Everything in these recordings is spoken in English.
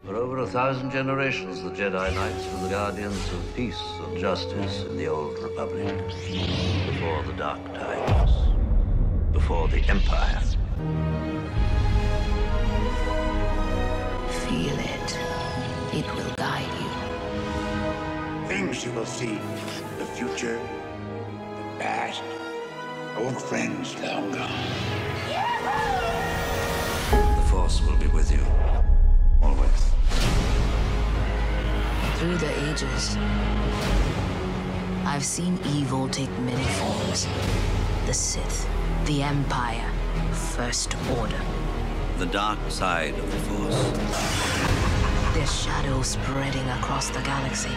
For over 1,000 generations, the Jedi Knights were the guardians of peace and justice in the Old Republic. Before the Dark Times. Before the Empire. Feel it. It will guide you. Things you will see. The future, the past, old friends long gone. The Force will be with you. Always. Through the ages, I've seen evil take many forms. The Sith, the Empire, First Order. The dark side of the Force. Their shadows spreading across the galaxy.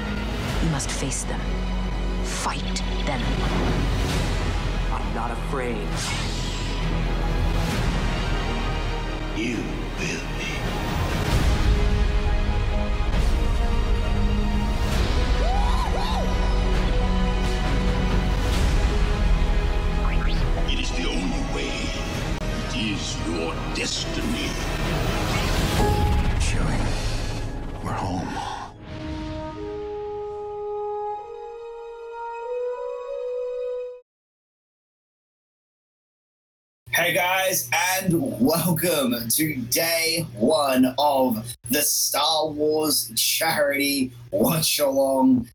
You must face them. Fight them. I'm not afraid. You will be. It is the only way. It is your destiny. Chewie, we're home. Hey guys, and welcome to day one of the Star Wars charity watch-along.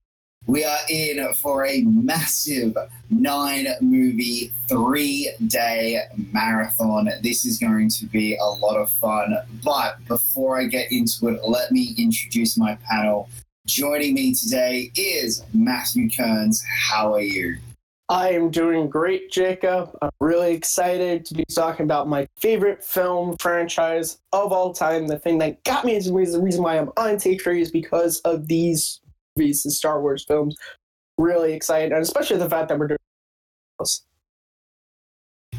We are in for a massive 9-movie, 3-day marathon. This is going to be a lot of fun. But before I get into it, let me introduce my panel. Joining me today is Matthew Kearns. How are you? I am doing great, Jacob. I'm really excited to be talking about my favorite film franchise of all time. The thing that got me is the reason why I'm on Take 3 is because of these movies, the Star Wars films. Really excited, and especially the fact that we're doing this.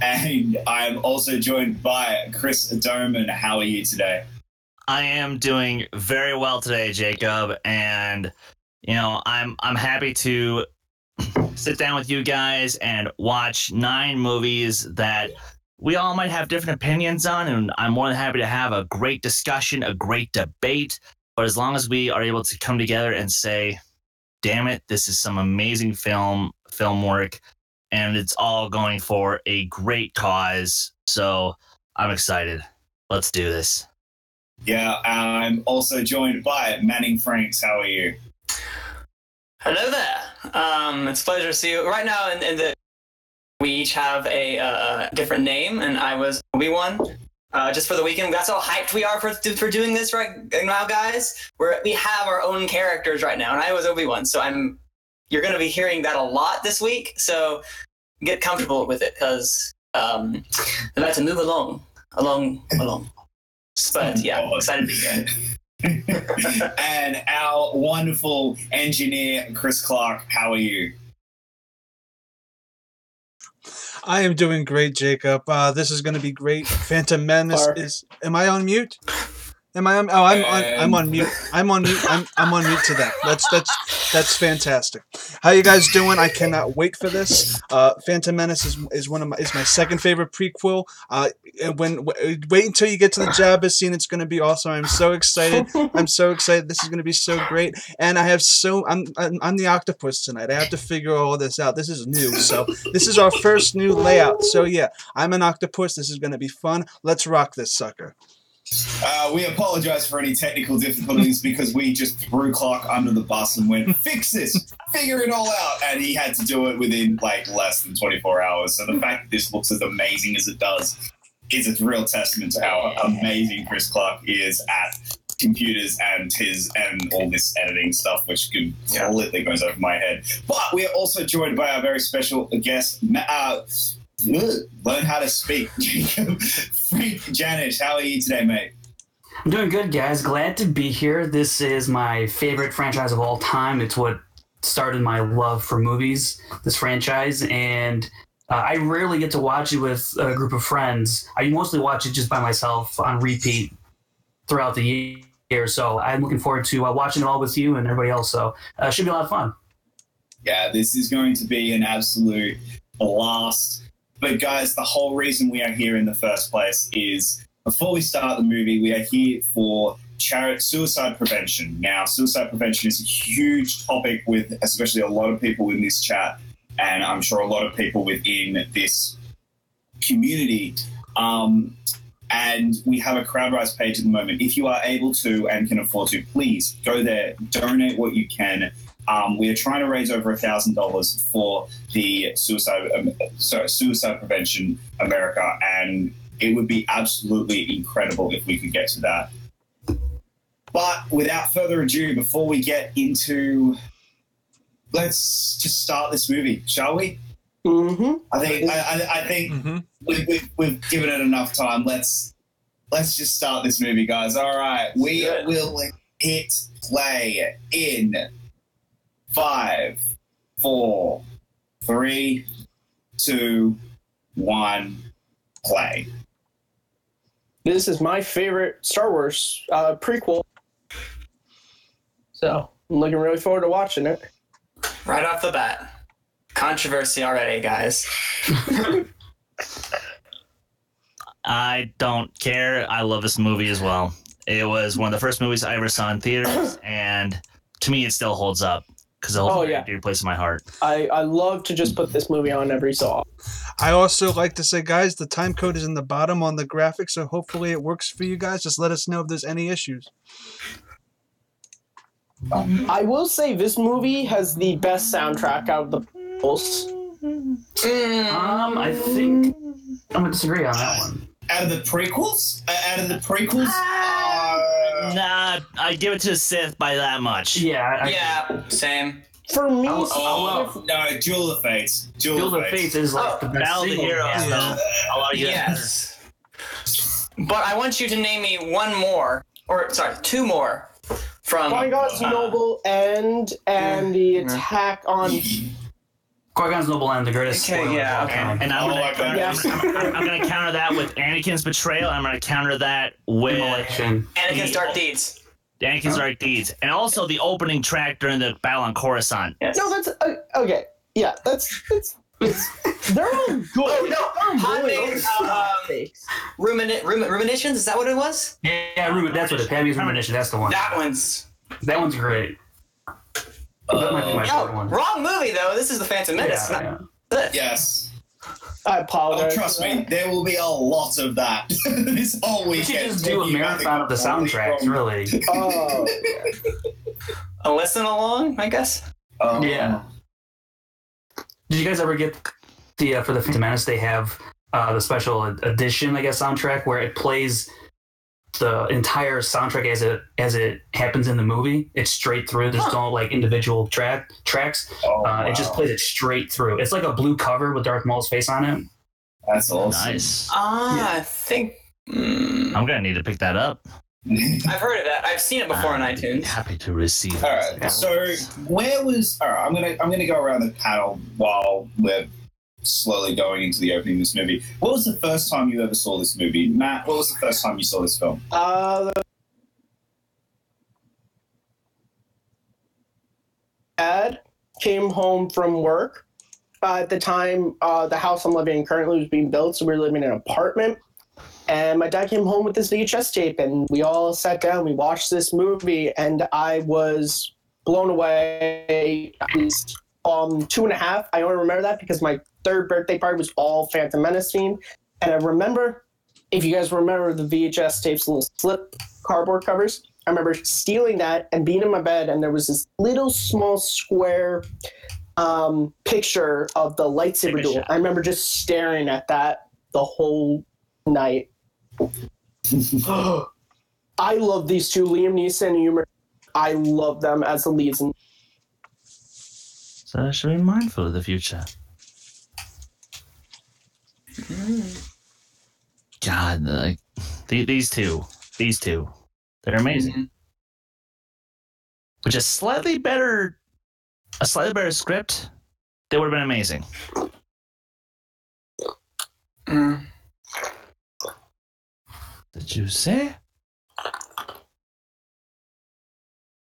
And I'm also joined by Chris Doman. How are you today? I am doing very well today, Jacob, and I'm happy to sit down with you guys and watch 9 movies that we all might have different opinions on, and I'm more than happy to have a great discussion, a great debate. But as long as we are able to come together and say, damn it, this is some amazing film work, and it's all going for a great cause. So I'm excited. Let's do this. Yeah, I'm also joined by Manning Franks. How are you? Hello there. It's a pleasure to see you. Right now, we each have a different name, and I was Obi-Wan. Just for the weekend, that's how hyped we are for doing this right now, guys. We have our own characters right now, and I was Obi-Wan, so you're going to be hearing that a lot this week. So get comfortable with it, because I'm about to move along. But yeah, excited to be here. And our wonderful engineer, Chris Clark. How are you? I am doing great, Jacob. This is going to be great. Phantom Menace is. Am I on mute? Am I on? Oh, I'm on mute. I'm on mute. I'm on mute to that. That's fantastic. How you guys doing? I cannot wait for this. Phantom Menace is my second favorite prequel. Wait until you get to the Jabba scene. It's going to be awesome. I'm so excited. I'm so excited. This is going to be so great. And I'm the octopus tonight. I have to figure all this out. This is new. So this is our first new layout. So yeah, I'm an octopus. This is going to be fun. Let's rock this sucker. We apologize for any technical difficulties because we just threw Clark under the bus and went, fix this, figure it all out. And he had to do it within less than 24 hours. So the fact that this looks as amazing as it does is a real testament to how amazing Chris Clark is at computers and all this editing stuff, which completely goes over my head. But we are also joined by our very special guest, learn how to speak, Jacob. Frank Janish, how are you today, mate? I'm doing good, guys. Glad to be here. This is my favorite franchise of all time. It's what started my love for movies, this franchise, and I rarely get to watch it with a group of friends. I mostly watch it just by myself on repeat throughout the year, so I'm looking forward to watching it all with you and everybody else, so it should be a lot of fun. Yeah, this is going to be an absolute blast. But guys, the whole reason we are here in the first place is, before we start the movie, we are here for suicide prevention. Now, suicide prevention is a huge topic with especially a lot of people in this chat, and I'm sure a lot of people within this community. And we have a CrowdRise page at the moment. If you are able to and can afford to, please go there, donate what you can. We are trying to raise over $1,000 for the Suicide Prevention America, and it would be absolutely incredible if we could get to that. But without further ado, before we get into, let's just start this movie, shall we? Mm-hmm. I think we've given it enough time. Let's just start this movie, guys. All right, we will hit play in 5, 4, 3, 2, 1, play. This is my favorite Star Wars prequel. So I'm looking really forward to watching it. Right off the bat. Controversy already, guys. I don't care. I love this movie as well. It was one of the first movies I ever saw in theaters, and to me, it still holds up because it holds a dear place in my heart. I love to just put this movie on every so often. I also like to say, guys, the time code is in the bottom on the graphic, so hopefully it works for you guys. Just let us know if there's any issues. I will say this movie has the best soundtrack out of the prequels. I think I'm gonna disagree on that one. Out of the prequels? Nah, I give it to Sith by that much. Yeah, same. For me, no, Duel of the Fates. Duel of the Fates is like the best Battle of the Heroes. Yes. But I want you to name me two more from Qui-Gon's Noble and the attack on Qui-Gon's Noble and the greatest. Okay, yeah, okay. And I'm gonna counter that with Anakin's betrayal. And I'm gonna counter that with Anakin's Dark Deeds. Anakin's Dark Deeds, and also the opening track during the battle on Coruscant. Yes. No, that's okay. Yeah, that's they're all good. Oh no, Hot Names, Ruminations. Is that what it was? Yeah, that's what it is. Padme's Rumination. That's the one. That one's great. That might be my favorite one. Wrong movie though. This is the Phantom Menace. Yes. I apologize. Oh, trust me, there will be a lot of that this whole weekend. We should just do a marathon of the soundtracks, really. Oh. A listen along, I guess. Yeah. Did you guys ever get the for the Phantom Menace? They have the special edition, I guess, soundtrack where it plays the entire soundtrack as it happens in the movie. It's straight through. There's no like individual tracks. Wow. It just plays it straight through. It's like a blue cover with Darth Maul's face on it. That's awesome. Nice. I think I'm gonna need to pick that up. I've heard of that. I've seen it before on iTunes. Happy to receive. All right. So I'm gonna go around the panel while we're slowly going into the opening of this movie. What was the first time you ever saw this movie? Matt, what was the first time you saw this film? Dad came home from work. At the time, the house I'm living in currently was being built, so we were living in an apartment. And my dad came home with this VHS tape, and we all sat down, we watched this movie, and I was blown away. I was 2.5. I only remember that because my third birthday party was all Phantom Menace themed. And I remember, if you guys remember the VHS tapes, little slip cardboard covers, I remember stealing that and being in my bed, and there was this little small square picture of the lightsaber duel. I remember just staring at that the whole night. I love these two, Liam Neeson and Humor. I love them as the leads. So I should be mindful of the future. God, like these two, they're amazing. With a slightly better script, they would have been amazing. Did you say?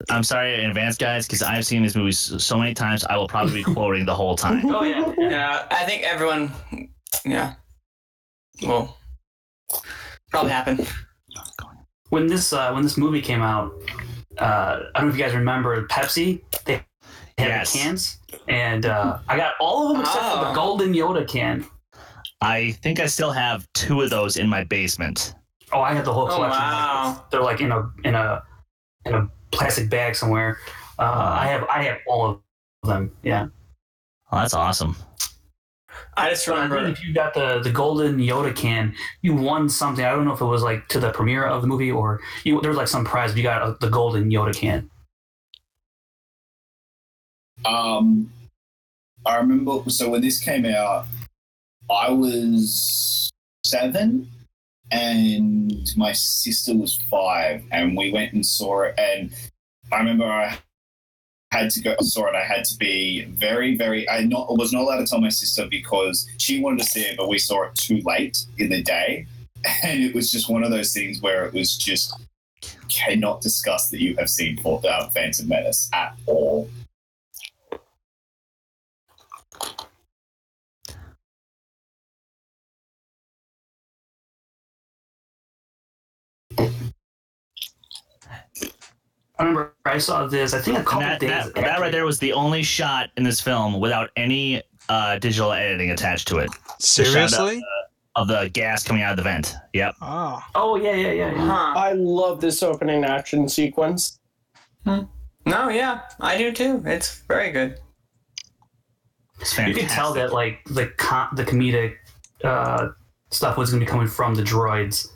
I'm sorry in advance, guys, because I've seen these movies so many times. I will probably be quoting the whole time. Oh yeah. I think everyone, will probably happen. when this movie came out, I don't know if you guys remember Pepsi. They had the cans, and I got all of them except for the golden Yoda can. I think I still have 2 of those in my basement. Oh, I had the whole collection. Wow. They're like in a plastic bag somewhere. I have all of them. Yeah. Oh, that's awesome. I just remember if you got the golden Yoda can, you won something. I don't know if it was like to the premiere of the movie or there was like some prize. But you got the golden Yoda can. I remember. So when this came out, I was 7, and my sister was 5, and we went and saw it. And I remember I had to go saw it. I had to be very, very. I was not allowed to tell my sister because she wanted to see it, but we saw it too late in the day, and it was just one of those things where it was just cannot discuss that you have seen Phantom Menace at all. I remember I saw this, I think a couple days after. That right there was the only shot in this film without any digital editing attached to it. Seriously? Of the gas coming out of the vent. Yep. Oh, yeah. Huh. I love this opening action sequence. No, yeah, I do too. It's very good. It's You fantastic. could tell that like the comedic stuff was going to be coming from the droids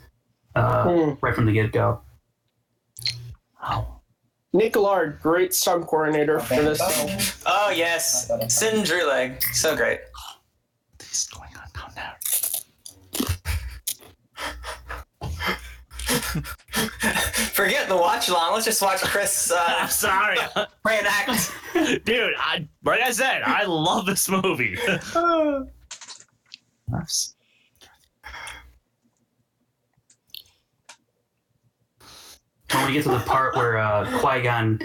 right from the get-go. Wow. Nick Lard, great stunt coordinator for this film. Oh yes, Sin Drewleg, so great. What is going on down there? Forget the watch along. Let's just watch Chris I'm sorry. reenact. Dude, like I said, I love this movie. When we get to the part where Qui-Gon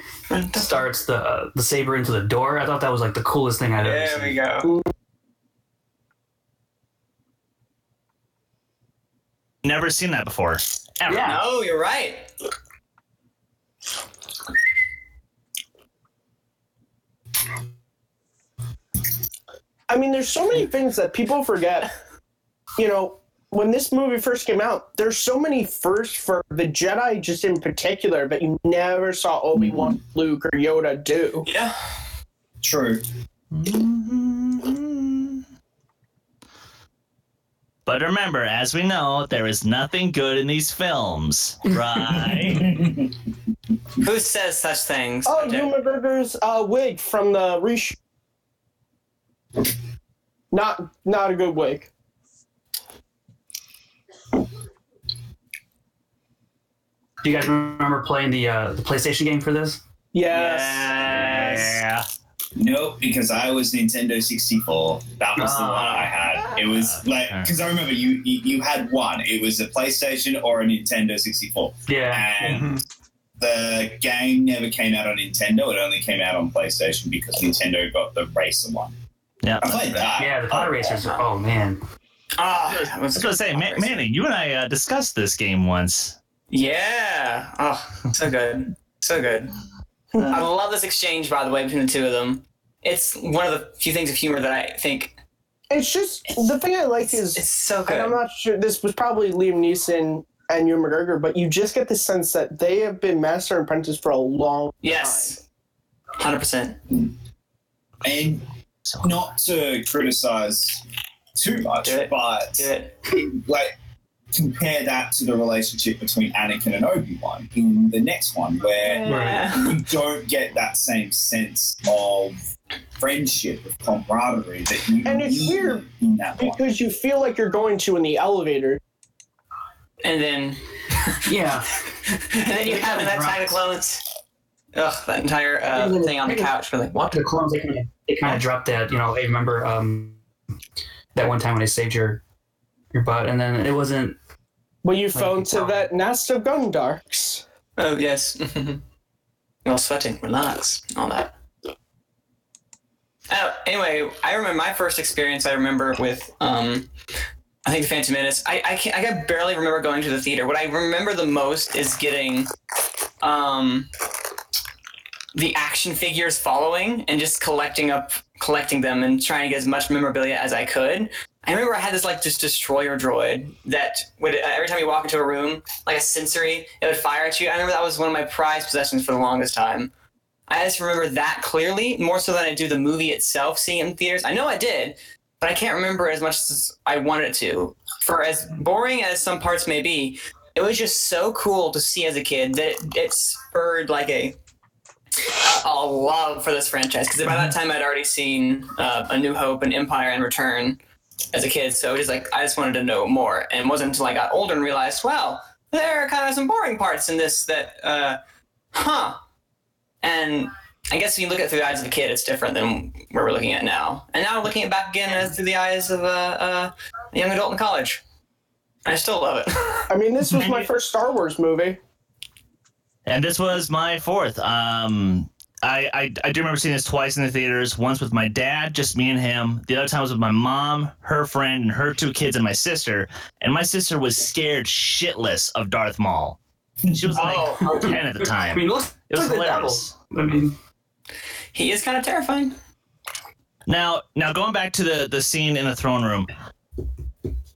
starts the saber into the door, I thought that was like the coolest thing I'd ever seen. There we go. Never seen that before. Ever. Yeah. No, you're right. I mean, there's so many things that people forget. You know, when this movie first came out, there's so many firsts for the Jedi just in particular that you never saw Obi-Wan, Luke, or Yoda do. Yeah. True. But remember, as we know, there is nothing good in these films, right? Who says such things? Oh, Ewan McGregor's wig from the reshoot. Not a good wig. Do you guys remember playing the PlayStation game for this? Yes. Yeah. Nope, because I was Nintendo 64. That was the one I had. It was like, because I remember you had one. It was a PlayStation or a Nintendo 64. Yeah. And the game never came out on Nintendo. It only came out on PlayStation because Nintendo got the racer one. Yeah. I played that. Yeah, the pod racers are, oh man. I was going to say, Manny, you and I discussed this game once. Yeah. Oh, so good. So good. I love this exchange, by the way, between the two of them. It's one of the few things of humor that I think... It's just, the thing I like is... It's so good. And I'm not sure, this was probably Liam Neeson and Ewan McGregor, but you just get the sense that they have been master and apprentice for a long Yes. 100%. And not to criticize too much, but like compare that to the relationship between Anakin and Obi-Wan in the next one, where you don't get that same sense of friendship, of camaraderie that you And it's need weird in that one. because you feel like you're going to in the elevator. And then... Yeah. and then you have that Attack of the Clones. Ugh, that entire thing on the couch. We're like, what? The clones, they kind of dropped that, you know, I remember that one time when I saved your butt, and then it wasn't... Well, you fell into that nest of Gundarks. Oh, yes. You're all sweating. Relax. All that. Anyway, I remember my first experience. I remember with I I think the Phantom Menace. I can barely remember going to the theater. What I remember the most is getting the action figures following and just collecting them and trying to get as much memorabilia as I could. I remember I had this like just destroyer droid that would every time you walk into a room, like a sensory, it would fire at you. I remember that was one of my prized possessions for the longest time. I just remember that clearly, more so than I do the movie itself, seeing it in theaters. I know I did, but I can't remember as much as I wanted to. For as boring as some parts may be, it was just so cool to see as a kid that it spurred like a love for this franchise. Because by that time, I'd already seen A New Hope and Empire and Return as a kid. So it was like I just wanted to know more. And it wasn't until I got older and realized, wow, there are kind of some boring parts in this that, And I guess when you look at it through the eyes of a kid, it's different than where we're looking at now. And now looking at it back again through the eyes of a young adult in college. I still love it. I mean, this was my first Star Wars movie. And this was my fourth. I do remember seeing this twice in the theaters. Once with my dad, just me and him. The other time was with my mom, her friend, and her 2 kids, and my sister. And my sister was scared shitless of Darth Maul. She was like 10 at the time. I mean, it was hilarious. I mean, he is kind of terrifying. Now going back to the scene in the throne room.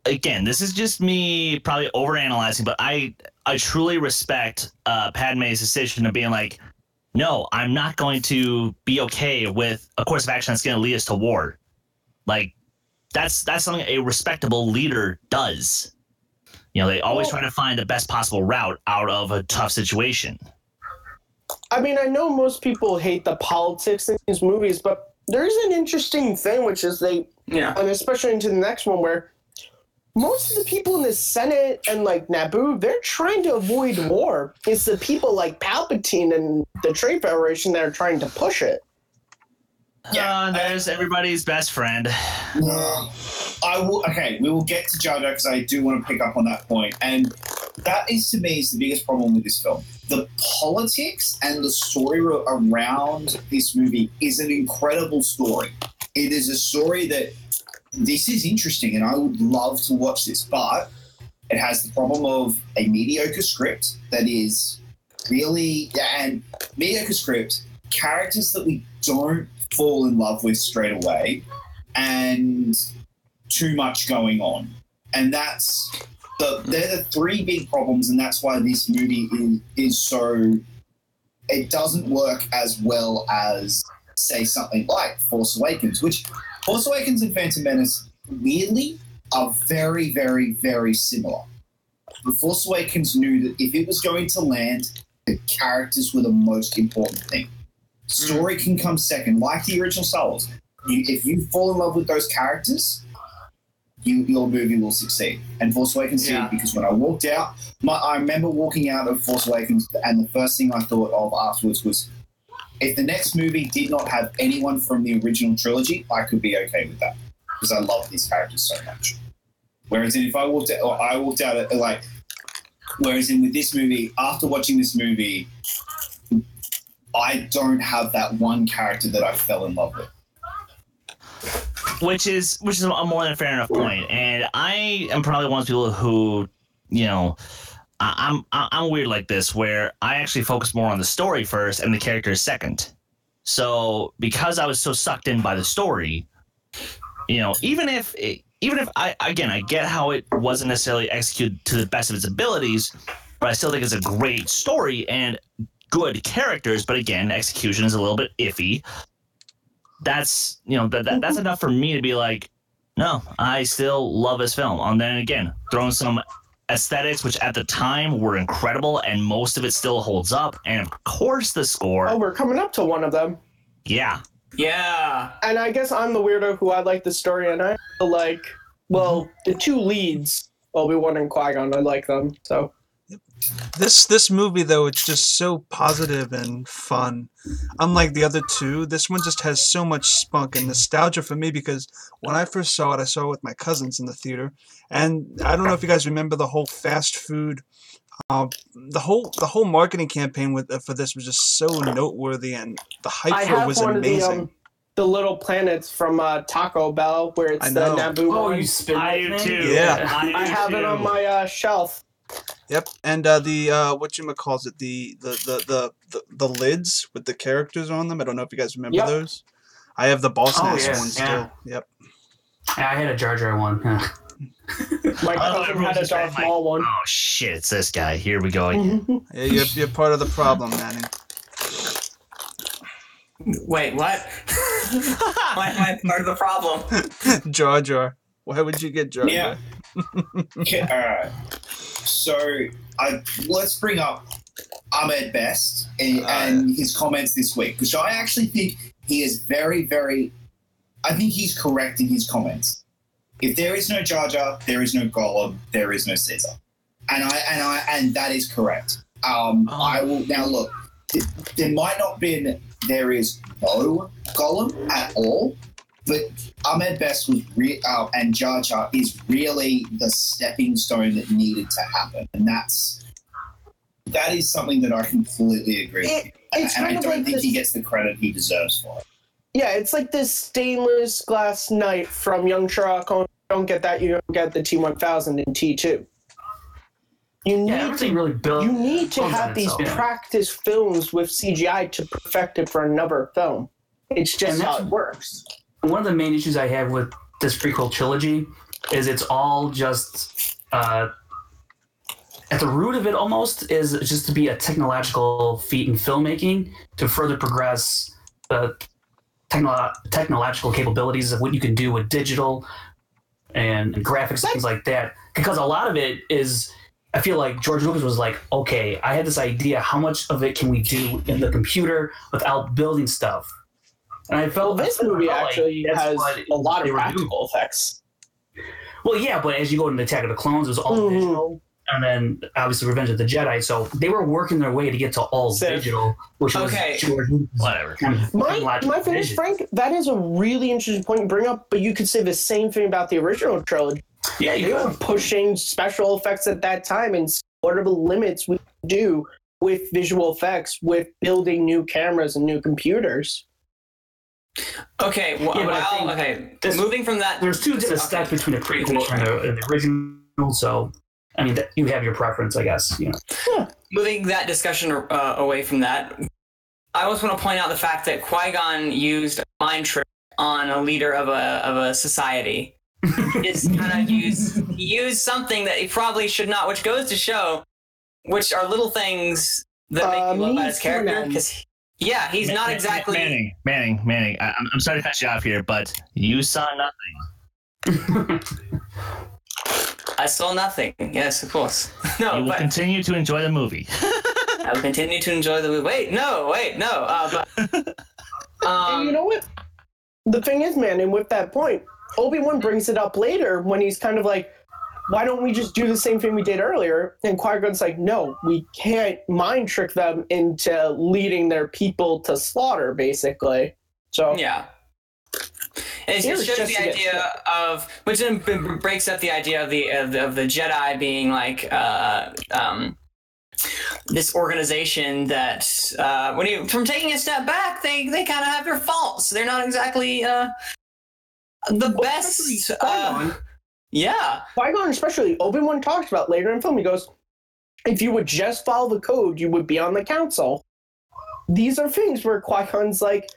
Again, this is just me probably overanalyzing, but I truly respect Padme's decision of being like, no, I'm not going to be okay with a course of action that's going to lead us to war. Like, that's something a respectable leader does. You know, they always try to find the best possible route out of a tough situation. I mean, I know most people hate the politics in these movies, but there's an interesting thing, which is and especially into the next one, where most of the people in the Senate and like Naboo, they're trying to avoid war. It's the people like Palpatine and the Trade Federation that are trying to push it. Yeah, there's everybody's best friend. We will get to Jar Jar because I do want to pick up on that point. And that is, to me, is the biggest problem with this film. The politics and the story around this movie is an incredible story. It is a story that this is interesting, and I would love to watch this, but it has the problem of a mediocre script that is really, and mediocre script, characters that we don't fall in love with straight away, and too much going on. And they're the 3 big problems, and that's why this movie is so, it doesn't work as well as, say, something like Force Awakens, which Force Awakens and Phantom Menace, weirdly, are very, very, very similar. The Force Awakens knew that if it was going to land, the characters were the most important thing. Story can come second, like the original Star Wars. If you fall in love with those characters, your movie will succeed. And Force Awakens did, because when I walked out, I remember walking out of Force Awakens, and the first thing I thought of afterwards was, if the next movie did not have anyone from the original trilogy, I could be okay with that, because I love these characters so much. Whereas if I walked out whereas with this movie, after watching this movie, I don't have that one character that I fell in love with. Which is a more than a fair enough point. And I am probably one of those people who, you know, I'm weird like this, where I actually focus more on the story first and the characters second. So because I was so sucked in by the story, you know, even if I get how it wasn't necessarily executed to the best of its abilities, but I still think it's a great story and good characters. But again, execution is a little bit iffy. That's, you know, that's enough for me to be like, no, I still love this film. And then again, throwing some aesthetics, which at the time were incredible, and most of it still holds up. And of course, the score. Oh, we're coming up to one of them. Yeah. Yeah. And I guess I'm the weirdo who I like the story, and I like, well, the 2 leads, Obi-Wan and Qui-Gon, I like them, so. This movie, though, it's just so positive and fun. Unlike the other 2, this one just has so much spunk and nostalgia for me, because when I first saw it, I saw it with my cousins in the theater. And I don't know if you guys remember the whole fast food. The whole marketing campaign for this was just so noteworthy, and the hype for it was amazing. the little planets from Taco Bell, where it's the Naboo. Oh, one. you spin I that do thing? too. Yeah. I have it on my shelf. Yep, and the whatchamacalls it, the lids with the characters on them. I don't know if you guys remember those. I have the Boss Nass one still. Yep. Yeah, I had a Jar Jar one. Yeah. My cousin had a Darth Maul one. Oh shit! It's this guy. Here we go again. Yeah, you're part of the problem, Manny. Wait, what? Why am I part of the problem? Jar Jar. Why would you get Jar Jar? Yeah. Okay, all right. So let's bring up Ahmed Best and his comments this week, because I actually think he is very, very. I think he's correct in his comments. If there is no Jar Jar, there is no Gollum, there is no Caesar, and that is correct. I will now look. There might not been. There is no Gollum at all. But Ahmed Best was and Jar Jar is really the stepping stone that needed to happen, and that is something that I completely agree with. And I don't think he gets the credit he deserves for it. Yeah, it's like this stainless glass knight from Young Sherlock Holmes. Don't get that, you don't get the T-1000 in T2. You need to have these practice films with CGI to perfect it for another film. It's just how it works. One of the main issues I have with this prequel trilogy is it's all just at the root of it almost is just to be a technological feat in filmmaking to further progress the technological capabilities of what you can do with digital and graphics and things like that. Because a lot of it is, I feel like George Lucas was like, okay, I had this idea. How much of it can we do in the computer without building stuff? And I felt this movie actually has a lot of practical effects. Well, yeah, but as you go into Attack of the Clones, it was all digital, and then obviously Revenge of the Jedi. So they were working their way to get to all digital, which was whatever. My thing is, Frank, that is a really interesting point to bring up. But you could say the same thing about the original trilogy. Yeah, they were pushing special effects at that time, and what are the limits we do with visual effects, with building new cameras and new computers. Okay, moving from that, there's two different steps between the prequel and the original. So, I mean, you have your preference, I guess. You know. Yeah. Moving that discussion away from that, I also want to point out the fact that Qui-Gon used a mind trick on a leader of a society. He used something that he probably should not, which goes to show, which are little things that make you love about his character. Because he's not exactly Manning. I'm sorry to cut you off here, but you saw nothing. I saw nothing. Yes, of course. No, you will continue to enjoy the movie. I will continue to enjoy the movie. Wait, no. And you know what? The thing is, man, and with that point, Obi-Wan brings it up later when he's kind of like, why don't we just do the same thing we did earlier? And Qui-Gon's like, no, we can't mind trick them into leading their people to slaughter, basically. So yeah. It just shows the idea of, which then breaks up the idea of the Jedi being like this organization that from taking a step back, they kind of have their faults. They're not exactly the best. Yeah. Qui-Gon, especially, Obi-Wan talks about later in film. He goes, if you would just follow the code, you would be on the council. These are things where Qui-Gon's like,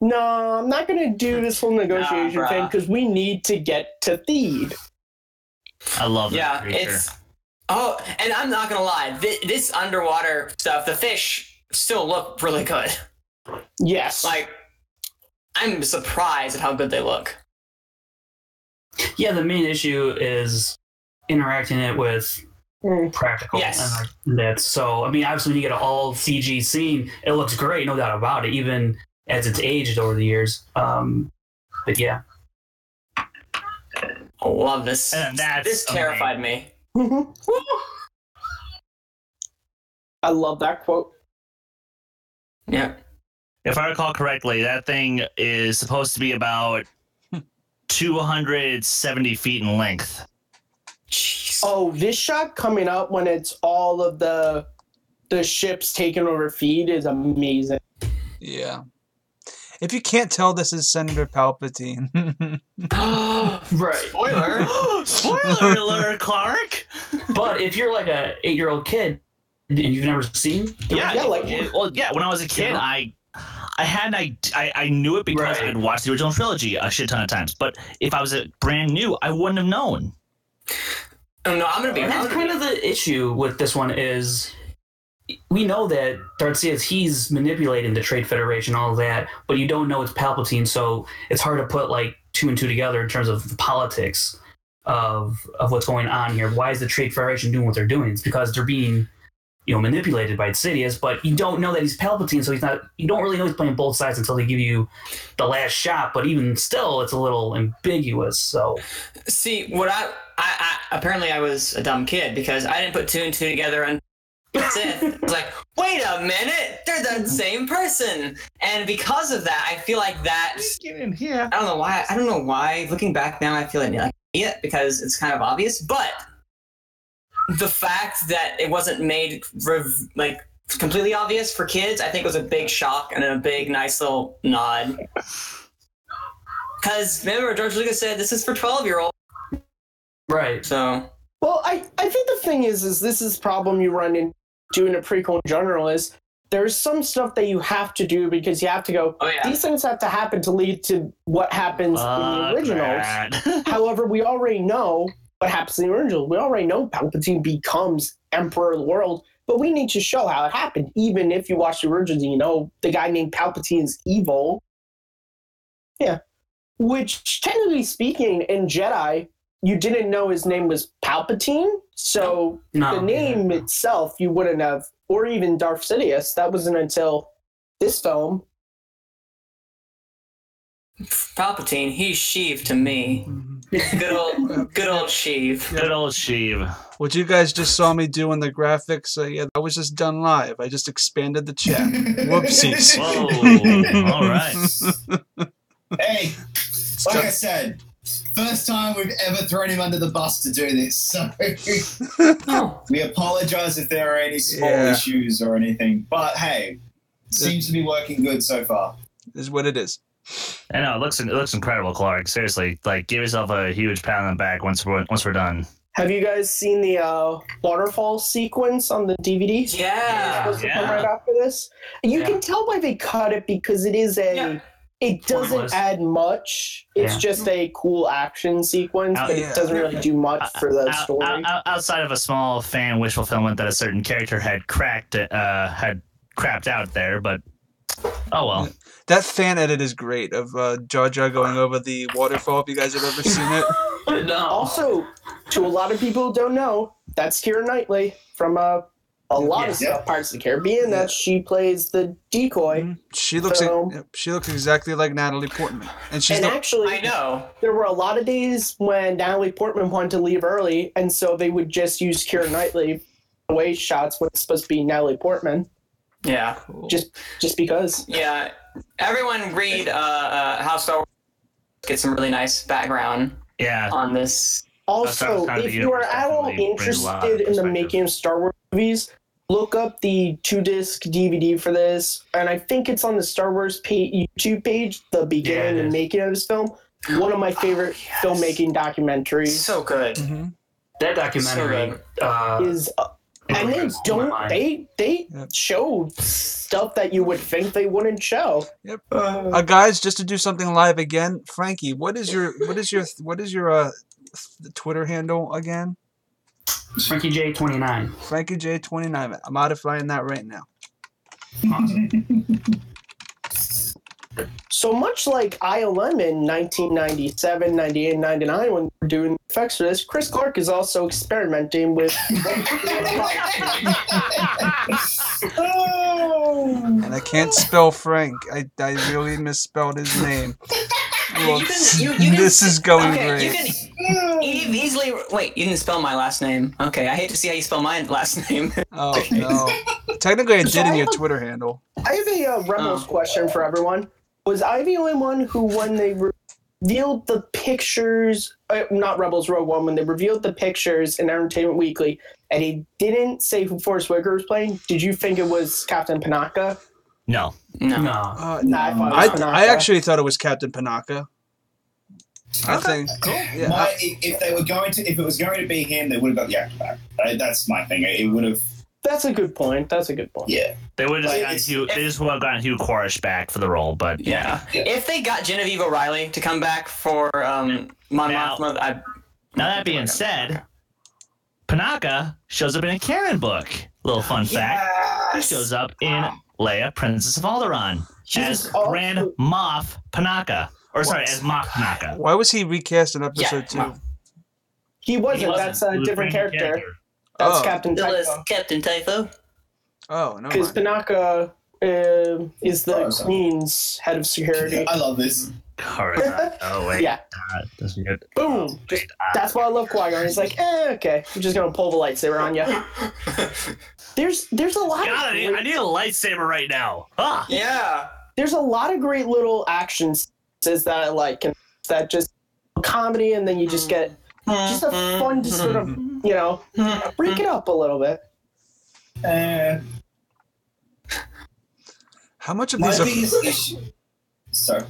no, I'm not going to do this whole negotiation thing because we need to get to Theed. I love that creature. And I'm not going to lie. This underwater stuff, the fish still look really good. Yes. Like, I'm surprised at how good they look. Yeah, the main issue is interacting it with practical. Yes. And that's so, I mean, obviously when you get an all CG scene, it looks great, no doubt about it, even as it's aged over the years. But yeah. I love this. And this terrified me. I love that quote. Yeah. If I recall correctly, that thing is supposed to be about 270 feet in length. Jeez. Oh, this shot coming up when it's all of the ships taking over Theed is amazing. Yeah. If you can't tell, this is Senator Palpatine. Right. Spoiler alert, Clark. But if you're like a 8-year-old kid and you've never seen, When I was a kid, I knew it because Right. I'd watched the original trilogy a shit ton of times. But if I was brand new, I wouldn't have known. No, I'm gonna be. And that's kind of the issue with this one is we know that Darth Sidious, he's manipulating the Trade Federation, all of that, but you don't know it's Palpatine, so it's hard to put like 2 and 2 together in terms of the politics of what's going on here. Why is the Trade Federation doing what they're doing? It's because they're being, manipulated by Sidious, but you don't know that he's Palpatine, so you don't really know he's playing both sides until they give you the last shot, but even still, it's a little ambiguous, so. See, what I apparently I was a dumb kid because I didn't put 2 and 2 together and that's it. I was like, wait a minute, they're the same person. And because of that, I feel like that. Get in here. I don't know why. Looking back now, I feel like an idiot because it's kind of obvious. But the fact that it wasn't made completely obvious for kids, I think was a big shock and a big nice little nod. Because remember, George Lucas said this is for 12-year-olds. Right. So. Well, I think the thing is this is the problem you run into in a prequel in general is there's some stuff that you have to do because you have to go, these things have to happen to lead to what happens in the originals. However, we already know what happens in the originals. We already know Palpatine becomes Emperor of the world, but we need to show how it happened. Even if you watch the originals, the guy named Palpatine is evil. Yeah. Which, technically speaking, in Jedi, you didn't know his name was Palpatine, so the name itself you wouldn't have, or even Darth Sidious. That wasn't until this film. Palpatine, he's Sheev to me. Good old Sheev. Good old Sheev. What you guys just saw me do in the graphics, that was just done live. I just expanded the chat. Whoopsies. Whoa. All right. Hey, like I said, first time we've ever thrown him under the bus to do this, so we apologize if there are any small issues or anything. But hey, seems to be working good so far. Is what it is. I know it looks incredible, Clark. Seriously, give yourself a huge pat on the back once we're done. Have you guys seen the waterfall sequence on the DVD? Yeah. It's supposed to come right after this. You can tell why they cut it because it is it doesn't add much. It's just a cool action sequence, but it doesn't really do much for the story. Outside of a small fan wish fulfillment that a certain character had crapped out there, but oh well. That fan edit is great of Jar Jar going over the waterfall. If you guys have ever seen it. No. Also, to a lot of people who don't know, that's Keira Knightley from a lot of stuff, Pirates of the Caribbean. That she plays the decoy. Mm-hmm. She looks exactly like Natalie Portman, and actually, I know there were a lot of days when Natalie Portman wanted to leave early, and so they would just use Keira Knightley away shots when it's supposed to be Natalie Portman. Yeah, just because. Yeah, everyone read how Star Wars gets some really nice background. On this. Also, if you are at all interested in the making of Star Wars movies, look up the 2-disc DVD for this, and I think it's on the Star Wars YouTube page, the beginning and making of this film. One of my favorite filmmaking documentaries. So good. Mm-hmm. That documentary is, and they show stuff that you would think they wouldn't show. Yep. Guys, just to do something live again, Frankie, what is your Twitter handle again? Frankie J29. Frankie J29. I'm modifying that right now. So much like ILM in 1997, 98, 99, when we were doing effects for this, Chris Clark is also experimenting with. And I can't spell Frank. I really misspelled his name. Well, this is going great. You can easily wait. You didn't spell my last name. Okay, I hate to see how you spell my last name. Oh no! Technically, I did in your Twitter handle. I have a Rebels question for everyone. Was I the only one who, when they revealed the pictures, not Rebels Rogue One, when they revealed the pictures in Entertainment Weekly, and he didn't say who Forrest Whitaker was playing, did you think it was Captain Panaka? No. I actually thought it was Captain Panaka. I think. Cool. Yeah. If it was going to be him, they would have got the actor back. That's my thing. It would have. That's a good point. Yeah. They would have gotten Hugh. They just would have gotten Hugh Quarsh back for the role, but yeah. If they got Genevieve O'Reilly to come back for Mon Mothma, now that being said, Panaka shows up in a canon book. Little fun fact: he shows up in Leia, Princess of Alderaan, as Grand Moff Panaka. Or sorry, as Moff Panaka. Why was he recast in episode 2? He wasn't. That's a different character. That's Captain Typho. Captain Typho. Oh, no. Because Panaka is the Queen's head of security. I love this. Oh, wait. Yeah. That's good. Boom. That's why I love Qui-Gon. He's like, okay. I'm just going to pull the lightsaber on you. There's a lot God, I need a lightsaber right now. Ah. Yeah. There's a lot of great little action sequences that I like. And that just comedy, and then you just get just a fun to sort of, break it up a little bit. How much of these Sorry.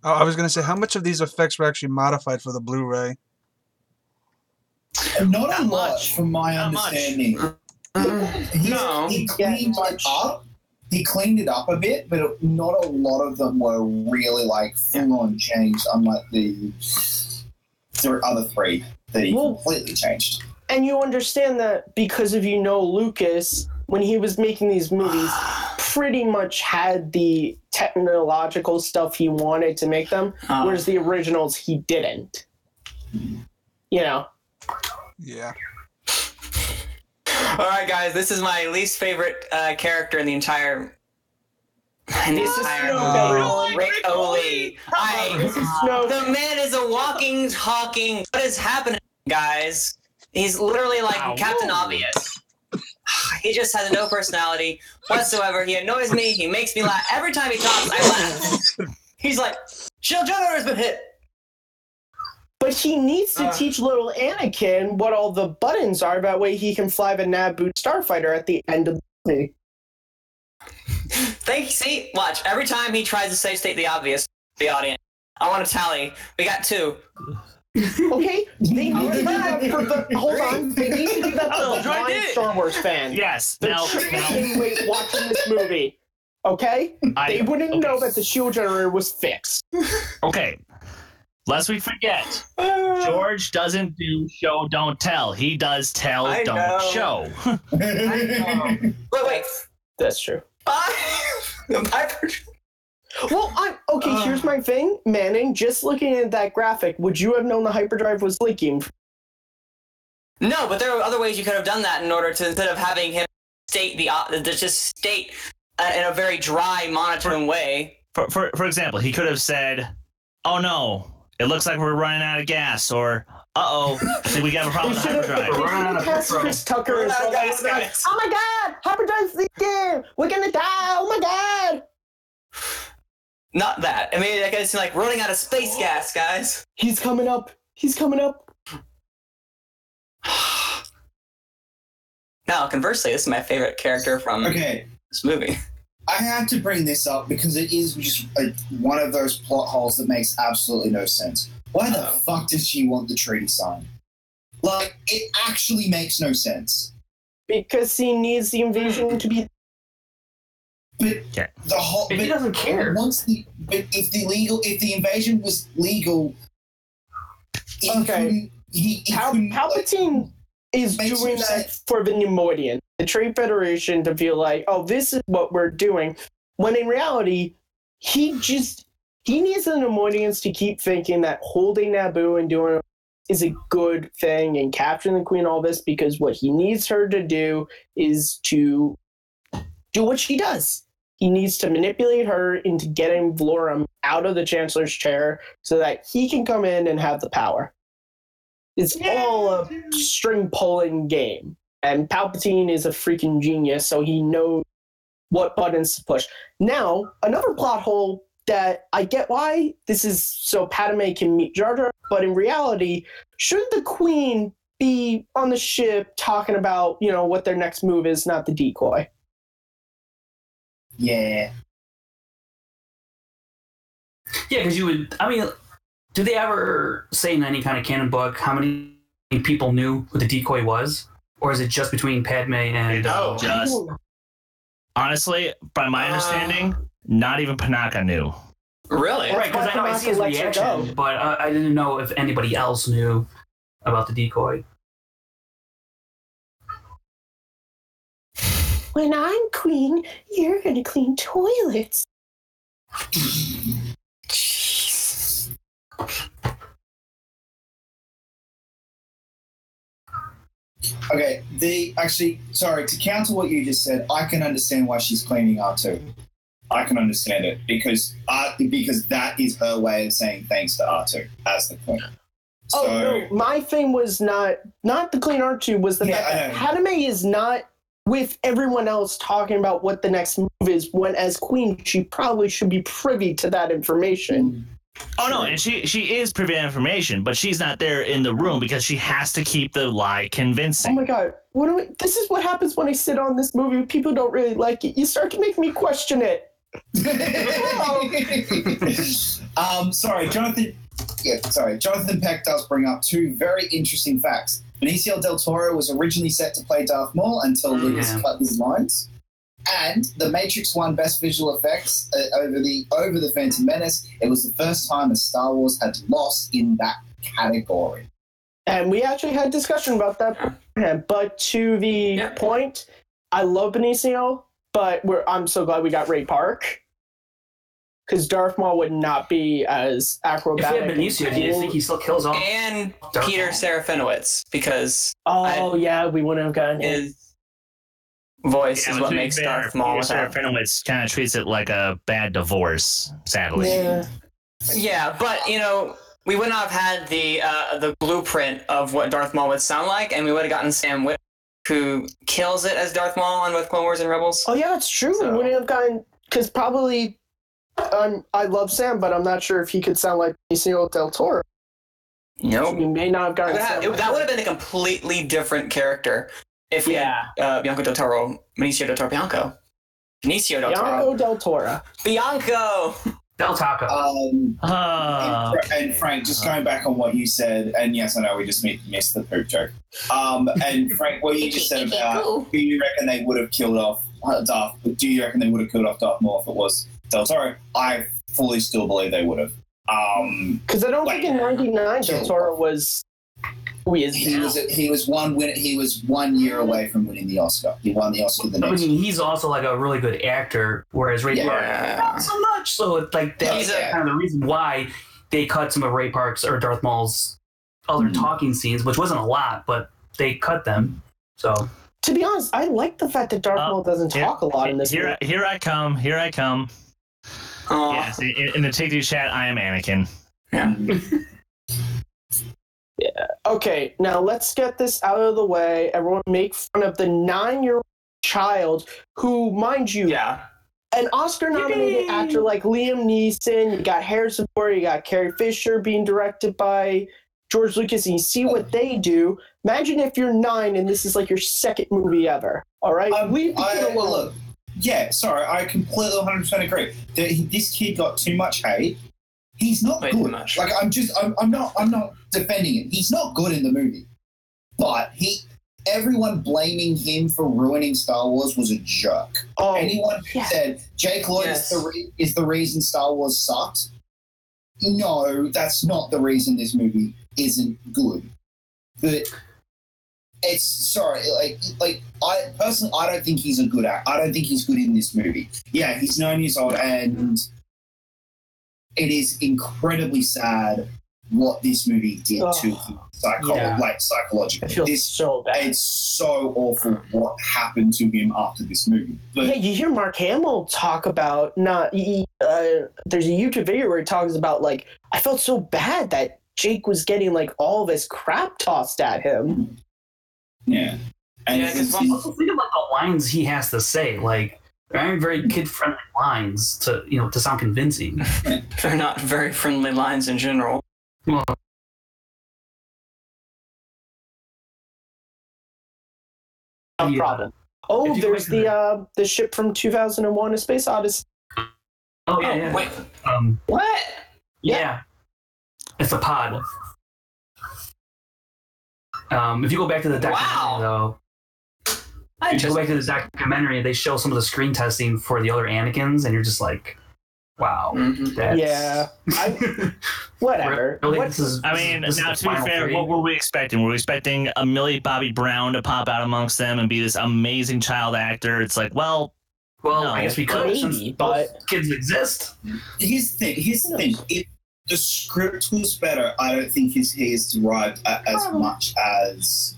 Oh, I was going to say, how much of these effects were actually modified for the Blu-ray? Not a lot, from my understanding. He cleaned it up. He cleaned it up a bit, but not a lot of them were really full-on changed, unlike the other three that he completely changed. And you understand that because of Lucas, when he was making these movies, pretty much had the technological stuff he wanted to make them, whereas the originals he didn't. Yeah. All right, guys, this is my least favorite character in the entire. Rick O'Lee. The man is a walking, talking. What is happening, guys? He's literally like Captain Obvious. He just has no personality whatsoever. He annoys me. He makes me laugh. Every time he talks, I laugh. He's like, Shield Generator has been hit. But he needs to teach little Anakin what all the buttons are. That way he can fly the Naboo starfighter at the end of the movie. See, watch. Every time he tries to state the obvious, the audience, I want to tally. We got 2. Okay, they need to do that for the. Hold on, they need to do that for the non-Star Wars fan. Yes. Watching this movie, okay? They wouldn't know that the shield generator was fixed. Okay. Lest we forget, George doesn't do show, don't tell. He does tell, don't show. Wait. That's true. Well, here's my thing, Manning. Just looking at that graphic, would you have known the hyperdrive was leaking? No, but there are other ways you could have done that in order to, instead of having him state in a very dry, monotone way. For example, he could have said, "Oh no, it looks like we're running out of gas," or "Uh-oh, I think we got a problem with hyperdrive." We're running out of petrol. Chris Tucker is like, "Oh my God, hyperdrive's leaking! We're gonna die! Oh my God!" Not that. I mean, I guess like running out of space gas, guys. He's coming up. Now, conversely, this is my favorite character from this movie. I have to bring this up because it is just one of those plot holes that makes absolutely no sense. Why the fuck does she want the treaty signed? Like, it actually makes no sense. Because he needs the invasion to be. But he doesn't care. If the invasion was legal, Palpatine is doing that for the Neimoidian, the Trade Federation, to feel like, oh, this is what we're doing. When in reality, he needs the Neimoidians to keep thinking that holding Naboo and doing it is a good thing, and capturing the Queen, all this, because what he needs her to do is to do what she does. He needs to manipulate her into getting Valorum out of the Chancellor's chair so that he can come in and have the power. It's all a string-pulling game. And Palpatine is a freaking genius, so he knows what buttons to push. Now, another plot hole that I get why this is so Padme can meet Jar Jar, but in reality, should the Queen be on the ship talking about, what their next move is, not the decoy? Yeah. Yeah, because you would. I mean, do they ever say in any kind of canon book how many people knew who the decoy was, or is it just between Padme and? Just honestly, by my understanding, not even Panaka knew. Really? Right, because I know I see his reaction, but I didn't know if anybody else knew about the decoy. When I'm queen, you're gonna clean toilets. Okay, sorry, to counter what you just said, I can understand why she's cleaning R2. I can understand it because that is her way of saying thanks to R2 as the queen. So, no, my thing was not the clean R2, was the fact that Padme is not with everyone else talking about what the next move is, when as queen, she probably should be privy to that information. Oh no, and she is privy to information, but she's not there in the room because she has to keep the lie convincing. Oh my god, this is what happens when I sit on this movie. People don't really like it. You start to make me question it. Sorry, Jonathan. Yeah, sorry. Jonathan Peck does bring up two very interesting facts. Benicio del Toro was originally set to play Darth Maul until Lucas cut his lines. And The Matrix won Best Visual Effects over the Phantom Menace. It was the first time a Star Wars had lost in that category. And we actually had a discussion about that. But to the point, I love Benicio, but I'm so glad we got Ray Park. Because Darth Maul would not be as acrobatic. If he had Benicio, do you think he still kills off? And Darth Peter Maul? Serafinowicz, because we wouldn't have gotten him. his voice is what makes Darth Maul. Serafinowicz kind of treats it like a bad divorce, sadly. Yeah, but we would not have had the blueprint of what Darth Maul would sound like, and we would have gotten Sam Witwer, who kills it as Darth Maul on both Clone Wars and Rebels. Oh yeah, it's true. We wouldn't have gotten, because probably. I love Sam, but I'm not sure if he could sound like Benicio del Toro. Nope. We may not have gotten that would have been a completely different character if we had Benicio del Toro, Benicio del Toro. Bianco Del Taco. And Frank, just going back on what you said, and yes, I know we just missed the poop joke. And Frank, what you just said about who you reckon they would have killed off Darth? Do you reckon they would have killed off Darth Maul if it was Del Toro? I fully still believe they would have. Because I don't think in '99 Del Toro was who he is now. He was 1 year away from winning the Oscar. He won the Oscar the next. I mean, he's also like a really good actor, whereas Ray Park not so much. So it's like that's kind of the reason why they cut some of Ray Park's or Darth Maul's other talking scenes, which wasn't a lot, but they cut them. So to be honest, I like the fact that Darth Maul doesn't talk a lot in this movie. Here I come. Yes, in the Take Two chat, I am Anakin. Yeah. Yeah. Okay, now let's get this out of the way. Everyone make fun of the 9-year-old child who, mind you, an Oscar-nominated actor like Liam Neeson, you got Harrison Ford, you got Carrie Fisher being directed by George Lucas, and you see what they do. Imagine if you're 9 and this is like your second movie ever. All right? Leave the kid alone. Look, yeah, sorry, I completely 100% agree. This kid got too much hate. He's not good. Too much. Like I'm not defending him. He's not good in the movie. But everyone blaming him for ruining Star Wars was a jerk. Anyone who said Jake Lloyd is the reason Star Wars sucked. No, that's not the reason this movie isn't good. But it's sorry, like I personally, I don't think he's a good actor. I don't think he's good in this movie. Yeah, he's 9 years old, and it is incredibly sad what this movie did to him psychologically. It's so bad. It's so awful what happened to him after this movie. But you hear Mark Hamill talk about there's a YouTube video where he talks about like, I felt so bad that Jake was getting like all of his crap tossed at him. Yeah. And because think of like the lines he has to say, like very, very kid-friendly lines to sound convincing. They're not very friendly lines in general. Well, no problem. Oh, there's the ship from 2001: A Space Odyssey. Oh yeah. Wait. What? Yeah. It's a pod. If you go back to the documentary, though, if you go back to the documentary, they show some of the screen testing for the other Anakins, and you're just like, wow. Yeah. Whatever. Really, What- this is, I mean, this is now the to be final fair, three. what were we expecting? Were we expecting a Millie Bobby Brown to pop out amongst them and be this amazing child actor? It's like, well, Well, no. I guess we could, Maybe, since but- both kids exist. Here's the thing. If the script was better, I don't think he is derived as much as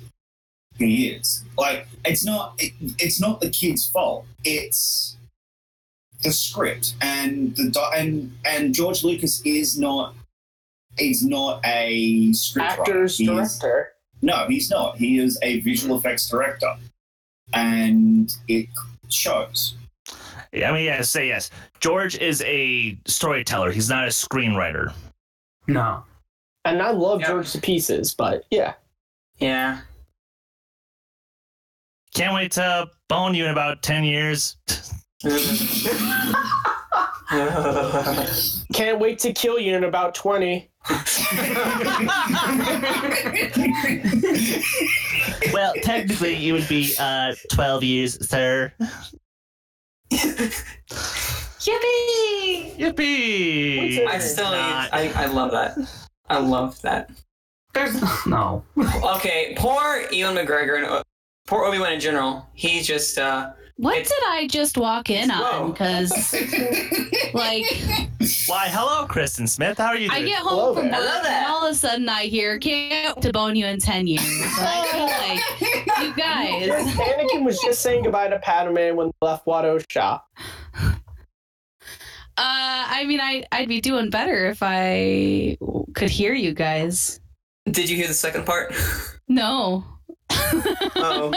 he is. Like, it's not the kid's fault. It's the script, and and George Lucas is not a script Actor's director. No, he's not. He is a visual effects director, and it shows. I mean, yeah, say yes. George is a storyteller. He's not a screenwriter. No. And I love George to pieces, but yeah. Yeah. Can't wait to bone you in about 10 years. Can't wait to kill you in about 20. Well, technically, you would be 12 years, sir. Yippee! Yippee! I love that. I love that. There's no. Okay, poor Ewan McGregor and poor Obi-Wan in general. He's just What did I just walk in on? Because, like, Why, hello, Kristen Smith. How are you doing? I get home from work Hello there. and all of a sudden I hear, can't wait to bone you in 10 years. And I feel like, you guys. Anakin was just saying goodbye to Padme when they left Watto's shop. I mean, I'd be doing better if I could hear you guys. Did you hear the second part? No. Oh.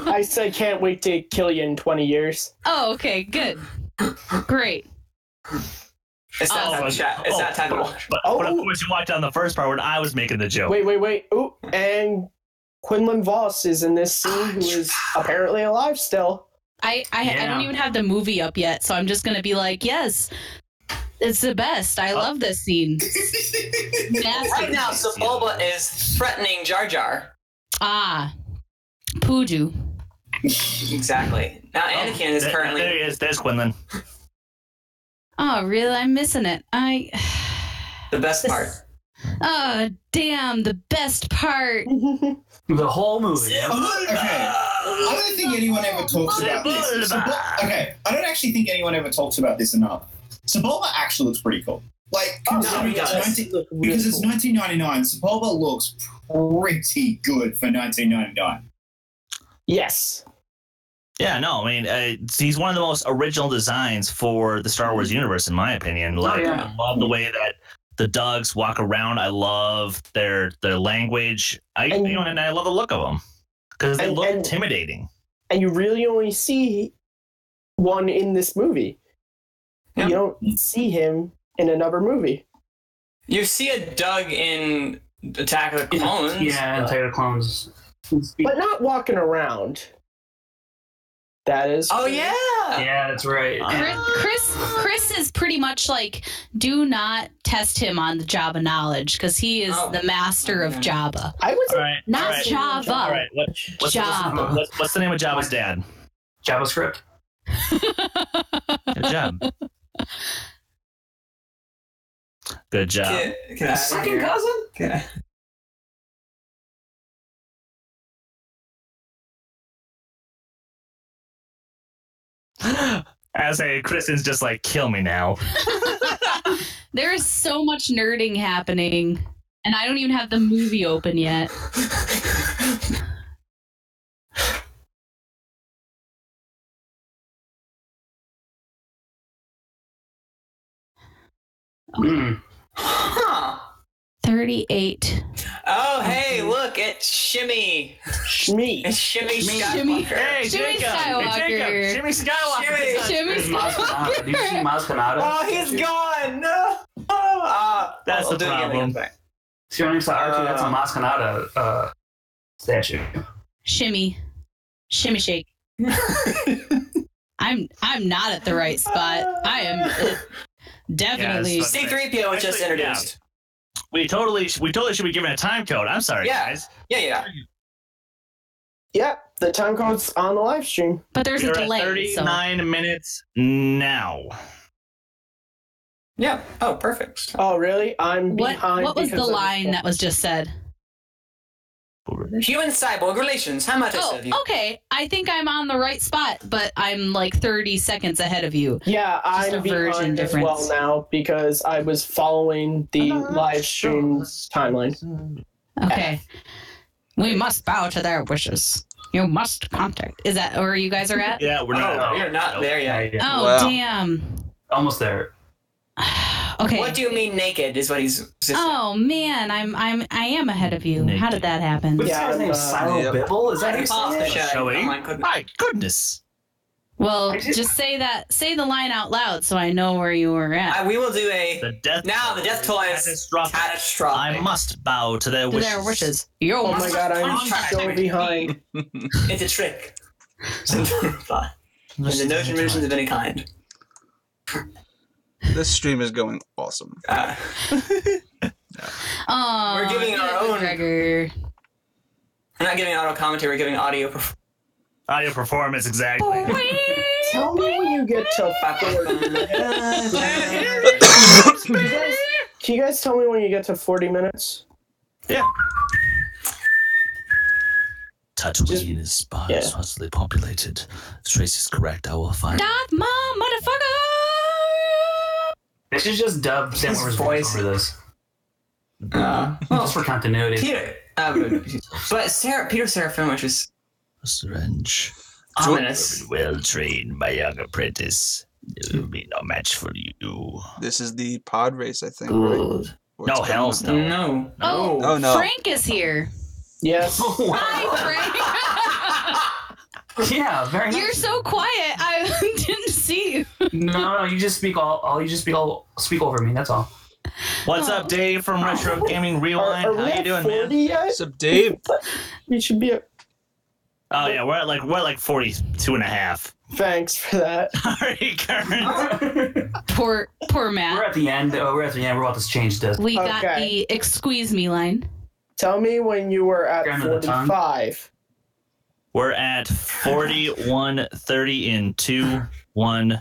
I said can't wait to kill you in 20 years. Oh, okay, good. Great. It's not time to chat. It's not time to watch. But of course, you walked down the first part when I was making the joke. Wait. Ooh, and Quinlan Voss is in this scene, who is apparently alive still. I don't even have the movie up yet, so I'm just gonna be like, yes, it's the best. I love this scene. Right now, Sebulba is threatening Jar Jar. Ah, Pooju. Exactly. Now Anakin is currently. There he is. There's Quinlan. Oh, really? I'm missing it. The best part. Oh, damn, the best part. The whole movie. Okay. I don't think anyone ever talks about this. Okay, I don't actually think anyone ever talks about this enough. Sebulba actually looks pretty cool. Like, considering it's 1999, Sebulba looks pretty good for 1999. Yes. Yeah, no, I mean, he's one of the most original designs for the Star Wars universe, in my opinion. Like, I love the way that the Dugs walk around. I love their language. And I love the look of them because they look intimidating. And you really only see one in this movie. Yeah. You don't see him in another movie. You see a Doug in Attack of the Clones. Yeah, Attack of the Clones. But not walking around. That is. Oh yeah. Yeah, that's right. Chris is pretty much like, do not test him on the Jabba knowledge because he is the master of Jabba. I was not Jabba. All right. Jabba. What's the name of Jabba's dad? JavaScript. Good job. Good job. Second cousin? Okay. As Kristen's just like, kill me now. There is so much nerding happening, and I don't even have the movie open yet. Huh. 38. Oh, hey, look, it's Shimmy. Shmi. It's Shimmy Shimmy. Skywalker. Hey, Shimmy Jacob. Skywalker. Hey, Jacob. Shimmy Skywalker. Shimmy There's Maz Kanata. Do you see Maz Kanata? Oh, he's gone. No. That's I'll the do it again, problem. back. See what I mean? So R2, that's a Maz Kanata statue. Shimmy. Shimmy shake. I'm not at the right spot. I am. Definitely. Yeah, C-3PO was just Actually, introduced. We totally should be given a time code. I'm sorry, guys. Yeah. Yep, the time code's on the live stream. But there's We're a delay. at 39 minutes now. Yeah. Oh, perfect. Oh, really? I'm behind. What was the line that was just said? Human cyborg relations. How much I Oh, said you? okay. I think I'm on the right spot, but I'm like 30 seconds ahead of you. Yeah, Just a I'm version behind as difference. well now because I was following the live stream timeline. Okay. We must bow to their wishes. You must contact. Is that where you guys are at? Yeah, we're not. Oh, you're not there yet. Oh, Wow. damn. Almost there. Okay. What do you mean naked? Is what he's. Oh man, I am ahead of you. How did that happen? What's his name? Cyril Yep. Bibble? Is that He his off the name? show. Showing? Oh my goodness. My goodness. Well, just say the line out loud so I know where you were at. We will do a. The death toll is catastrophic. I must bow to their To wishes. their wishes. Yo, Oh my god, I'm so behind. It's a trick. And the notion missions of any kind. This stream is going awesome. Oh, We're giving our own. McGregor. We're not giving auto commentary. We're giving audio. Audio performance, exactly. Tell me when you get to 40. Can you guys tell me when you get to 40 minutes? Yeah. Tatooine is sparsely populated. If Trace is correct, I will find. Darth Maul, motherfucker! They should just dub Sam Witwer's voice over this. Well, Just for continuity. Peter. But Peter Serafinowicz is Strange. ominous. Well trained, my young apprentice. There will be no match for you. This is the pod race, I think. Right? No, hell's no. No. Oh, no. Frank is here. Yes. Hi, Frank. Yeah, very nice. You're so quiet. I didn't see you. No, you just speak speak over me. That's all. What's up, Dave from Retro Gaming Rewind? Are we How you at doing, 40 man? yet? What's up, Dave? We should be at. Oh yeah, we're at like 42 and a half. Thanks for that. All right, Kearns. Poor We're Matt. at the end. We're about to change this. We got Okay. the excuse me line. Tell me when you were at Under the tongue. 45. We're at 41, 30 in 2, 1.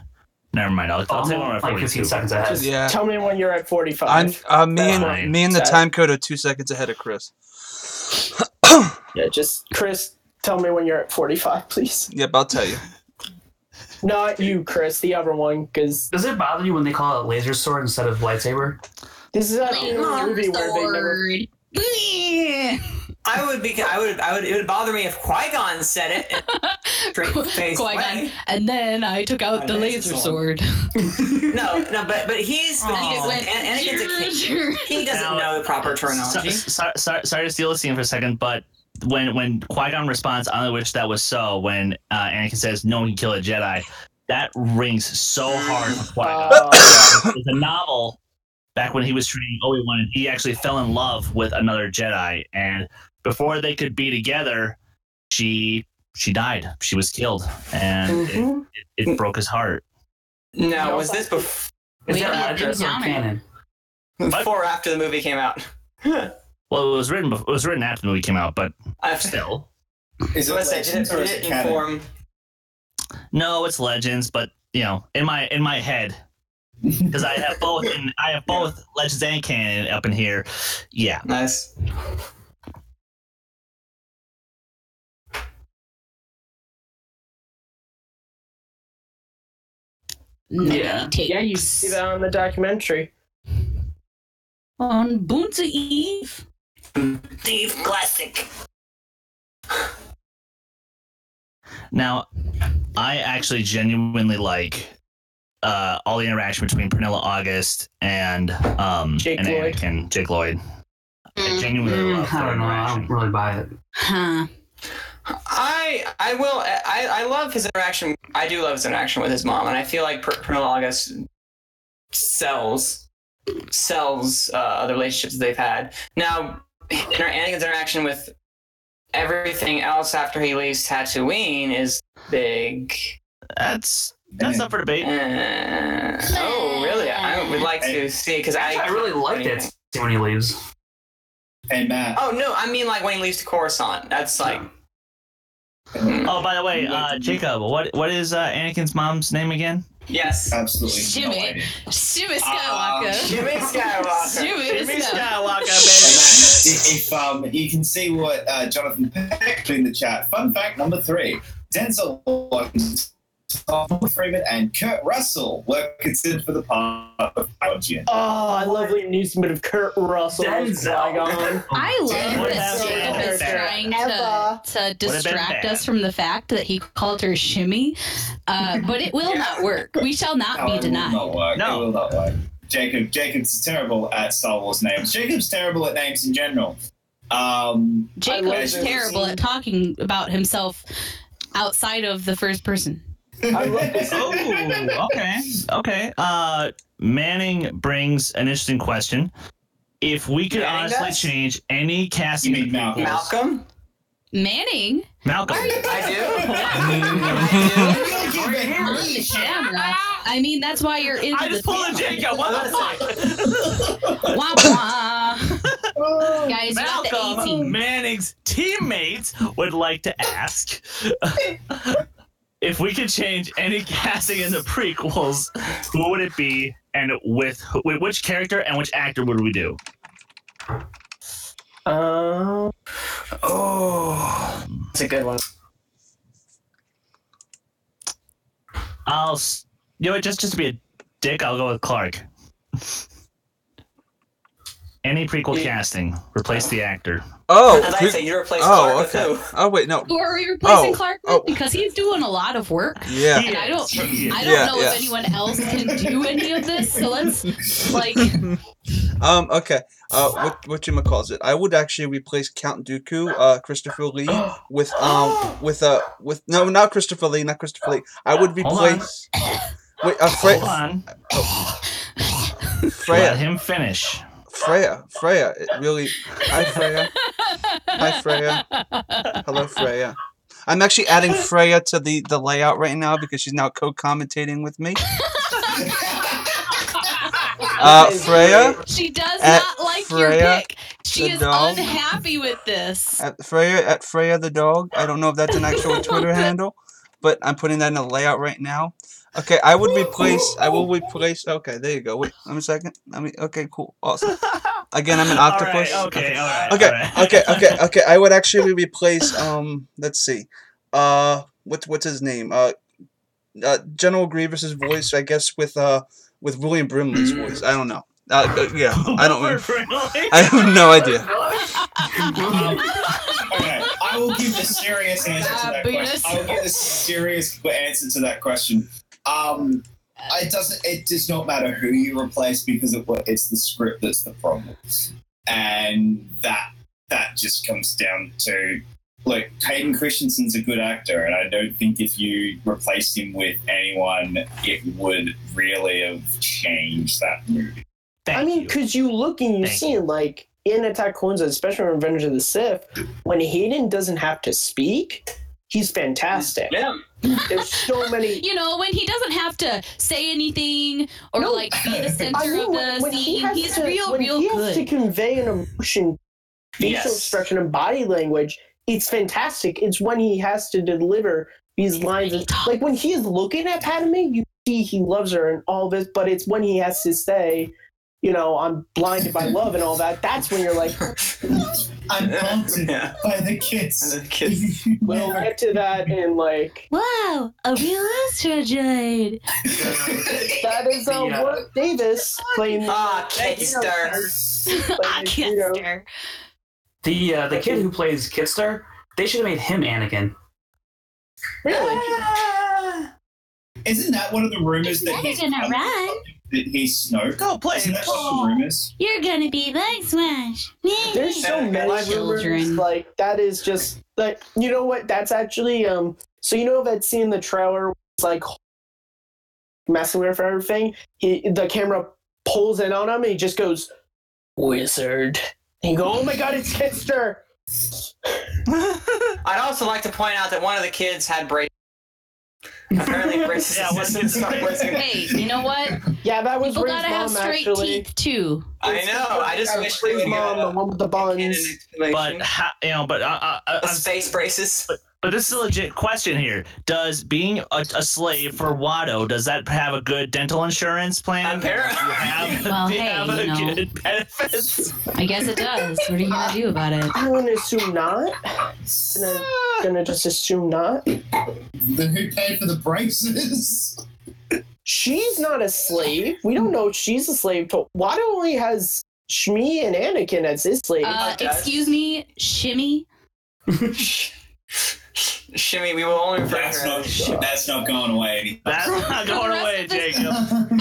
Never mind. I'll tell you when we're at like 42. 15 seconds ahead. Just Yeah. tell me when you're at 45. I'm me That's and me and the Sad. time code are 2 seconds ahead of Chris. Yeah, just Chris, tell me when you're at 45, please. Yep, I'll tell you. Not you, Chris, the other one, because Does it bother you when they call it laser sword instead of lightsaber? this is a movie where they never. It would bother me if Qui-Gon said it. Straight face Qui-Gon. way. And then I took out the laser sword. No, but he's Anakin's a kid. He doesn't Now, know the proper terminology. Sorry to steal the scene for a second, but when Qui-Gon responds, on which that was so, when Anakin says, no one can kill a Jedi, that rings so hard for Qui-Gon. It's a novel, back when he was training Obi-Wan, he actually fell in love with another Jedi, and before they could be together, she died. She was killed, and it broke his heart. No, was this before Is that legends or canon? or after the movie came out? Well, it was written after the movie came out, but still. Is it legends or is it canon? inform? No, it's Legends, but in my head, because I have both Legends and canon up in here. Yeah, Nice. Yeah, Yeah, you see that on the documentary. on Boonza Eve. Steve Classic. Now, I actually genuinely like all the interaction between Pernilla August and Jake and Lloyd. Anakin, Jake Lloyd. I genuinely love I their don't know. I interaction. don't really buy it. Huh. I love his interaction. I do love his interaction with his mom, and I feel like Pernilla August sells other relationships they've had. Now, Anakin's interaction with everything else after he leaves Tatooine is big. That's That's up for debate. Oh, really? I would like to see, because I really liked it when he leaves. Hey, Matt. Oh, no, I mean like when he leaves to Coruscant. That's like... Oh, by the way, Jacob, what is Anakin's mom's name again? Yes. Absolutely. Shimmy Skywalker. Shimmy Skywalker. Shimmy Skywalker, If you can see what Jonathan Peck put in the chat. Fun fact number 3: Denzel Washington, Freeman, and Kurt Russell were considered for the part of Qui-Gon. Oh, I love the announcement of Kurt Russell. I love that Jacob is trying to distract us from the fact that he called her Shimmy, but it will not work. We shall not be denied. It will not work. Jacob's terrible at Star Wars names. Jacob's terrible at names in general. Jacob is terrible at talking about himself outside of the first person. Oh, okay. Manning brings an interesting question. If we could honestly change any casting, you mean Malcolm? Manning? Malcolm. I mean, that's why you're in. I just pulled a Jacob. What the fuck? Wah, wah. Guys, Malcolm, you got the 18. Manning's teammates would like to ask. If we could change any casting in the prequels, who would it be, and with which character and which actor would we do? That's a good one. Just to be a dick, I'll go with Clark. Any prequel casting, replace the actor. Oh, as I say, you replace Clark with who? Oh wait, no. Who are we replacing Clark with? Because he's doing a lot of work. Yeah. And I don't know if anyone else can do any of this. So let's Okay. What you calls it? I would actually replace Count Dooku, Christopher Lee, with no, not Christopher Lee. I would replace. Hold on. Freya. Let him finish. Freya. It really. Hi, Freya. Hello, Freya. I'm actually adding Freya to the layout right now because she's now co-commentating with me. Freya. She does not like Freya, your pick. She is dog. unhappy with this. At Freya the dog. I don't know if that's an actual Twitter handle, but I'm putting that in the layout right now. Okay, I will replace. Okay, there you go. Wait, let me a second. Okay, cool, awesome. Again, I'm an octopus. All right. Okay. I would actually replace. Let's see. What's his name? General Grievous's voice, I guess, with William Brimley's voice. I don't know. Yeah, I don't. I have no idea. Okay, I will give a serious answer to that question. I will give a serious answer to that question. It does not matter who you replace because it's the script that's the problem, and that just comes down to, look, Hayden Christensen's a good actor, and I don't think if you replaced him with anyone, it would really have changed that movie. Because you look and you see, like, in Attack of the Clones, especially in Revenge of the Sith, when Hayden doesn't have to speak, he's fantastic. Yeah. There's so many... when he doesn't have to say anything or, be the center of the scene, he's real good. When he has to convey an emotion, facial expression, and body language, it's fantastic. It's when he has to deliver these lines. Like, when he's looking at Padme, you see he loves her and all this, but it's when he has to say... I'm blinded by love and all that. That's when you're like, I'm haunted by the kids. We'll get to that in wow, a real Astra droid. That is Warwick Davis playing. Thank you, Star. Kitster. The kid who plays Kitster, they should have made him Anakin. Really? Isn't that one of the rumors that he's gonna run? That he's Snoke? Go play Isn't that one of the rumors? You're gonna be like Smash. There's so many rumors. Like, that is just like, you know what? That's actually So that scene in the trailer was messing with everything. The camera pulls in on him and he just goes, "Wizard." And you go, "Oh my God, it's Kitster." I'd also like to point out that one of the kids had braces. Apparently, racist. Yeah, what's in Star Wars? Hey, you know what? Yeah, that was People Ray's gotta have mom, straight actually. teeth too. I know. I just wish we Ray's would mom, the one with the buns. But space braces. But this is a legit question here. Does being a slave for Watto, does that have a good dental insurance plan? Apparently. Well, Do you hey, have you know. good benefits? I guess it does. What are you gonna do about it? I'm gonna assume not. Gonna just assume not. Then who paid for the braces? She's not a slave. We don't know if she's a slave. Watto only has Shmi and Anakin as his slaves. Excuse me, Shimmy. Shimmy, we will only refer That's to her as Shimmy. that's not going away. That's not going away, Jacob.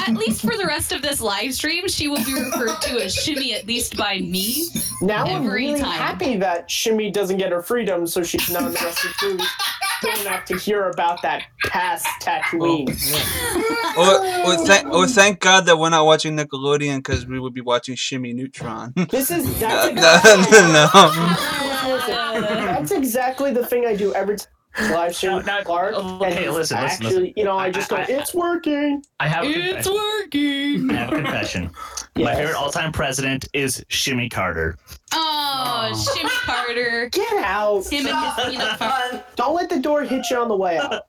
At least for the rest of this live stream, she will be referred to as Shimmy, at least by me. Now I'm every really time. happy that Shimmy doesn't get her freedom, so she's not in the rest of the movie. Don't have to hear about that past Tatooine. Thank God that we're not watching Nickelodeon because we would be watching Shimmy Neutron. That's exactly the thing I do every time. Live stream Clark. Okay, listen. You know, I just go, it's working. It's working. I have a confession. Yes. My favorite all-time president is Shimmy Carter. Oh, Shimmy Carter. Get out. Him and his peanut butter. Don't let the door hit you on the way out.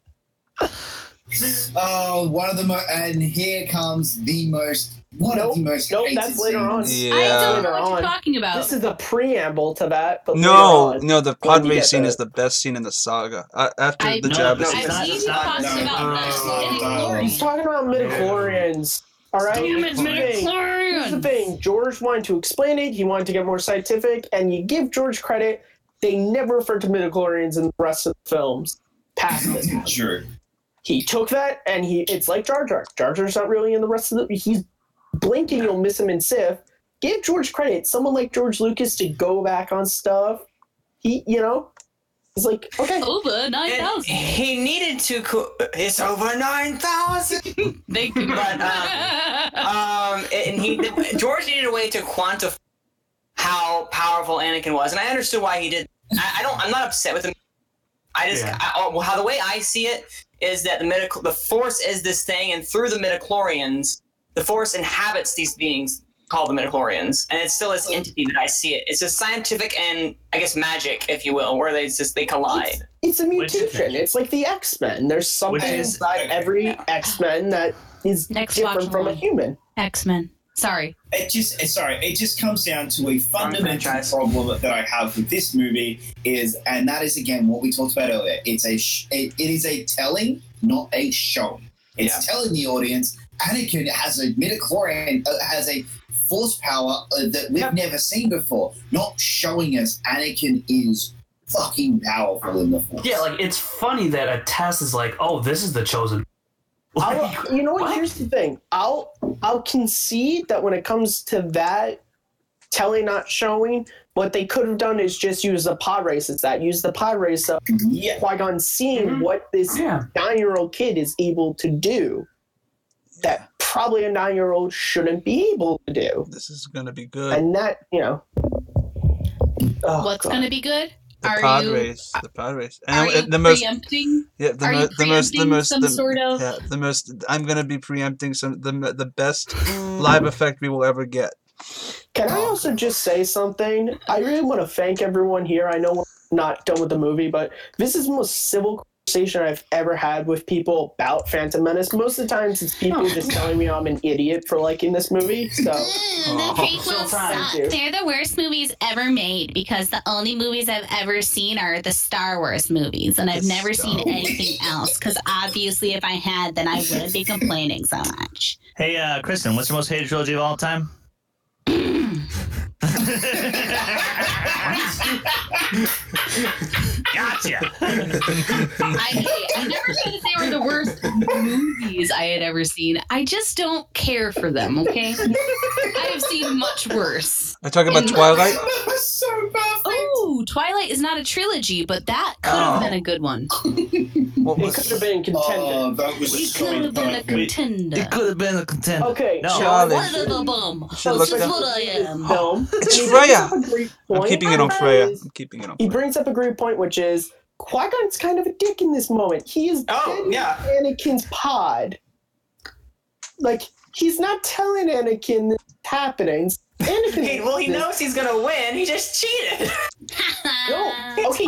Oh, one of the and here comes the most. Of the most hated that's later on. Yeah. I don't know what you're talking about. This is the preamble to that. But No, the pod race scene is the best scene in the saga. After the Jabba scene. He's talking about He's talking about midichlorians. All right. Damn it, Here's the thing. George wanted to explain it. He wanted to get more scientific, and you give George credit. They never referred to midichlorians in the rest of the films. Past it. True. He took that, and it's like Jar Jar. Jar Jar's not really in the rest of the. He's blinking, you'll miss him in Sith. Give George credit. Someone like George Lucas to go back on stuff. He's like, okay. Over 9,000. He needed to. It's over 9,000. Thank you. But George needed a way to quantify how powerful Anakin was, and I understood why he did. I'm not upset with him. How the way I see it is that the Force is this thing, and through the midichlorians, the Force inhabits these beings called the midichlorians, and it's still this entity that I see it. It's a scientific and, I guess, magic, if you will, where they collide. It's a mutation. It's like the X-Men. There's something inside every X-Men that is different from a human. X-Men. Sorry. It just comes down to a fundamental problem that I have with this movie and that is again what we talked about earlier. It is a telling, not a show. It's telling the audience Anakin has a midichlorian, has a force power that we've never seen before. Not showing us Anakin is fucking powerful in the Force. Yeah, like it's funny that a test is like, oh, this is the chosen. You know what? Here's the thing. I'll concede that when it comes to that telling, not showing, what they could have done is just use the pod race as that. Use the pod race of Qui-Gon seeing what this 9-year-old kid is able to do. That probably a 9-year-old shouldn't be able to do. This is going to be good. And that, What's going to be preempting? The pod race. I'm going to be preempting the best live effect we will ever get. Can I also just say something? I really want to thank everyone here. I know we're not done with the movie, but this is the most civil conversation I've ever had with people about Phantom Menace. Most of the times it's people just telling me I'm an idiot for liking this movie. So the prequels suck. They're the worst movies ever made because the only movies I've ever seen are the Star Wars movies, and I've never seen anything else because obviously if I had, then I wouldn't be complaining so much. Hey, Kristen, what's your most hated trilogy of all time? Gotcha. I never said that they were the worst movies I had ever seen. I just don't care for them, okay? I have seen much worse. Are you talking about Twilight? So perfect. Oh, Twilight is not a trilogy, but that could have been a good one. It could have been contender. It could have been a contender. It could have been a contender. Okay, no. What of a bum? That's what I am. Film. It's Freya. I'm keeping it on Freya. He brings up a great point, which is Qui-Gon's kind of a dick in this moment. He is Anakin's pod. Like, he's not telling Anakin this is happening. He knows he's gonna win. He just cheated.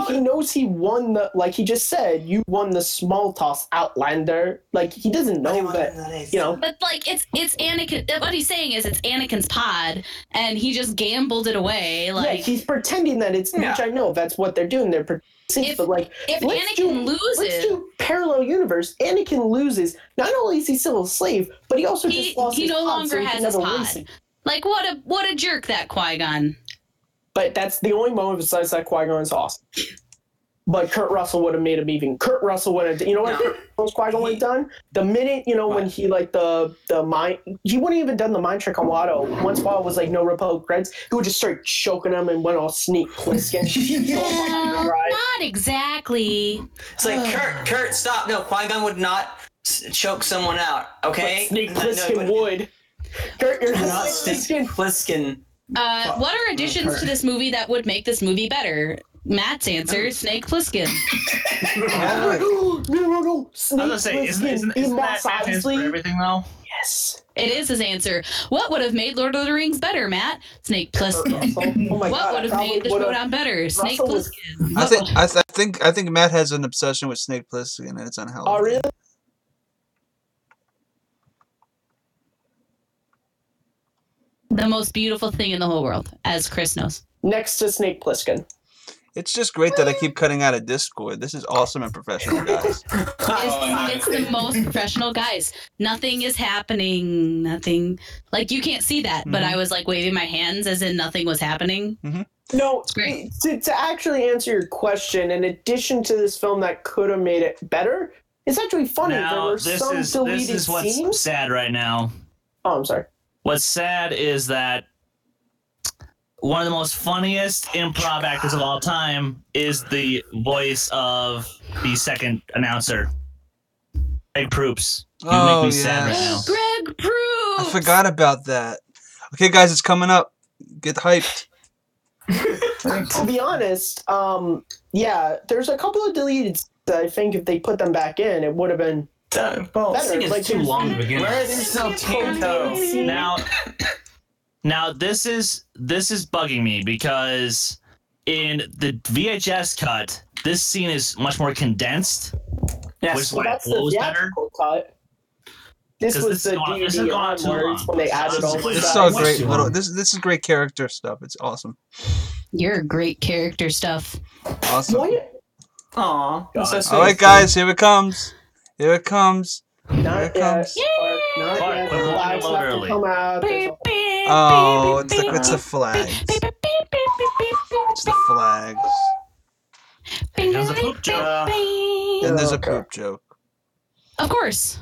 He knows he won the. Like he just said, you won the small toss, Outlander. Like he doesn't know that, you know. But like it's Anakin. What he's saying is it's Anakin's pod, and he just gambled it away. Like he's pretending that it's. Which I know that's what they're doing. They're pretending. But like, if Anakin loses, let's do parallel universe. Anakin loses. Not only is he still a slave, but he also just lost his pod. He no longer has his pod. Racing. Like what a jerk that Qui-Gon. But that's the only moment besides that Qui-Gon is awesome. But Kurt Russell would have made him even. Kurt Russell would have. You know what Qui-Gon would have done? The minute when he like the mind, he wouldn't even done the mind trick on Watto. Once Watto was like no Republic creds, he would just start choking him and went all Snake Plissken. Not exactly. It's like Kurt, stop! No, Qui-Gon would not choke someone out. Okay, but Snake Plissken would. Kurt, you're not Snake Plissken. What are additions to this movie that would make this movie better? Matt's answer: Snake Plissken. No. Snake I was gonna say, isn't that his for everything though? Yes, it is his answer. What would have made Lord of the Rings better, Matt? Snake Plissken. What would have made the showdown better? Snake Plissken. I think Matt has an obsession with Snake Plissken, and it's unhealthy. Oh really? The most beautiful thing in the whole world, as Chris knows. Next to Snake Plissken. It's just great that I keep cutting out of Discord. This is awesome and professional, guys. It's the most professional, guys. Nothing is happening. Nothing. Like, you can't see that, but I was, like, waving my hands as in nothing was happening. No, it's great. To actually answer your question, in addition to this film that could have made it better, it's actually funny. Now, there were some deleted this is what's scenes. sad right now. Oh, I'm sorry. What's sad is that one of the most funniest improv actors of all time is the voice of the second announcer, Greg Proops. You make me sad right now. Greg Proops! I forgot about that. Okay, guys, it's coming up. Get hyped. To be honest, there's a couple of deleted that I think if they put them back in, it would have been better. Like too long to begin. Where is no Tanto? Now this is bugging me because in the VHS cut, this scene is much more condensed. Yes, which is why it flows better. Cut. This was the DVD onwards when they added all this. This is so great. This is great character stuff. It's awesome. You're great character stuff. Awesome. Aww. All right, guys, here it comes. Here it comes. Not yet. Oh, it's the flags. It's the flags. There's a poop joke. And there's a poop joke. Of course.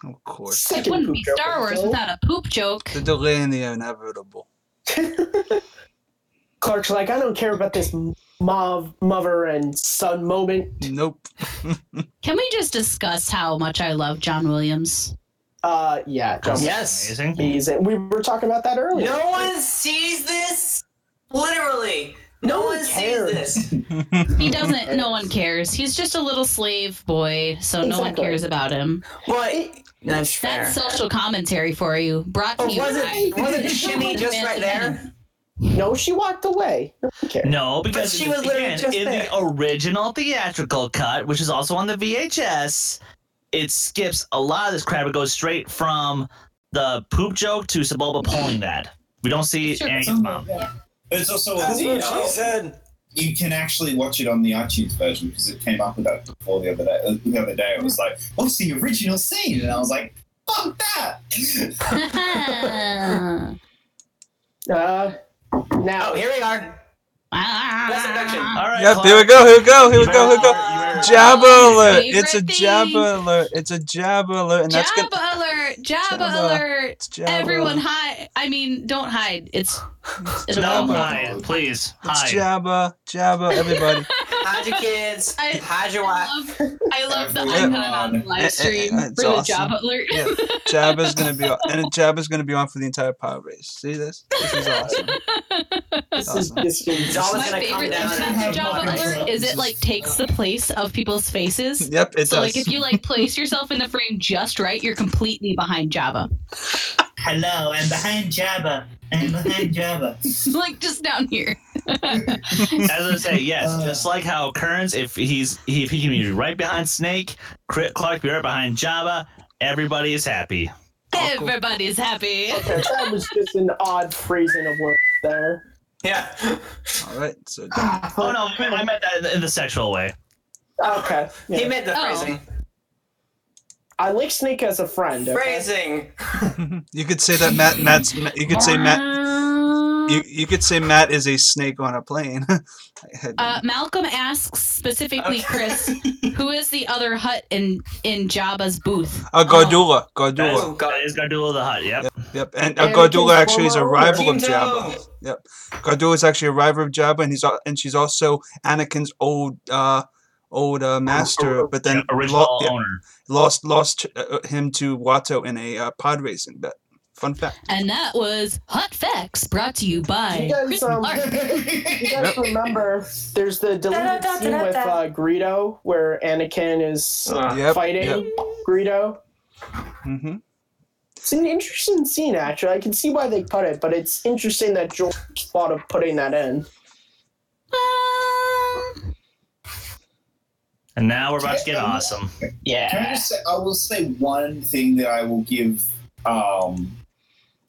Of course. It wouldn't be Star Wars without a poop joke. The delay in the inevitable. Clark's like, I don't care about this mother and son moment. Nope. Can we just discuss how much I love John Williams? Yeah. John yes. Amazing. We were talking about that earlier. No one sees this? Literally. No one sees this. He doesn't. No one cares. He's just a little slave boy, so no one cares about him. But that's fair. That's social commentary for you. Brought to you wasn't Shimmy just right there? No, she walked away. No, because she was literally just in there. the original theatrical cut, which is also on the VHS, it skips a lot of this crap. It goes straight from the poop joke to Sebulba pulling that. We don't see Anakin's mom. But it's also she said you can actually watch it on the iTunes version because it came up with that before the other day. The other day, it was like, "What's the original scene?" And I was like, "Fuck that!" Now here we are. All right. Yep, here we go. Jabba alert! It's a Jabba alert! It's a Jabba alert! And that's Jabba alert! Jabba alert! Everyone hide! I mean, don't hide. It's No, Ryan, please. It's Hide. Jabba, everybody. Hide your kids. Hide your wife. I love the icon on the live stream It's for the awesome. Jabba alert. Yeah, Jabba's gonna be on for the entire pod race. See this? This is awesome. My favorite thing about Jabba alert is it like takes the place of people's faces. Yep, it does. So like if you like place yourself in the frame just right, you're completely behind Jabba. Hello, I'm behind Jabba. Like just down here. As I say, yes, just like how Kearns, if he can be right behind Snake, Clark be right behind Jabba, everybody is happy. Everybody's happy. Okay, that was just an odd phrasing of words there. Yeah. All right. So. Oh no, I meant that in the sexual way. Okay. Yeah. He meant the phrasing. I like Snake as a friend. Okay? Phrasing. You could say that Matt's. You could say Matt. You could say Matt is a snake on a plane. Malcolm asks specifically, Chris, who is the other Hutt in Jabba's booth? Gardula. That is Gardula the Hutt. Yep. And Gardula actually is a rival of Jabba. Yep. Gardula is actually a rival of Jabba, and she's also Anakin's old master, but then original owner lost him to Watto in a pod racing bet. Fun fact. And that was Hot Facts, brought to you by You guys remember there's the deleted scene with Greedo where Anakin is fighting Greedo? Mm-hmm. It's an interesting scene, actually. I can see why they cut it, but it's interesting that George thought of putting that in. And now we're about to get awesome. Yeah. Can I just say, I will say one thing that I will give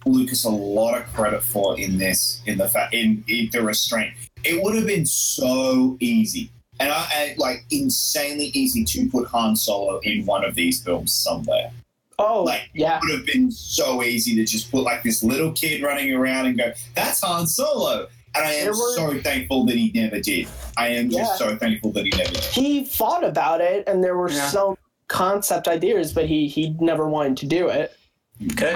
Lucas a lot of credit for in this, in the restraint. It would have been so easy, and like insanely easy to put Han Solo in one of these films somewhere. Oh, like it would have been so easy to just put like this little kid running around and go, "That's Han Solo." And I am so thankful that he never did. I am just so thankful that he never did. He thought about it, and there were some concept ideas, but he never wanted to do it. Okay.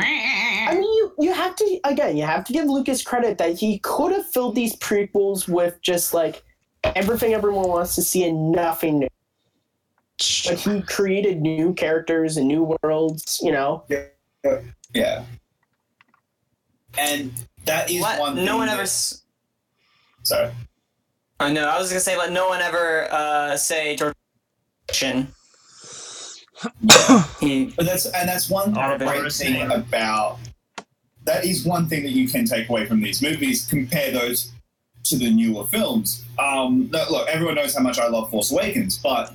I mean, you have to give Lucas credit that he could have filled these prequels with just like everything everyone wants to see and nothing new. But he created new characters and new worlds, you know? Yeah. And that is one thing. No one ever... Sorry. Oh, no, I was going to say, but no one ever say George. But that's one great thing about... That is one thing that you can take away from these movies. Compare those to the newer films. Look, everyone knows how much I love Force Awakens, but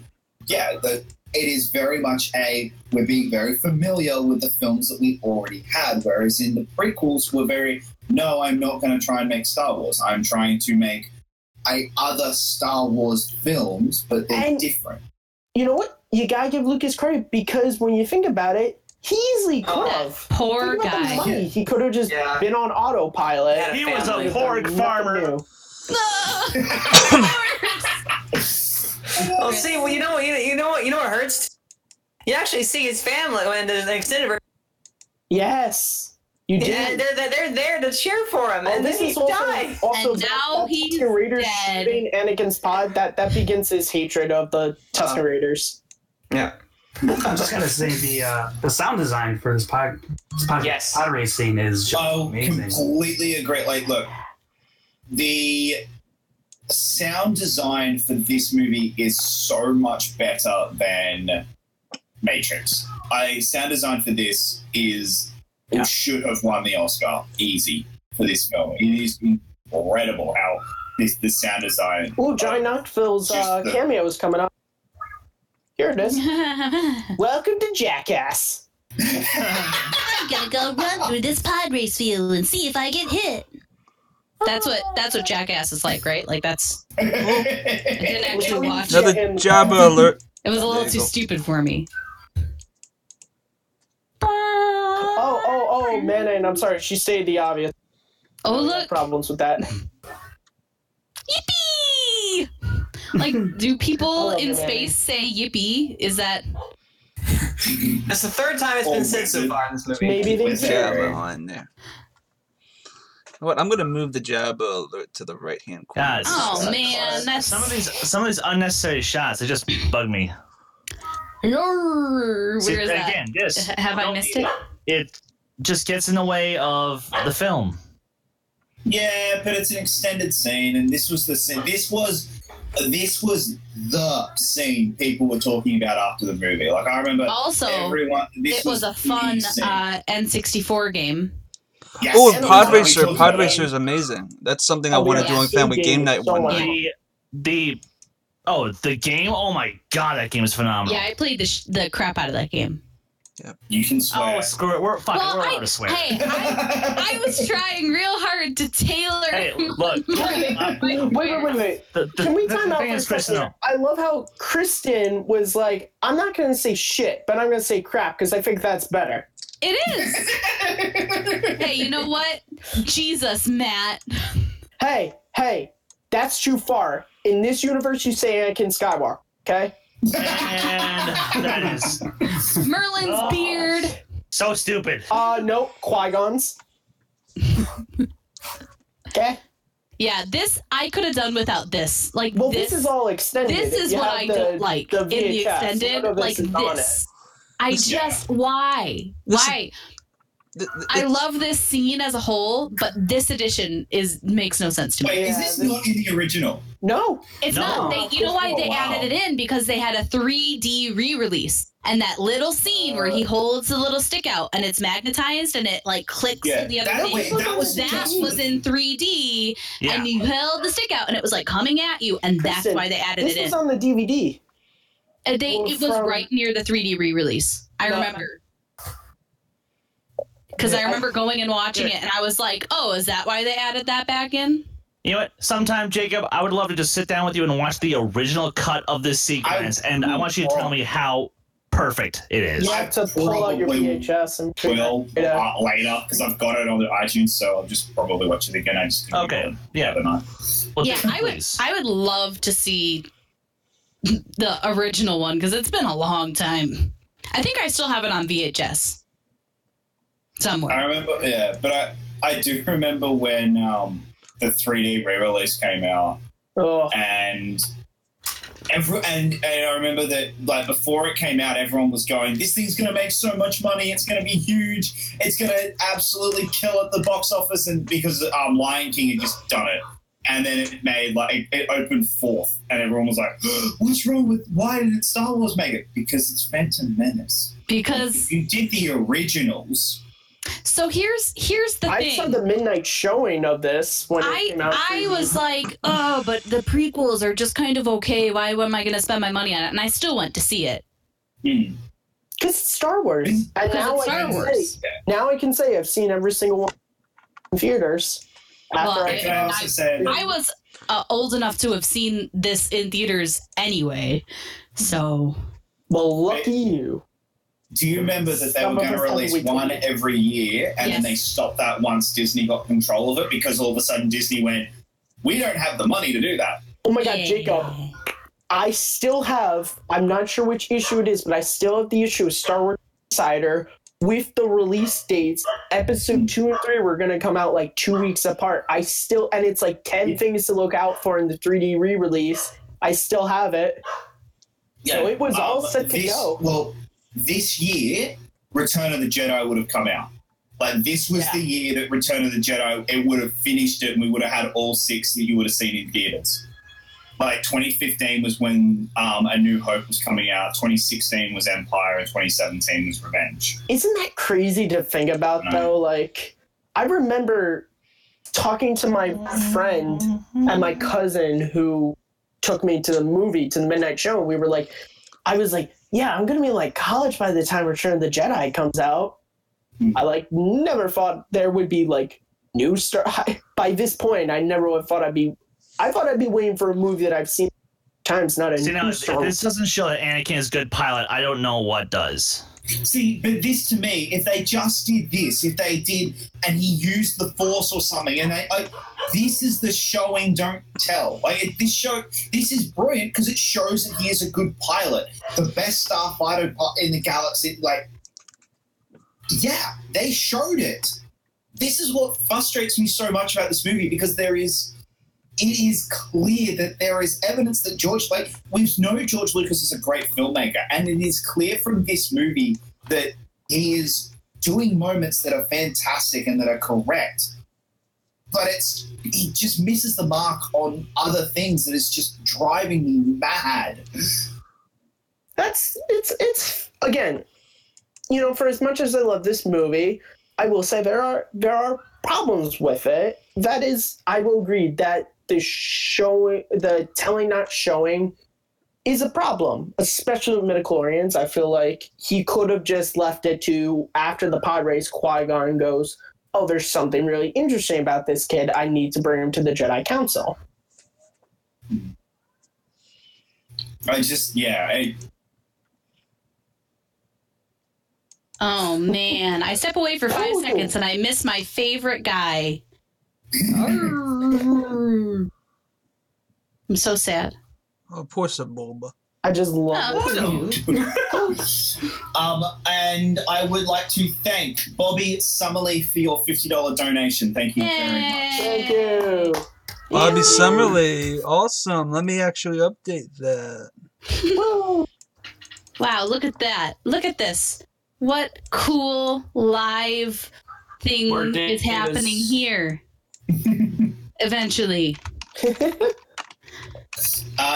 it is very much we're being very familiar with the films that we already had, whereas in the prequels we're very, no, I'm not going to try and make Star Wars. I'm trying to make other Star Wars films, but they're different. You know what? You got to give Lucas credit, because when you think about it, he easily could have. Poor guy. He could have just been on autopilot. He was a pork farmer. Well, see, you know what hurts? You actually see his family when there's an extended version. Yes, you did. They're there to cheer for him, and then he died. Also, and now he's Raiders dead. Shooting Anakin's pod, that begins his hatred of the Tusken Raiders. Yeah. I'm just gonna say the sound design for this pod racing is just amazing. Completely agree. Like, look, the sound design for this movie is so much better than Matrix. Sound design for this should have won the Oscar easy for this film. It is incredible how the sound design. Oh, Johnny Knoxville's cameo is coming up. Here it is. Welcome to Jackass. I'm gonna go run through this pod race field and see if I get hit. That's what Jackass is like, right? Like that's. I didn't actually watch Another Jabba alert. It was a little too stupid for me. Oh, man, and I'm sorry. She stated the obvious. Oh, look. Problems with that. Yippee! Like, do people in space say yippee? Is that... That's the third time it's been said so far in this movie. Maybe they Jabba on there. What? I'm gonna move the jab alert to the right hand corner. Guys, that's some of these unnecessary shots. They just bug me. Where is that? Again, this have I missed it? It just gets in the way of the film. Yeah, but it's an extended scene, and this was the scene. This was the scene people were talking about after the movie. Like I remember, also everyone. It was a fun N64 game. Yes. Oh, Pod Racer! Pod Racer is amazing. That's something I want to do on family game night one night. The game. Oh my god, that game is phenomenal. Yeah, I played the crap out of that game. Yeah. You can swear. Oh, screw it. We're allowed to swear. Hey, I was trying real hard to tailor. Hey, look. Wait. Can we time out for a second? I love how Kristen was like, I'm not going to say shit, but I'm going to say crap because I think that's better. It is. Hey, you know what? Jesus, Matt. Hey, that's too far. In this universe, you say Anakin Skywalker, okay? And that is Merlin's beard. So stupid. Nope, Qui-Gon's. Okay. Yeah, this I could have done without this. Like, well, this is all extended. This is what I don't like in the extended. Like this. Why? I love this scene as a whole, but this edition makes no sense to me. Wait, is this not in the original? No, it's not. You know why they added it in? Because they had a 3D re-release, and that little scene where he holds the little stick out and it's magnetized and it like clicks to the other thing. That was in 3D, and you held the stick out and it was like coming at you, and that's why they added it in. This was on the DVD. It was right near the 3D re-release. I remember. Because I remember going and watching it, and I was like, oh, is that why they added that back in? You know what? Sometime, Jacob, I would love to just sit down with you and watch the original cut of this sequence, and I want you to tell me how perfect it is. You have to pull out your VHS and later, because I've got it on the iTunes, so I'll just probably watch it again. I just I would love to see the original one, because it's been a long time. I think I still have it on VHS. Somewhere. I remember, but I do remember when the 3D re-release came out, and I remember that like before it came out, everyone was going, "This thing's going to make so much money. It's going to be huge. It's going to absolutely kill at the box office." And because Lion King had just done it, and then it opened fourth, and everyone was like, "What's wrong with? Why did Star Wars make it?" Because it's Phantom Menace. Because if you did the originals. So here's the thing. I saw the midnight showing of this when it came out. I was like, oh, but the prequels are just kind of okay. Why am I going to spend my money on it? And I still went to see it. Because it's Star Wars. And now I can say I've seen every single one in theaters. I was old enough to have seen this in theaters anyway. So. Well, lucky you. Do you remember that they were going to release one every year, and then they stopped that once Disney got control of it, because all of a sudden Disney went, we don't have the money to do that. Oh my God, Jacob. I still have, I'm not sure which issue it is, but I still have the issue of Star Wars Insider with the release dates. Episode 2 and 3 were going to come out like 2 weeks apart. And it's like 10 things to look out for in the 3D re-release. I still have it. So it was all set to go. Well, this year, Return of the Jedi would have come out. Like, this was the year that Return of the Jedi, it would have finished it, and we would have had all 6 that you would have seen in theaters. Like, 2015 was when A New Hope was coming out, 2016 was Empire, and 2017 was Revenge. Isn't that crazy to think about, though? Like, I remember talking to my friend and my cousin who took me to the movie, to the midnight show, and we were like, I was like, yeah, I'm going to be like college by the time Return of the Jedi comes out. I like never thought there would be like new Star. By this point, I never would have thought I thought I'd be waiting for a movie that I've seen times, not a new Star Wars. This doesn't show that Anakin is a good pilot. I don't know what does. See, but this to me, if they just did this, if they did, and he used the Force or something, and this is the showing, don't tell. Like this is brilliant because it shows that he is a good pilot, the best starfighter in the galaxy. Like, yeah, they showed it. this is what frustrates me so much about this movie, because it is clear that there is evidence that we know George Lucas is a great filmmaker, and it is clear from this movie that he is doing moments that are fantastic and that are correct, but he just misses the mark on other things that is just driving me mad. It's again, for as much as I love this movie, I will say there are problems with it. That is, I will agree that the telling not showing is a problem, especially with midichlorians. I feel like he could have just left it to after the pod race, Qui-Gon goes, oh, there's something really interesting about this kid. I need to bring him to the Jedi Council. Oh, man. I step away for 5 seconds and I miss my favorite guy. I'm so sad. Oh, poor Sebulba. I just love it. And I would like to thank Bobby Summerlee for your $50 donation. Thank you very much. Thank you. Bobby Summerlee. Awesome. Let me actually update that. Wow, look at that. Look at this. What cool live thing is happening here. Eventually.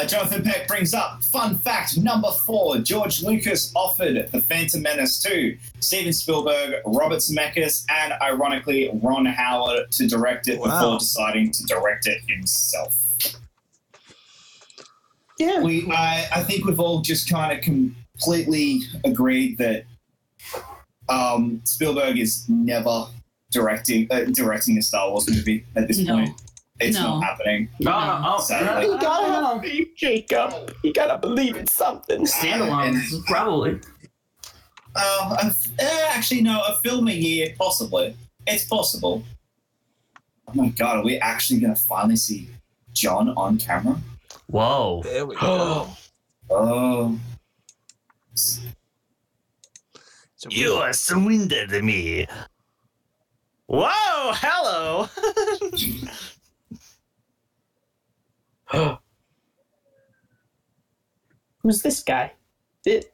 Jonathan Peck brings up fun fact number 4. George Lucas offered The Phantom Menace to Steven Spielberg, Robert Zemeckis, and ironically Ron Howard to direct it before deciding to direct it himself. Yeah, I think we've all just kind of completely agreed that Spielberg is never directing a Star Wars movie at this point. It's not happening. Sadly. You gotta believe, Jacob. You gotta believe in something. Standalone, probably. Actually, no. A film a year, possibly. It's possible. Oh my god, are we actually going to finally see John on camera? Whoa. There we go. Oh. You are surrendered to me. Whoa, hello. Who's this guy?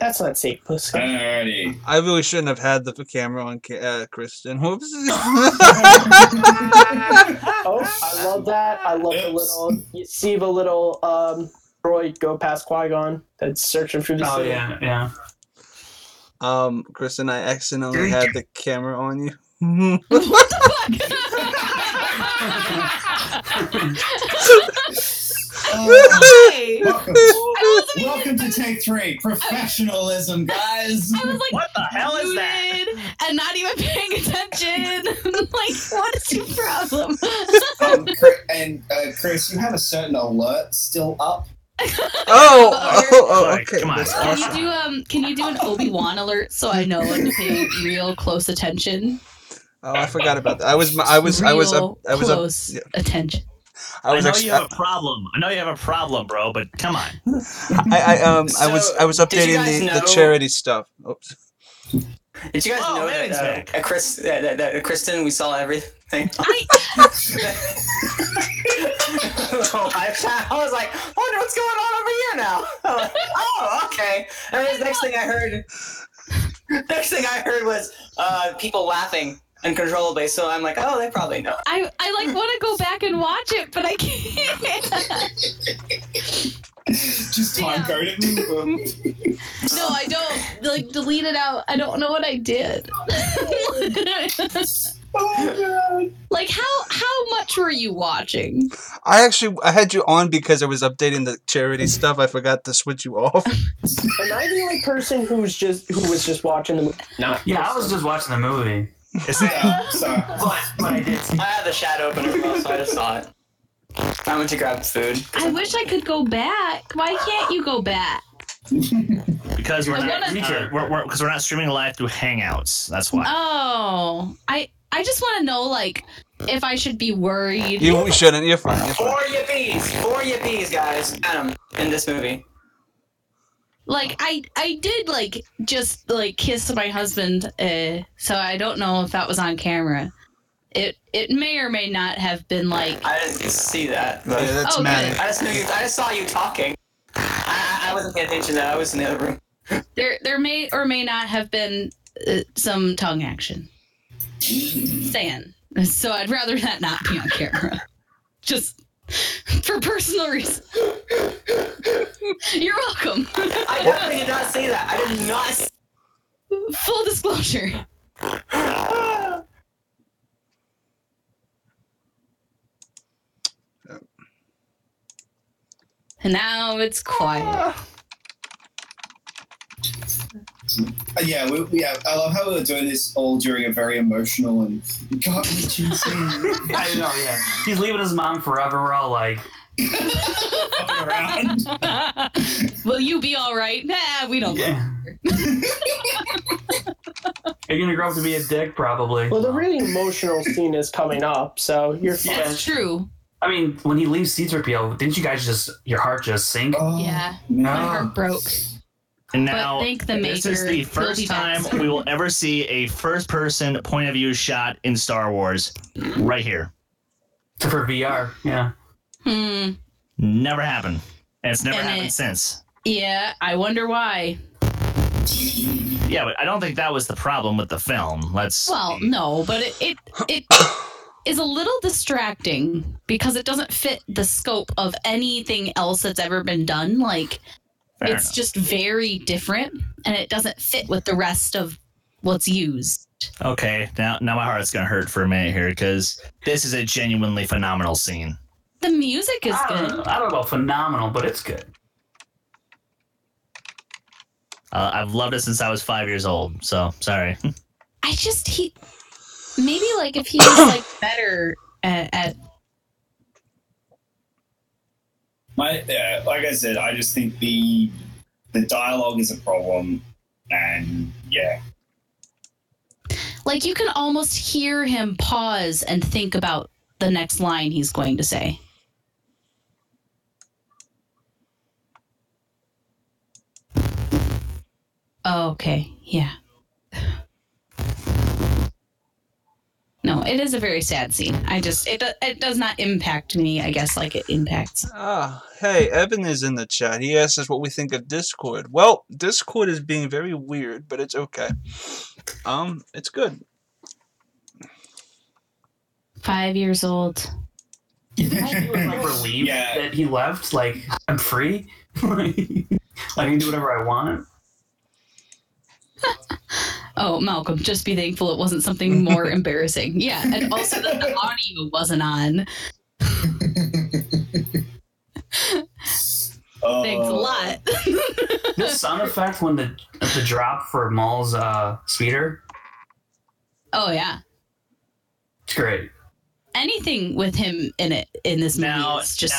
That's not safe, pussy. Alrighty. I really shouldn't have had the camera on Kristen. Whoops. Oh, I love that. I love the little. You see the little droid go past Qui-Gon that's searching through the city. Yeah. Kristen, I accidentally had the camera on you. What the Welcome to Take 3. Professionalism, guys. I was like, what the hell is that? And not even paying attention. Like, what is your problem? Chris, you have a certain alert still up. Okay. Come on. Can you do an Obi-Wan alert so I know when to pay real close attention? Oh, I forgot about that. I was close attention. I know you have a problem. I know you have a problem, bro. But come on. I was updating the charity stuff. Oops. Did you guys know that Kristen, we saw everything? I was like, wonder what's going on over here now. Oh, okay. And the next thing I heard was people laughing uncontrollably. So I'm like, oh, they probably know. I like want to go back and watch it, but I can't. Just time code it. No, I don't. Like, delete it out. I don't know what I did. Oh god! Like, how much were you watching? I had you on because I was updating the charity stuff. I forgot to switch you off. Am I the only person who was just watching the movie? No. Yeah, I was just watching the movie. But I did. I had the chat open as well, so I just saw it. I went to grab food. I wish I could go back. Why can't you go back? Because we're not streaming live through Hangouts. That's why. Oh, I just want to know, like, if I should be worried. You shouldn't. You're fine. 4 yippies, guys. Got him in this movie. Like, I did, like, just, like, kiss my husband, so I don't know if that was on camera. It may or may not have been like. I didn't see that. But... Yeah, that's Manny. I just saw you talking. I wasn't paying attention to that. I was in the other room. There may or may not have been some tongue action. Saying. So I'd rather that not be on camera. Just for personal reasons. You're welcome. I definitely did not say that. I did not. Full disclosure. And now it's quiet. Yeah, I love how we're doing this all during a very emotional and gut-wrenching scene. I know, yeah. He's leaving his mom forever. We're all like... fucking around. Will you be all right? Nah, we don't. Yeah. You're gonna grow up to be a dick, probably. Well, the really emotional scene is coming up, so you're fine. That's true. I mean, when he leaves C-3PO, didn't you guys your heart just sink? Oh, Yeah. no. My heart broke. And now, But thank the this maker. is the first time we will ever see a first-person point-of-view shot in Star Wars. Right here. Except for VR, yeah. Never happened. And it's never happened since. Yeah, I wonder why. Yeah, but I don't think that was the problem with the film. Well, no, but it is a little distracting because it doesn't fit the scope of anything else that's ever been done. Like, Fair it's enough. just very different, and it doesn't fit with the rest of what's used. Okay, now my heart's gonna hurt for a minute here because this is a genuinely phenomenal scene. The music is good. I don't know, phenomenal, but it's good. I've loved it since I was 5 years old, so sorry. Maybe like if he was like better at like I said, I just think the dialogue is a problem, and yeah. like you can almost hear him pause and think about the next line he's going to say. Oh, okay, yeah. No, it is a very sad scene. It does not impact me, I guess, like it impacts. Hey, Evan is in the chat. He asks us what we think of Discord. Well, Discord is being very weird, but it's okay. It's good. 5 years old. He was like relieved that he left. Like, I'm free. I can do whatever I want. Oh, Malcolm, just be thankful it wasn't something more embarrassing. Yeah, and also that the audio wasn't on. Thanks a lot. This sound effect when the drop for Maul's speeder. Oh yeah, it's great. Anything with him in it in this movie is just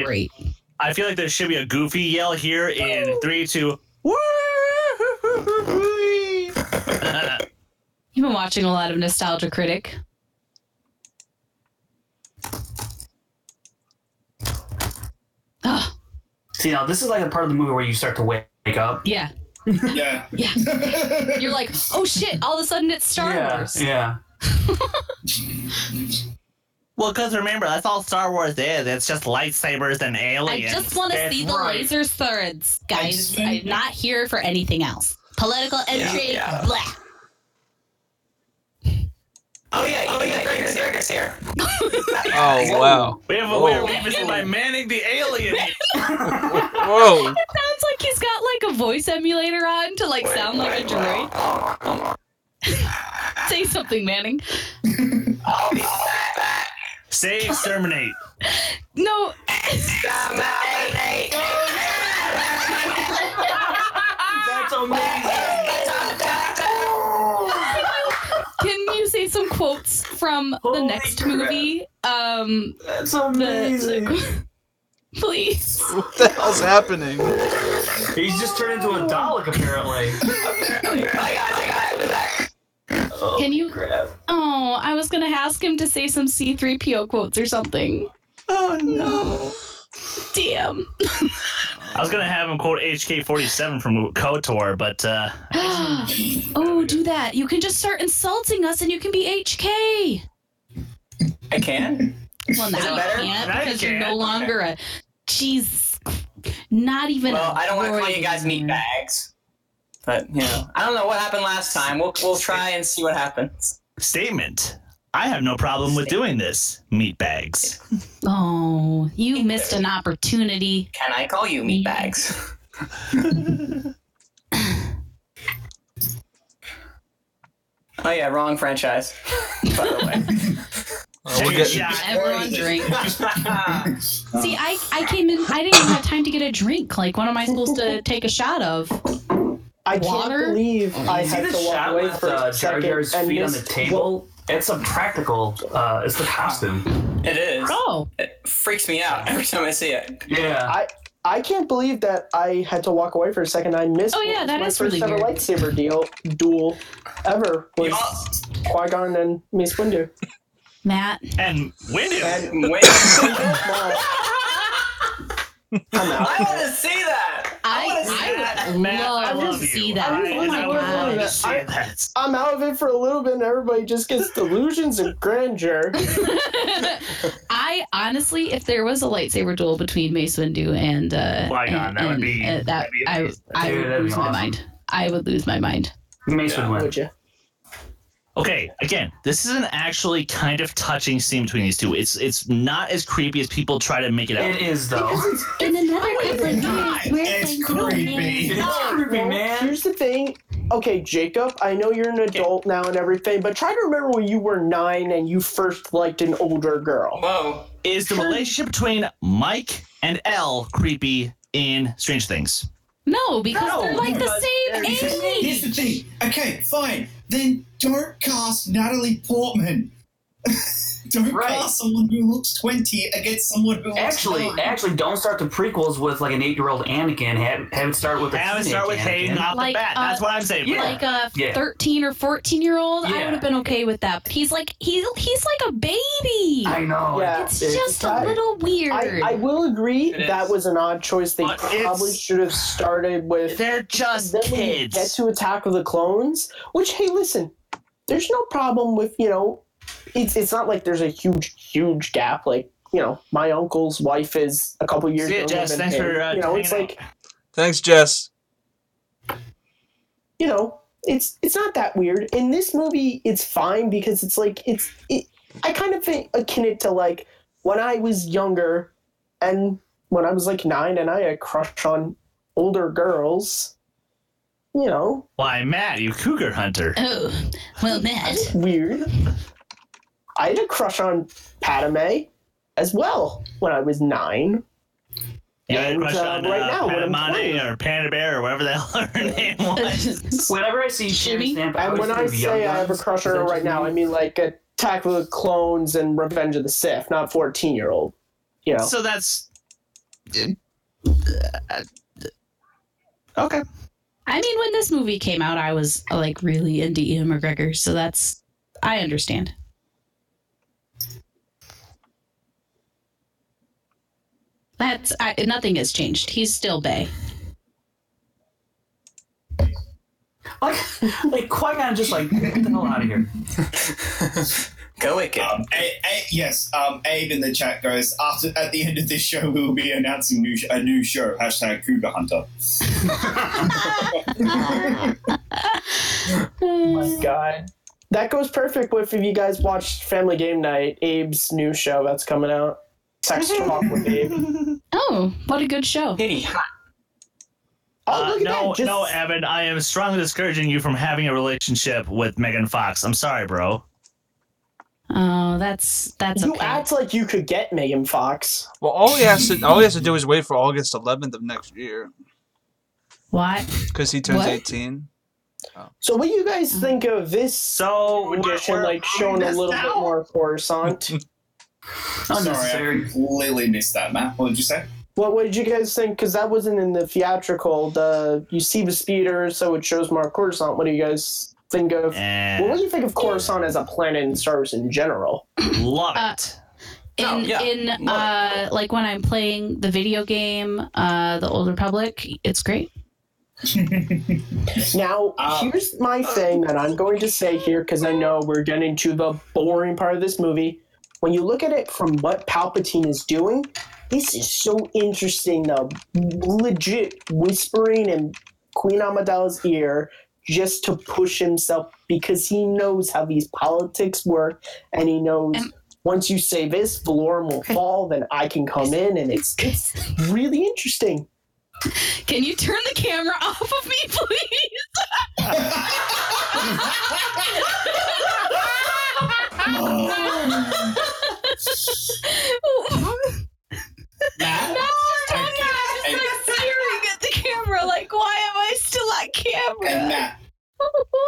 great. I feel like there should be a Goofy yell here in 3, 2. You've been watching a lot of Nostalgia Critic. See, now this is like a part of the movie where you start to wake up. Yeah. Yeah. Yeah. You're like, oh shit, all of a sudden it's Star Wars. Yeah. Well, because remember, that's all Star Wars is. It's just lightsabers and aliens. I just want to see the laser threads, guys. I'm not here for anything else. Political intrigue, blah. Oh yeah, Gregor's here. Oh wow. We've been by Manning the alien. Whoa. It sounds like he's got like a voice emulator on to like sound like a droid. Say something, Manning. I'll be back. Say exterminate. No. Exterminate. That's amazing. Can you say some quotes from the next movie? That's amazing. Please. What the hell's happening? He's just turned into a Dalek, apparently. Can you? Oh, I was gonna ask him to say some C-3PO quotes or something. Oh no. Damn. I was gonna have him quote HK-47 from KOTOR, but Oh, do that. You can just start insulting us and you can be HK. I can? Well, now you can't because you're no longer a... Jesus. Not even I don't want to call you guys meatbags. But, I don't know what happened last time. We'll try and see what happens. Statement. I have no problem with doing this, meatbags. Oh, you missed an opportunity. Can I call you meatbags? Oh yeah, wrong franchise. By the way. Everyone drink. See, I came in. I didn't even have time to get a drink. Like, what am I supposed to take a shot of? I can't believe I had to walk away for a second. Jar Jar's feet on the table. It's a practical. It's the costume. It is. Oh, it freaks me out every time I see it. Yeah. I can't believe that I had to walk away for a second. I missed. Oh yeah, that my is first really ever weird. lightsaber duel ever was Qui-Gon and Mace Windu. Matt and Windu. I want to see that. I would love to see that. I'm out of it for a little bit, and everybody just gets delusions of grandeur. I honestly, if there was a lightsaber duel between Mace Windu and Qui-Gon, that would be I would lose my mind. I would lose my mind. Mace would win. Would you? Okay, again, this is an actually kind of touching scene between these two. It's not as creepy as people try to make it out. It is, though. In another couple of years, It's creepy. It's creepy, man. Here's the thing. Okay, Jacob, I know you're an adult now and everything, but try to remember when you were 9 and you first liked an older girl. Whoa. Is the relationship between Mike and Elle creepy in Strange Things? No, because they're like the same age. Here's the thing. Okay, fine. Then don't cast Natalie Portman. Don't cast someone who looks 20 against someone who looks 9. Actually, don't start the prequels with like an 8-year-old Anakin. Have it start with Hayden off the bat. That's what I'm saying. Yeah. Like a 13 or 14-year-old, I would have been okay with that. But he's like a baby. I know. Yeah, it's just a little weird. I will agree that was an odd choice. They probably should have started with. They're just then kids. When you get to Attack of the Clones, which hey, listen, there's no problem with It's not like there's a huge gap. Like, my uncle's wife is a couple years younger Jess, than thanks him. for It's like, thanks, Jess. It's not that weird. In this movie, it's fine because it's like I kind of think akin it to like when I was younger and when I was like 9 and I had a crush on older girls. Why, Matt, you cougar hunter. Oh, well, Matt. That's weird. I had a crush on Padme as well when I was 9. You had a crush on right now, Padmane or Panda Bear or whatever the hell her name was. Whenever I see Shimmy, and when I say I have a crush on her right now, I mean like Attack of the Clones and Revenge of the Sith, not 14-year-old. So that's okay. I mean, when this movie came out, I was like really into Ian McGregor, so I understand. Nothing has changed. He's still Bae. Like Qui-Gon just like, get the hell out of here. Go Wicked. Yes, Abe in the chat goes, at the end of this show, we will be announcing a new show, #Cougar Hunter. Oh my god. That goes perfect with if you guys watched Family Game Night, Abe's new show that's coming out. Sex Talk with Abe. Oh, what a good show. Kitty hot. No, Evan, I am strongly discouraging you from having a relationship with Megan Fox. I'm sorry, bro. Oh, that's you okay. act like you could get Megan Fox. Well, all he has to do is wait for August 11th of next year. What? Because he turns 18. Oh. So what do you guys think of this edition, like showing a little bit more Coruscant? Sorry, I completely missed that, Matt. What did you say? What did you guys think? Because that wasn't in the theatrical. You see the speeder, so it shows more Coruscant. What do you guys think of? What do you think of Coruscant as a planet in Star Wars in general? Love it. Like when I'm playing the video game, The Old Republic, it's great. Now, here's my thing that I'm going to say here, because I know we're getting to the boring part of this movie. when you look at it from what Palpatine is doing, this is so interesting. The legit whispering in Queen Amidala's ear just to push himself, because he knows how these politics work, and he knows once you say this, Valorum will fall, then I can come in, and it's really interesting. Can you turn the camera off of me, please? No, I'm just staring at the camera like, why am I still on camera? And Matt,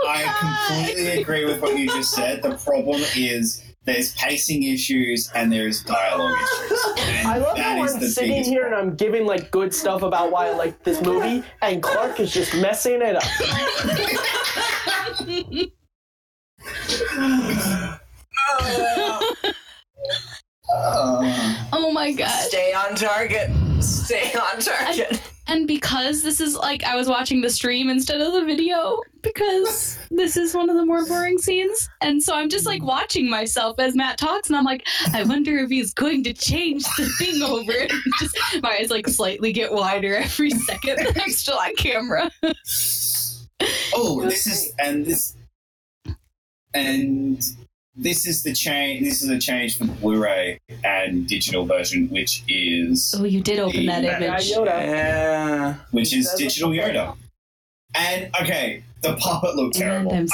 I completely agree with what you just said. The problem is there's pacing issues and there's dialogue issues. And I love how I'm sitting here and I'm giving like good stuff about why I like this movie, and Clark is just messing it up. Oh my god. Stay on target. Stay on target. And because this is like, I was watching the stream instead of the video, because this is one of the more boring scenes. And so I'm just like watching myself as Matt talks, and I'm like, I wonder if he's going to change the thing over. And just my eyes like slightly get wider every second that I'm still on camera. This is the change. This is a change for the Blu-ray and digital version, which is you did open that image. Yeah, which is digital Yoda. And okay, the puppet looked terrible. It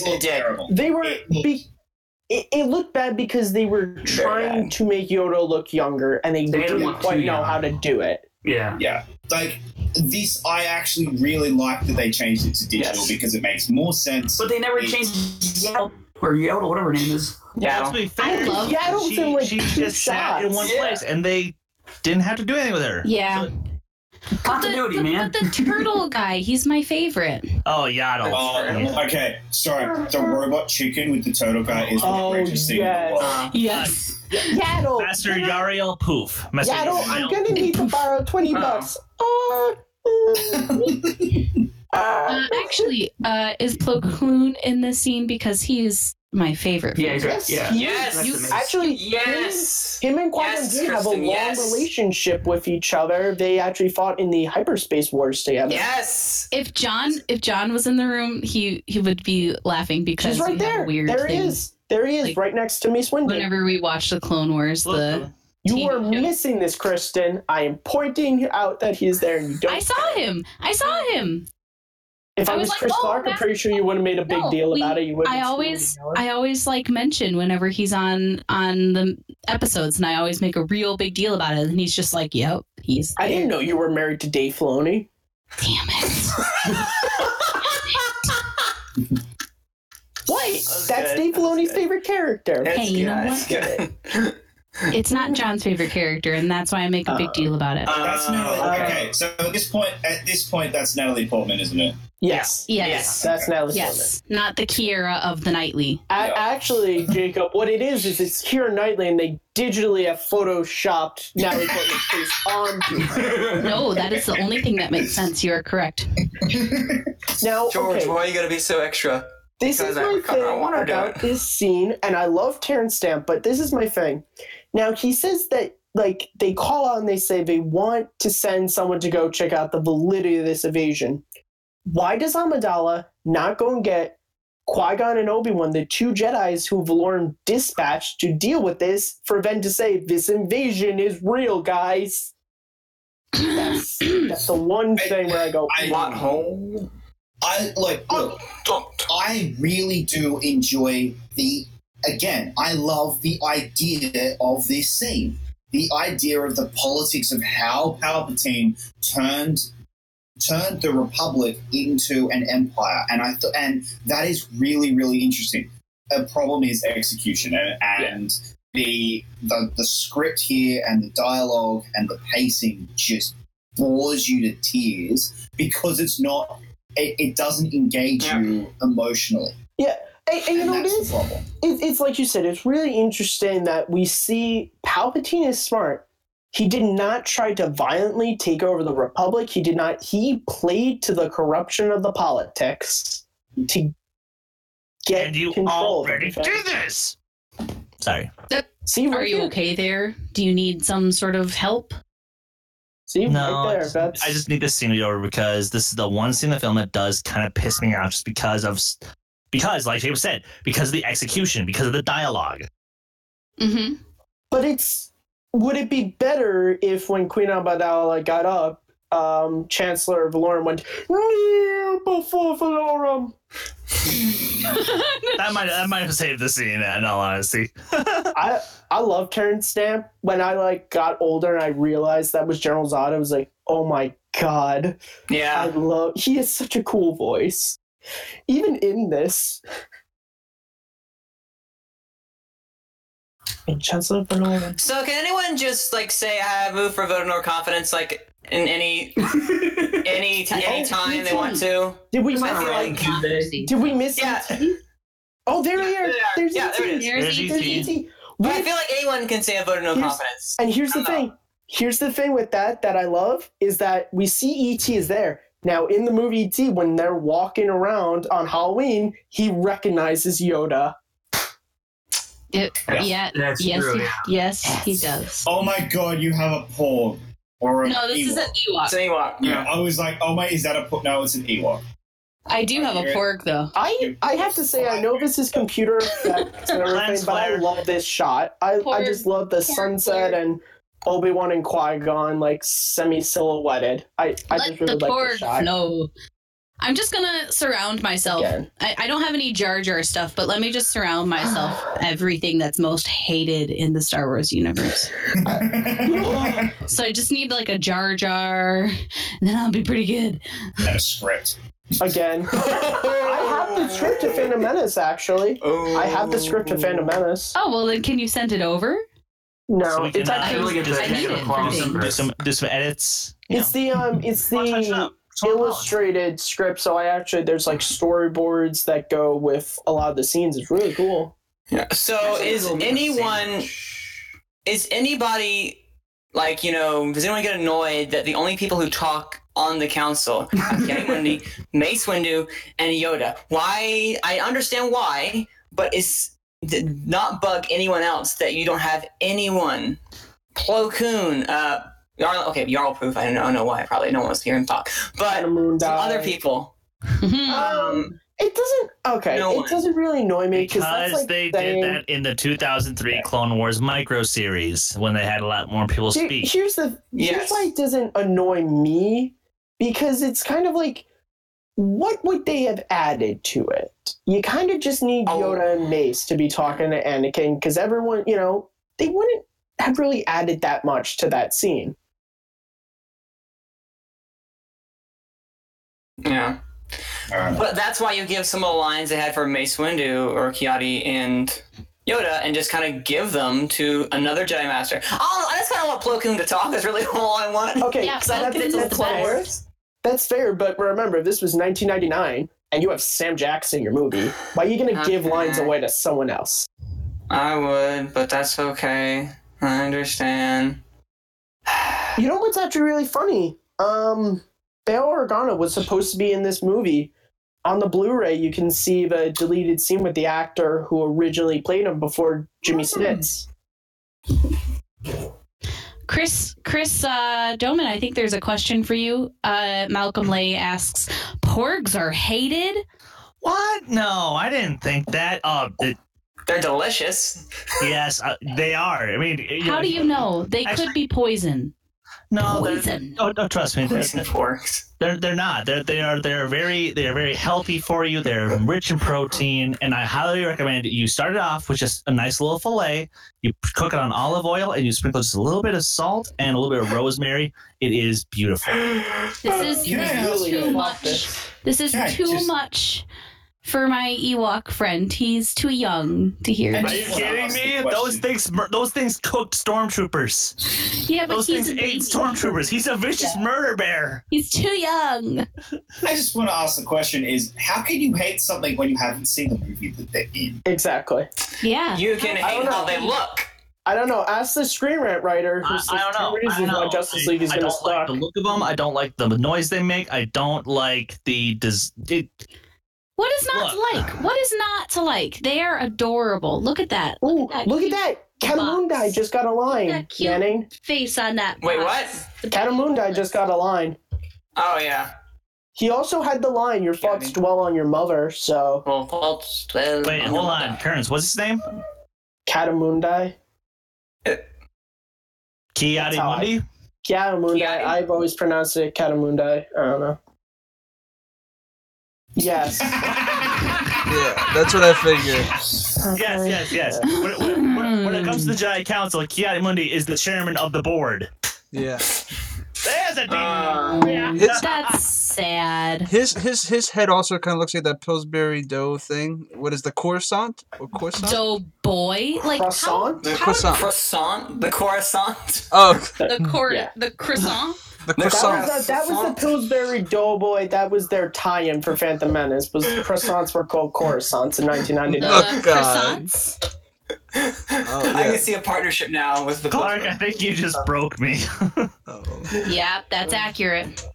looked terrible. They were. It looked bad because they were trying to make Yoda look younger, and they didn't quite know how to do it. Yeah. Like this, I actually really like that they changed it to digital because it makes more sense. But they never changed Yaddle, or Yoda, whatever her name is. Yeah, let's be fair. I love Yaddle's in like she just sat in one place, and they didn't have to do anything with her. Yeah. Continuity, man. But the turtle guy, he's my favorite. Oh, Yaddle. Okay, sorry. The robot chicken with the turtle guy is one of the greatest things in the world. Yes. Yaddle. Master Yariel Poof. Yaddle, I'm gonna need to borrow $20. Actually, is Plo Koon in this scene because he's my favorite? Yeah, yes. Him and Qui-Gon Jinn have a long relationship with each other. They actually fought in the hyperspace wars together. Yes. If John was in the room, he would be laughing because he's right there. A weird there thing. He is. There he is, like, right next to Mace Windu. Whenever we watch the Clone Wars, you are missing this, Kristen. I am pointing out that he's there, and you don't. I saw him. If I was like, Chris Clark, I'm pretty sure you wouldn't have made a big deal about it. You wouldn't. I always like mention whenever he's on the episodes, and I always make a real big deal about it. And he's just like, "Yep, he's." I didn't know you were married to Dave Filoni. Damn it! Wait, that's Dave Filoni's favorite character. Hey, you know what? It's not John's favorite character, and that's why I make a big deal about it. That's Natalie. Okay, so at this point, that's Natalie Portman, isn't it? Yes. That's Natalie Portman. Not the Kiera of the Nightly. Actually, Jacob, what it is it's Keira Knightley, and they digitally have photoshopped Natalie Portman's face onto her. No, that is the only thing that makes sense. You are correct. Now, George, why are you going to be so extra? This is my thing about this scene, and I love Terrence Stamp, but this is my thing. Now, he says that, like, they call out and they say they want to send someone to go check out the validity of this invasion. Why does Amidala not go and get Qui-Gon and Obi-Wan, the two Jedis who Valorum dispatched to deal with this, for them to say, this invasion is real, guys? That's the one thing where I go, want home? I really do enjoy I love the idea of this scene. The idea of the politics of how Palpatine turned the Republic into an empire, and that is really, really interesting. The problem is execution, and the script here and the dialogue and the pacing just bores you to tears because it's not. It doesn't engage you emotionally. Yeah. And you know, it's like you said, it's really interesting that we see Palpatine is smart. He did not try to violently take over the Republic. He played to the corruption of the politics to get and you control. already do this. Sorry. See, are you okay there? Do you need some sort of help? See, no, right there. I just need this scene to be over because this is the one scene in the film that does kind of piss me off just because, like James said, because of the execution, because of the dialogue. Mm-hmm. But would it be better if when Queen Amidala got up, Chancellor Valorum went, "Kneel before Valorum"? that might have saved the scene, in all honesty. I love Terrence Stamp. When I got older and I realized that was General Zod, I was like, oh my god. Yeah. He has such a cool voice. Even in this. And Chancellor Valorum. So can anyone just say I have moved for a vote of no confidence in any time they want to? Did we Did we miss E.T.? Oh, there we are. There's there it is. There's E.T. I feel like anyone can say a vote of no confidence. And here's the thing. Here's the thing with that I love is that we see E.T. is there. Now, in the movie E.T., when they're walking around on Halloween, he recognizes Yoda. Yes, he does. Oh my god, you have a Porg. Or no, this is an Ewok. It's an Ewok. Yeah, I was like, oh my, is that a Porg? No, it's an Ewok. I do have a Porg, though. I have to say, I know this is computer effects and everything, but I love this shot. I just love the sunset and Obi-Wan and Qui-Gon, semi-silhouetted. I just really like this shot. No. I'm just gonna surround myself. I don't have any Jar Jar stuff, but let me just surround myself everything that's most hated in the Star Wars universe. So I just need a Jar Jar, and then I'll be pretty good. And a script. Again. I have the script to Phantom Menace, actually. Oh. I have the script to Phantom Menace. Oh, well then can you send it over? No, so it's actually do some edits. It's the illustrated script, so there's storyboards that go with a lot of the scenes. It's really cool. Yeah. So does anybody does anyone get annoyed that the only people who talk on the council are Wendy, Mace Windu, and Yoda? Why? I understand why, but did not bug anyone else that you don't have anyone. Plo Koon, Jarl Proof. I don't know why. Probably no one wants to hear him talk. But some other people. It doesn't. Okay, it doesn't really annoy me because they did that in the 2003 Clone Wars micro series when they had a lot more people speak. Here's why it doesn't annoy me, because it's kind of what would they have added to it? You kind of just need Yoda and Mace to be talking to Anakin, because everyone, they wouldn't have really added that much to that scene. Yeah. But that's why you give some of the lines they had for Mace Windu or Kiadi and Yoda and just kind of give them to another Jedi Master. Oh, I just kind of want Plo Koon to talk. That's really all I want. Okay, that's fair, but remember, this was 1999, and you have Sam Jackson in your movie. Why are you going to give lines away to someone else? I would, but that's okay. I understand. You know what's actually really funny? Bail Organa was supposed to be in this movie. On the Blu-ray, you can see the deleted scene with the actor who originally played him before Jimmy Smits. Chris Doman, I think there's a question for you. Malcolm Lay asks, Porgs are hated? What? No, I didn't think that. They're delicious. Yes, they are. I mean, how do you know? They could be poison. No, poison. Trust me. They're not. They're very healthy for you. They're rich in protein, and I highly recommend you start it off with just a nice little fillet. You cook it on olive oil, and you sprinkle just a little bit of salt and a little bit of rosemary. It is beautiful. This is too much. This is too much for my Ewok friend. He's too young to hear. Are you kidding me? Those things cooked stormtroopers. Yeah, but those things ate stormtroopers. He's a vicious murder bear. He's too young. I just want to ask the question: is how can you hate something when you haven't seen the movie that they're in? Exactly. Yeah. You can hate how they look. I don't know. Ask the Screen Rant writer who says two reasons why Justice League is going to suck. I don't like the look of them. I don't like the noise they make. I don't like the. What is not to like? What is not to like? They are adorable. Look at that. Look at that. Katamundai just got a line. That cute Yanning. face on that. Wait, box. what? Katamundai just got a line. Oh, yeah. He also had the line, your thoughts dwell on your mother, so... Wait, hold on. Kearns, what's his name? Katamundai. Kiadi-mundi? Katamundai. I've always pronounced it Katamundai. I don't know. Yes. Yeah, that's what I figured. Yes. When it comes to the Jedi Council, Kiadi-mundi is the chairman of the board. Yeah. There's a That's sad. His head also kind of looks like that Pillsbury dough thing. What is the croissant? Or croissant? Dough boy? Like croissant? The croissant. Croissant? The croissant? Oh. The croissant? The croissant. That was the Pillsbury Doughboy. That was their tie-in for Phantom Menace. Was croissants were called croissants in 1999. Oh, God. Croissants? I can see a partnership now with the Clark, I think you just broke me. Yeah, that's accurate.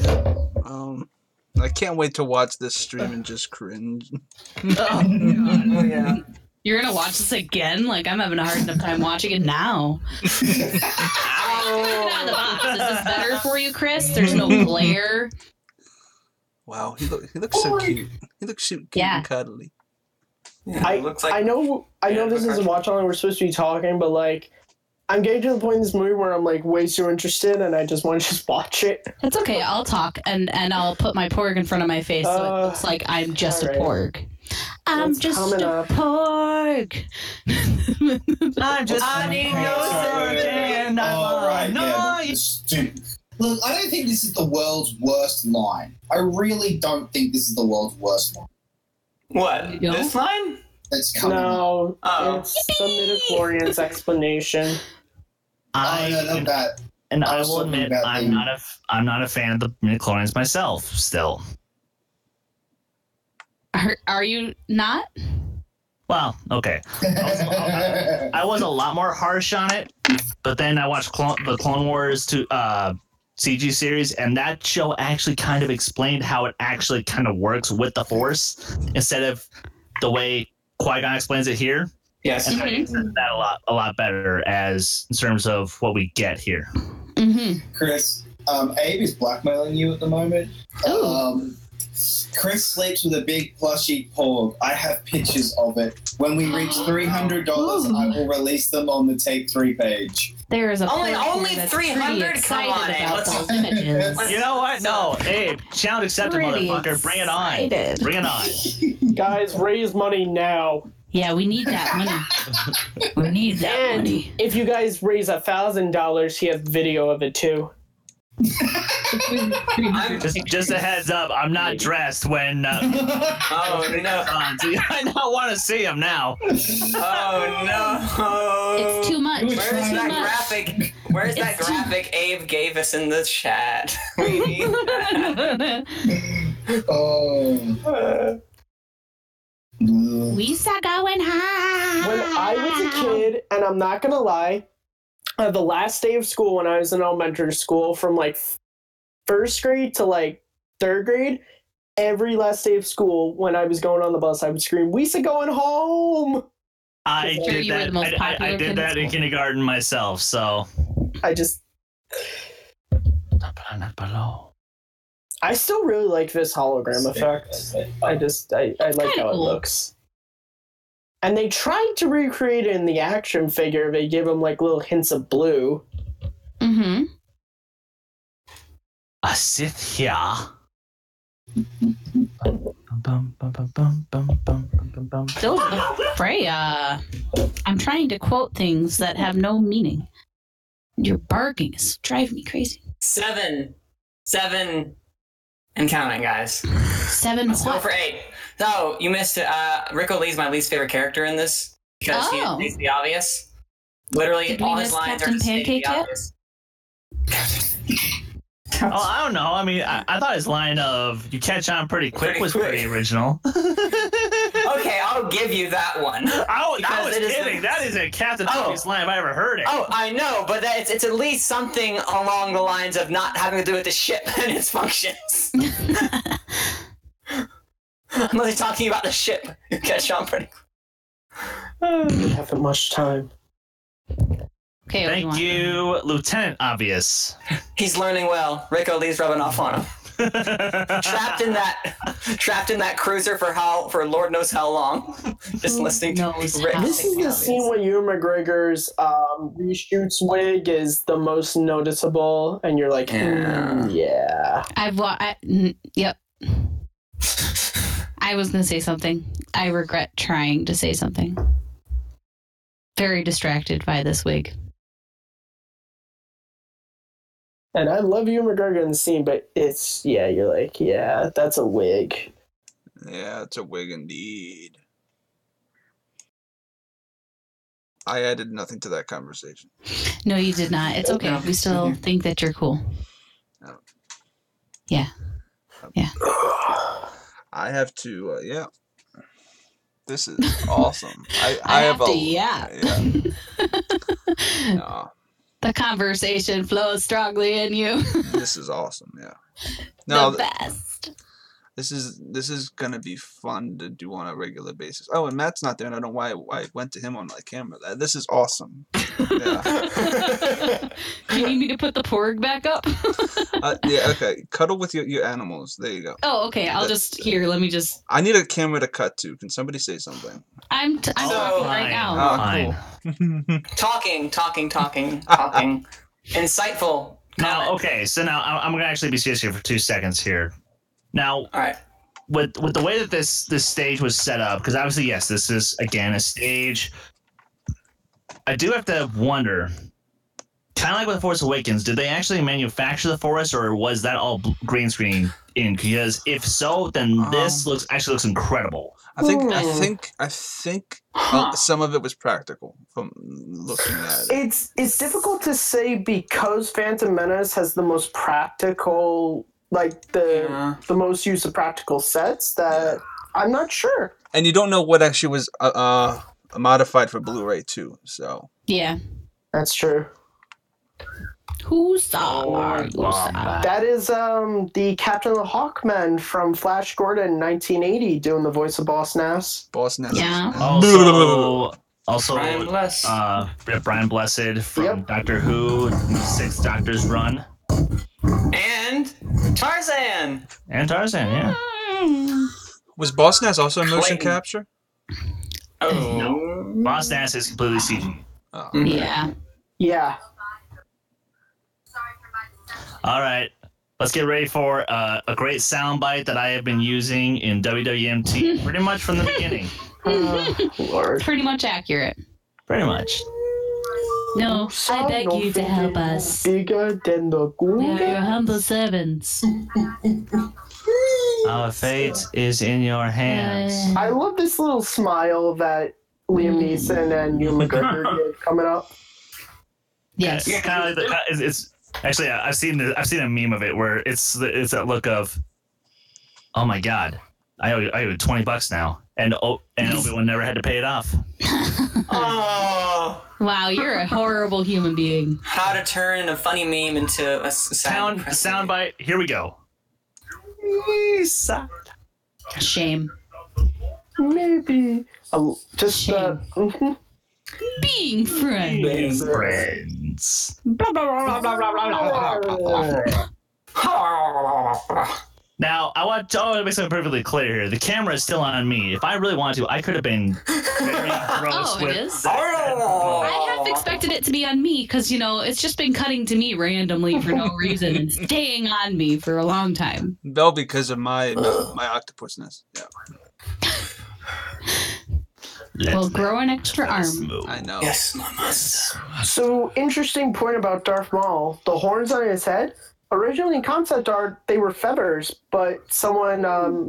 I can't wait to watch this stream and just cringe. Oh, yeah. You're gonna watch this again? Like, I'm having a hard enough time watching it now. Out of the box. Is this better for you, Chris? There's no glare. Wow, he looks so cute. He looks cute and cuddly. Yeah, I know this is a watch along, we're supposed to be talking, but like I'm getting to the point in this movie where I'm like way too interested and I just want to just watch it. It's okay, I'll talk and I'll put my porg in front of my face so it looks like I'm just a porg. I'm just a porg. I'm just Look, I don't think this is the world's worst line. I really don't think this is the world's worst line. What? This line? It's coming. No, it's the midichlorians explanation. Not that. And I will admit, I'm not a fan of the midichlorians myself. Still. Are you not? Well, okay. I was a lot more harsh on it, but then I watched the Clone Wars CG series, and that show actually kind of explained how it actually kind of works with the Force instead of the way Qui-Gon explains it here. Yes, and I think that a lot better as in terms of what we get here. Mm-hmm. Chris, Abe is blackmailing you at the moment. Chris sleeps with a big plushy porg. I have pictures of it. When we reach $300, I will release them on the Take 3 page. There is only 300. Come on, Abe. You know what? No, Abe, challenge accepted, motherfucker. Bring it on. Bring it on. Guys, raise money now. Yeah, we need that money. We need that money. If you guys raise $1,000, he has video of it too. just a heads up, I'm not dressed when oh no. I don't want to see him now. Oh no, it's too much. Where's that graphic Abe gave us in the chat? We need that. We start going high. When I was a kid, and I'm not gonna lie, the last day of school when I was in elementary school, from like first grade to like third grade, every last day of school when I was going on the bus, I would scream, "We're going home!" I did that. I did that in kindergarten myself. So I just. I still really like this hologram effect. I like how it looks. And they tried to recreate it in the action figure. They give him like little hints of blue. Mm-hmm. A Sith here. Those are Freya. I'm trying to quote things that have no meaning. Your barking is driving me crazy. 7, and counting, guys. 7 Let's go for 8. So, you missed it. Rico Lee's my least favorite character in this because he's the obvious. Literally, all his lines are just the obvious. Oh, I don't know. I mean, I thought his line of "you catch on pretty quick" was pretty original. Okay, I'll give you that one. I was kidding. That is a Captain Tommy's line if I ever heard it. Oh, I know, but it's at least something along the lines of not having to do with the ship and its functions. Unless he's talking about the ship. You catch on pretty We haven't much time. Okay, thank you, Lieutenant Obvious. He's learning well. Rico Lee's rubbing off on him. trapped in that cruiser for Lord knows how long. Just listening to Rick. This is the scene where Ewan McGregor's reshoots wig is the most noticeable, and you're like, yeah. Yep. I was gonna say something. I regret trying to say something. Very distracted by this wig. And I love Ewan McGregor in the scene, but it's, you're like, that's a wig. Yeah, it's a wig indeed. I added nothing to that conversation. No, you did not. It's okay. We still think that you're cool. No. Yeah. Yeah. I have to, This is awesome. I have to. No. The conversation flows strongly in you. This is awesome, No, the best. This is gonna be fun to do on a regular basis. Oh, and Matt's not there, and I don't know why I went to him on my camera. This is awesome. Yeah. Do you need me to put the porg back up? Okay. Cuddle with your animals. There you go. Oh, okay. Let me just. I need a camera to cut to. Can somebody say something? I'm talking right now. Fine. Talking. Insightful. Now, okay, so now I'm going to actually be serious here for 2 seconds here. Now, all right. With the way that this stage was set up, because obviously, yes, this is, again, a stage. I do have to wonder, kind of like with Force Awakens, did they actually manufacture the forest, or was that all green screen in? Because if so, then this actually looks incredible. I think some of it was practical from looking at it. It's difficult to say because Phantom Menace has the most practical, like the most use of practical sets that I'm not sure. And you don't know what actually was modified for Blu-ray too. So yeah, that's true. Who's that? That is the Captain of the Hawkmen from Flash Gordon 1980 doing the voice of Boss Nass. Boss Nass. Yeah. Also Brian Blessed from Doctor Who, 6 Doctors Run. And Tarzan. Yeah. Was Boss Nass also motion capture? Oh. No. Boss Nass is completely CG. Oh. Yeah. Yeah. All right, let's get ready for a great soundbite that I have been using in WWMT pretty much from the beginning. Lord. Pretty much accurate. Pretty much. No, I beg you to help us. Bigger than the We are your humble servants. Our fate is in your hands. I love this little smile that Liam Neeson and Ewan McGregor did coming up. Yes. Yeah, kind of like it's. Actually, I've seen a meme of it where it's that look of, oh my god, I owe $20 now, and Obi-Wan never had to pay it off. Oh, wow, you're a horrible human being. How to turn a funny meme into a soundbite? Here we go. Shame. Maybe just Shame. Being friends. Now, I want to make something perfectly clear here. The camera is still on me. If I really wanted to, I could have been very gross it is? I have expected it to be on me because, it's just been cutting to me randomly for no reason and staying on me for a long time. No, because of my octopusness. Yeah. Well, grow an extra arm. I know. Yes, my master. So, interesting point about Darth Maul. The horns on his head, originally in concept art, they were feathers, but someone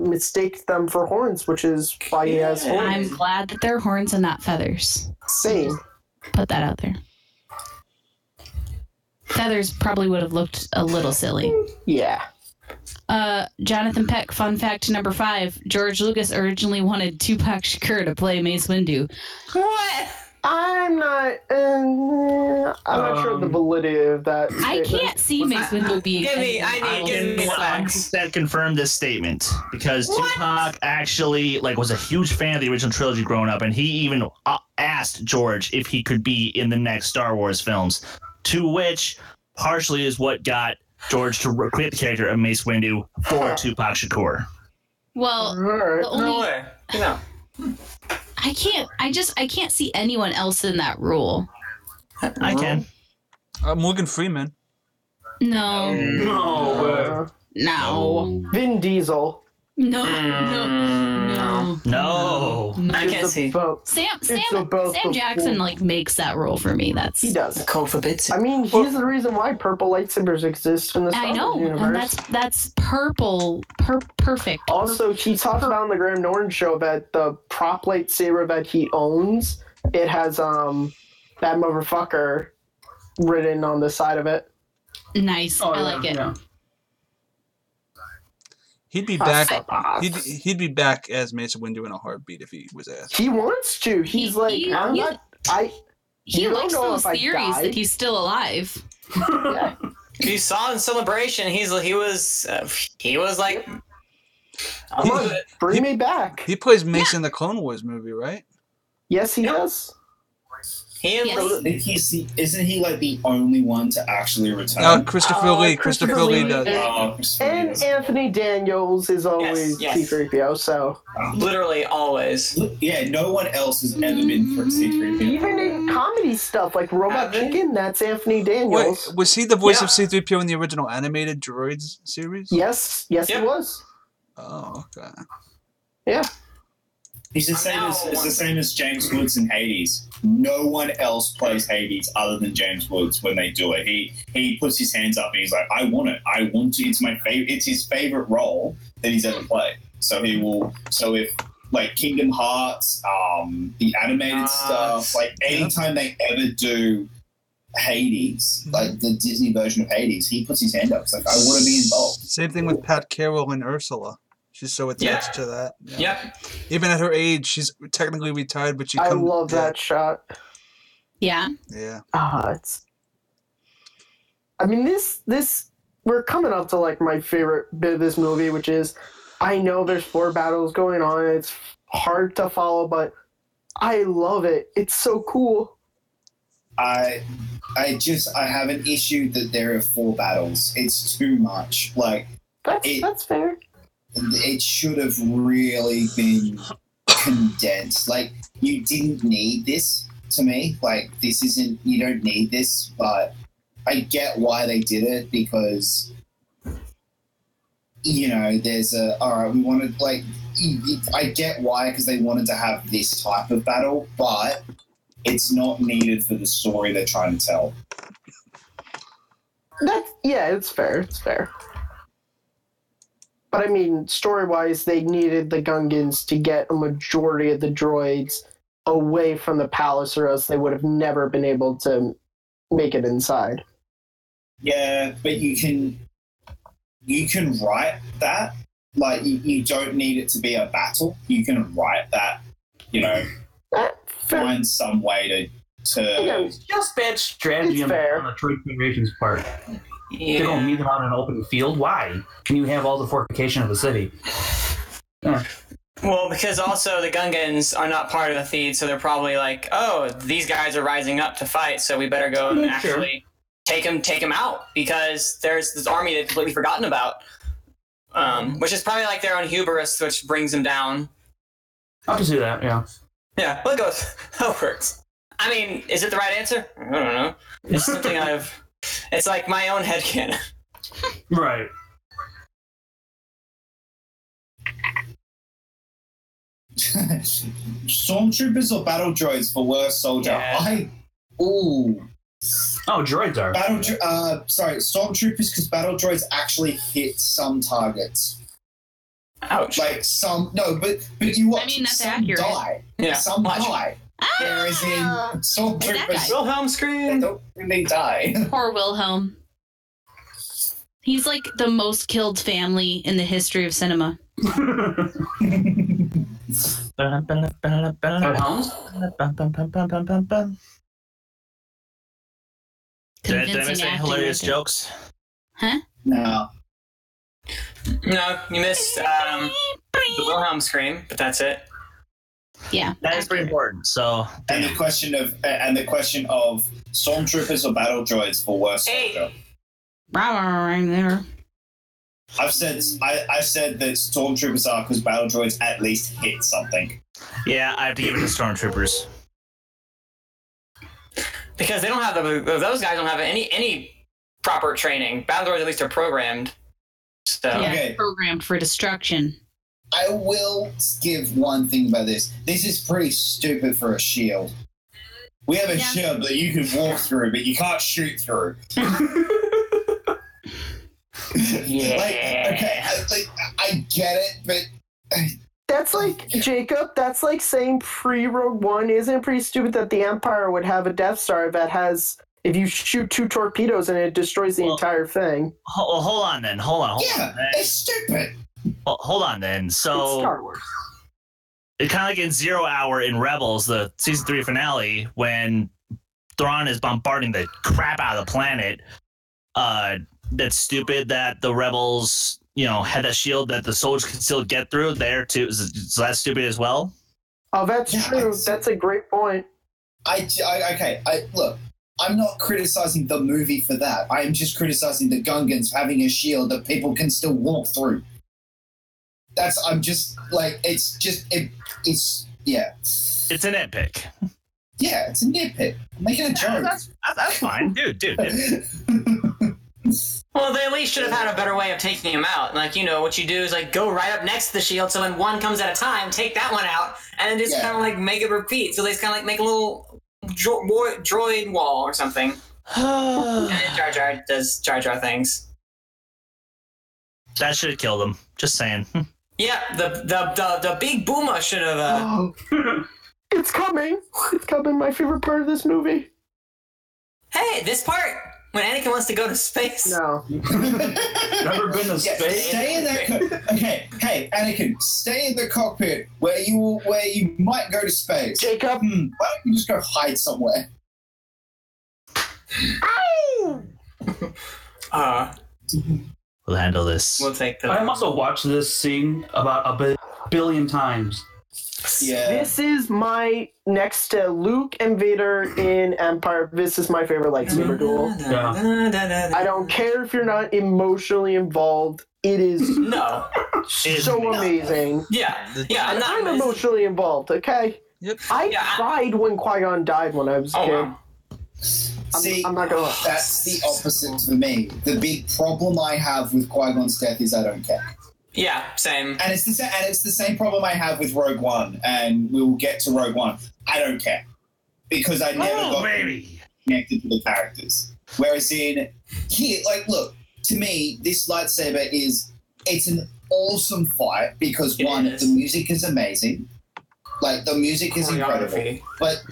mistaked them for horns, which is why he has horns. I'm glad that they're horns and not feathers. Same. Put that out there. Feathers probably would have looked a little silly. Yeah. Jonathan Peck, fun fact number 5. George Lucas originally wanted Tupac Shakur to play Mace Windu. What? I'm not sure of the validity of that. I can't see Mace Windu being. Give me facts. That confirmed this statement because Tupac actually was a huge fan of the original trilogy growing up, and he even asked George if he could be in the next Star Wars films. To which partially is what got George to create the character of Mace Windu for Tupac Shakur. Well, the only No way. No. I can't see anyone else in that role. I can. Morgan Freeman. No. No. Vin Diesel. No. I can't see. Sam Jackson makes that role for me. He does. The code forbids it. I mean, he's the reason why purple lightsabers exist in the Star Wars universe. And that's purple. Perfect. Also, he talked about on the Graham Norton show that the prop lightsaber that he owns, it has that motherfucker written on the side of it. Nice. I like it. Yeah. He'd be back. He'd be back as Mace Windu in a heartbeat if he was asked. He wants to. He's he likes those theories that he's still alive. Yeah. You saw in Celebration, he was like, bring me back. He plays Mace in the Clone Wars movie, right? Yes, he does. Isn't he the only one to actually return? Christopher Lee. Christopher Lee does. And Anthony Daniels is always C-3PO, so... Literally always. Yeah, no one else has ever been for C-3PO. Even in comedy stuff, like Robot Chicken, that's Anthony Daniels. Wait, was he the voice of C-3PO in the original animated Droids series? Yes, he was. Oh, okay. Yeah. He's the same as James Woods in Hades. No one else plays Hades other than James Woods when they do it. He puts his hands up and he's like, I want it. I want to. It's my favorite. It's his favorite role that he's ever played. So he will. So if Kingdom Hearts, the animated stuff, anytime they ever do Hades, the Disney version of Hades, he puts his hand up. It's like, I want to be involved. Same thing with Pat Carroll and Ursula. She's so attached to that. Yep. Even at her age, she's technically retired, but I love that shot. Yeah. Yeah. It's. I mean, this we're coming up to my favorite bit of this movie, which is I know there's 4 battles going on. It's hard to follow, but I love it. It's so cool. I have an issue that there are 4 battles. It's too much. That's fair. It should have really been condensed. You didn't need this to me. You don't need this, but I get why they did it because, there's we wanted, I get why, because they wanted to have this type of battle, but it's not needed for the story they're trying to tell. It's fair. It's fair. But I mean, story-wise, they needed the Gungans to get a majority of the droids away from the palace, or else they would have never been able to make it inside. Yeah, but you can write that. You don't need it to be a battle. You can write that. Find some way to. It's just bad strategy on the Trade Federation's part. Yeah. They're going to meet them out in an open field. Why? Can you have all the fortification of the city? Yeah. Well, because also the Gungans are not part of the Thieves, so they're probably these guys are rising up to fight, so we better go and actually take them out, because there's this army they've completely forgotten about, which is probably their own hubris, which brings them down. I can see that, yeah. Yeah, we'll go with how it works. I mean, is it the right answer? I don't know. It's something it's my own headcanon. Right. Stormtroopers or battle droids for worst soldier? Yeah. Droids are. Stormtroopers, because battle droids actually hit some targets. Ouch. But you watch. I mean, that's some accurate. die. Yeah. Some die. Whereas in Stormtroopers, Wilhelm scream. they don't really die. Poor Wilhelm. He's the most killed family in the history of cinema. But Did I miss any hilarious jokes? Huh? No. No, you missed the Wilhelm scream, but that's it. Yeah, that is pretty important. So, and the question of stormtroopers or battle droids for worst soldier. Right there. I've said that stormtroopers are because battle droids at least hit something. Yeah, I have to give it to stormtroopers because they don't have those guys don't have any proper training. Battle droids at least are programmed. So programmed for destruction. I will give one thing about this. This is pretty stupid for a shield. We have a shield that you can walk through, but you can't shoot through. I get it, but that's like Jacob. That's like saying pre-Rogue One. Isn't it pretty stupid that the Empire would have a Death Star that has, if you shoot 2 torpedoes and it destroys the entire thing? Hold on then. Hold on. It's stupid. Well, hold on then. So it's Star Wars. It's kind of like in 0 Hour in Rebels, the season 3 finale, when Thrawn is bombarding the crap out of the planet. That's stupid that the rebels, had a shield that the soldiers could still get through there too. So that's stupid as well. Oh, that's true. That's a great point. Look, I'm not criticizing the movie for that. I am just criticizing the Gungans having a shield that people can still walk through. It's a nitpick. Yeah, it's a nitpick. I'm making a joke. That's fine, dude. Well, they at least should have had a better way of taking him out. Like, what you do is go right up next to the shield, so when one comes at a time, take that one out, and then just kind of make it repeat. So they just kind of make a little droid wall or something. And then Jar Jar does Jar Jar things. That should have killed him. Just saying. Yeah, the big boomer should have. It's coming. It's coming. My favorite part of this movie. Hey, this part when Anakin wants to go to space. No. Never been to space. Stay in that. Okay, hey Anakin, stay in the cockpit where you might go to space. Jacob, why don't you just go hide somewhere? We'll handle this. We'll take that. I must have watched this scene about a billion times. Yeah. This is my next to Luke and Vader in Empire. This is my favorite lightsaber duel. Yeah. I don't care if you're not emotionally involved. It is so amazing. Yeah. And I'm emotionally involved. Okay. Yep. I cried when Qui-Gon died when I was a kid. Wow. See, I'm not gonna. That's the opposite for me. The big problem I have with Qui-Gon's death is I don't care. Yeah, same. And it's the same problem I have with Rogue One, and we will get to Rogue One. I don't care because I never got connected to the characters. Whereas in here, look, to me, this lightsaber it's an awesome fight because the music is amazing, the music is incredible, but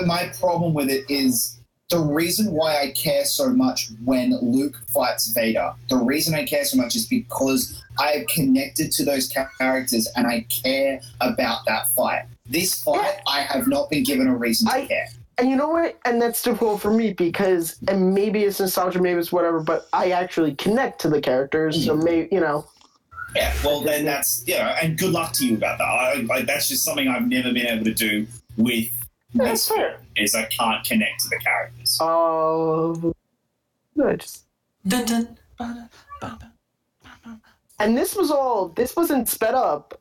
my problem with it is the reason why I care so much when Luke fights Vader, the reason I care so much is because I have connected to those characters and I care about that fight. This fight, I have not been given a reason to care. And you know what? And that's difficult for me because, and maybe it's nostalgia, maybe it's whatever, but I actually connect to the characters, so maybe, Yeah, well then that's, and good luck to you about that. That's just something I've never been able to do with that's fair. Is I can't connect to the characters. Oh, good. Dun, dun. And this wasn't sped up.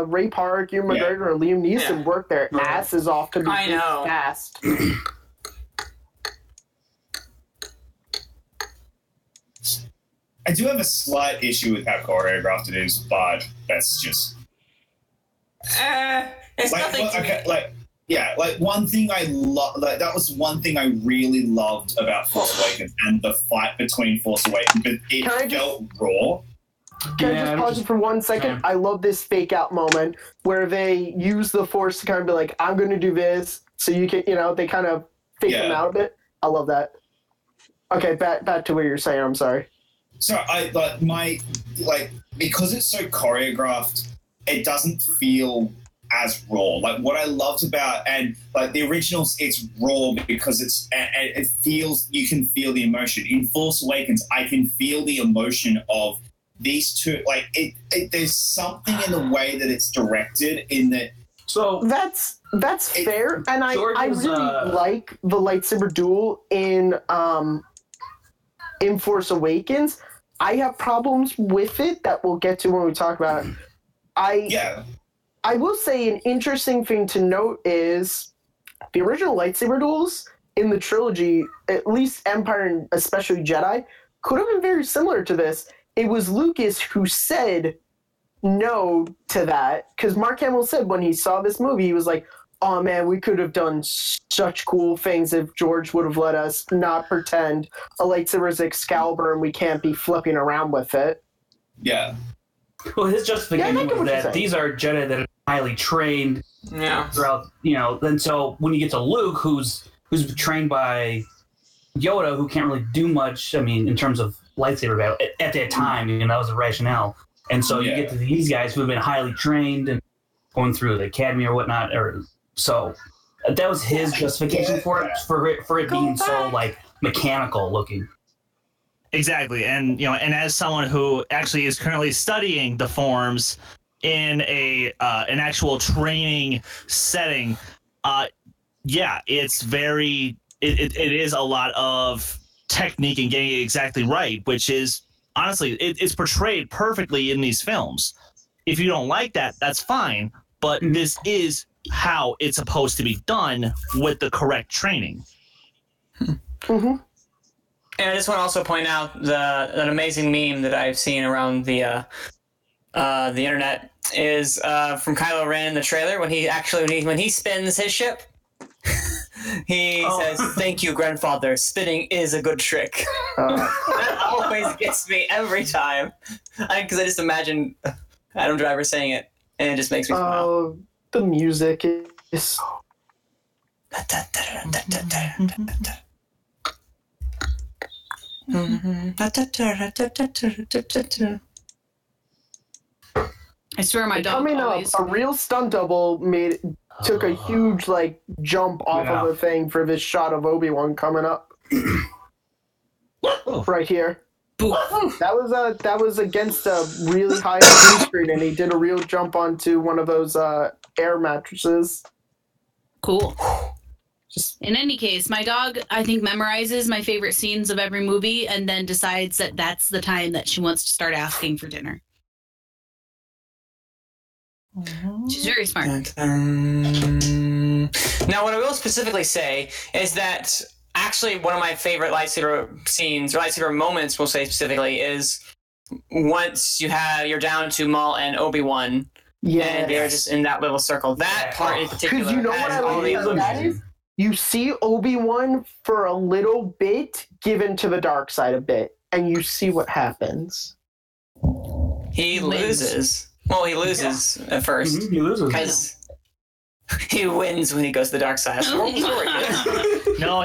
Ray Park, Ewan McGregor, and Liam Neeson worked their asses off to be fast. I do have a slight issue with how choreographed it is, but that's just... It's nothing one thing I love, that was one thing I really loved about Force Awakens and the fight between Force Awakens, but it felt raw. Can I just pause it for 1 second? I love this fake out moment where they use the Force to kind of be like, I'm going to do this, so you can, they kind of fake them out a bit. I love that. Okay, back to what you're saying. I'm sorry. So because it's so choreographed, it doesn't feel as raw. Like what I loved about, and like the originals, it's raw because it feels, you can feel the emotion. In Force Awakens, I can feel the emotion of these two. Like there's something in the way that it's directed in that. So that's fair, and I really like the lightsaber duel in Force Awakens. I have problems with it that we'll get to when we talk about it. I will say an interesting thing to note is the original lightsaber duels in the trilogy, at least Empire and especially Jedi, could have been very similar to this. It was Lucas who said no to that, because Mark Hamill said when he saw this movie, he was like, oh man, we could have done such cool things if George would have let us not pretend a lightsaber is Excalibur and we can't be flipping around with it. Yeah. Well, his justification was that these are Jedi that are highly trained throughout, and so when you get to Luke, who's trained by Yoda, who can't really do much, I mean, in terms of lightsaber battle, at that time, that was the rationale. And so you get to these guys who have been highly trained and going through the academy or whatnot, so that was his justification for it being so, like, mechanical looking. Exactly, and and as someone who actually is currently studying the forms in an actual training setting, it's very it is a lot of technique and getting it exactly right, which is honestly it's portrayed perfectly in these films. If you don't like that, that's fine, but this is how it's supposed to be done with the correct training. Mm-hmm. And I just want to also point out an amazing meme that I've seen around the internet is from Kylo Ren in the trailer when he spins his ship. He says, "Thank you, grandfather. Spinning is a good trick." That always gets me every time, because I just imagine Adam Driver saying it, and it just makes me smile. Oh, the music is. I swear my dog coming always... up, a real stunt double took a huge jump off of the thing for this shot of Obi-Wan coming up. Right here. That was against a really high green screen, and he did a real jump onto one of those air mattresses. Cool. In any case, my dog, I think, memorizes my favorite scenes of every movie and then decides that that's the time that she wants to start asking for dinner. She's very smart. Now, what I will specifically say is that actually one of my favorite lightsaber scenes, or lightsaber moments, we'll say specifically, is once you're down to Maul and Obi-Wan, and they're just in that little circle. That part in particular. Because you know what I like about that is? You see Obi-Wan for a little bit given to the dark side a bit, and you see what happens. He loses. Well, he loses at first. Mm-hmm, he loses. Because he wins when he goes to the dark side. No.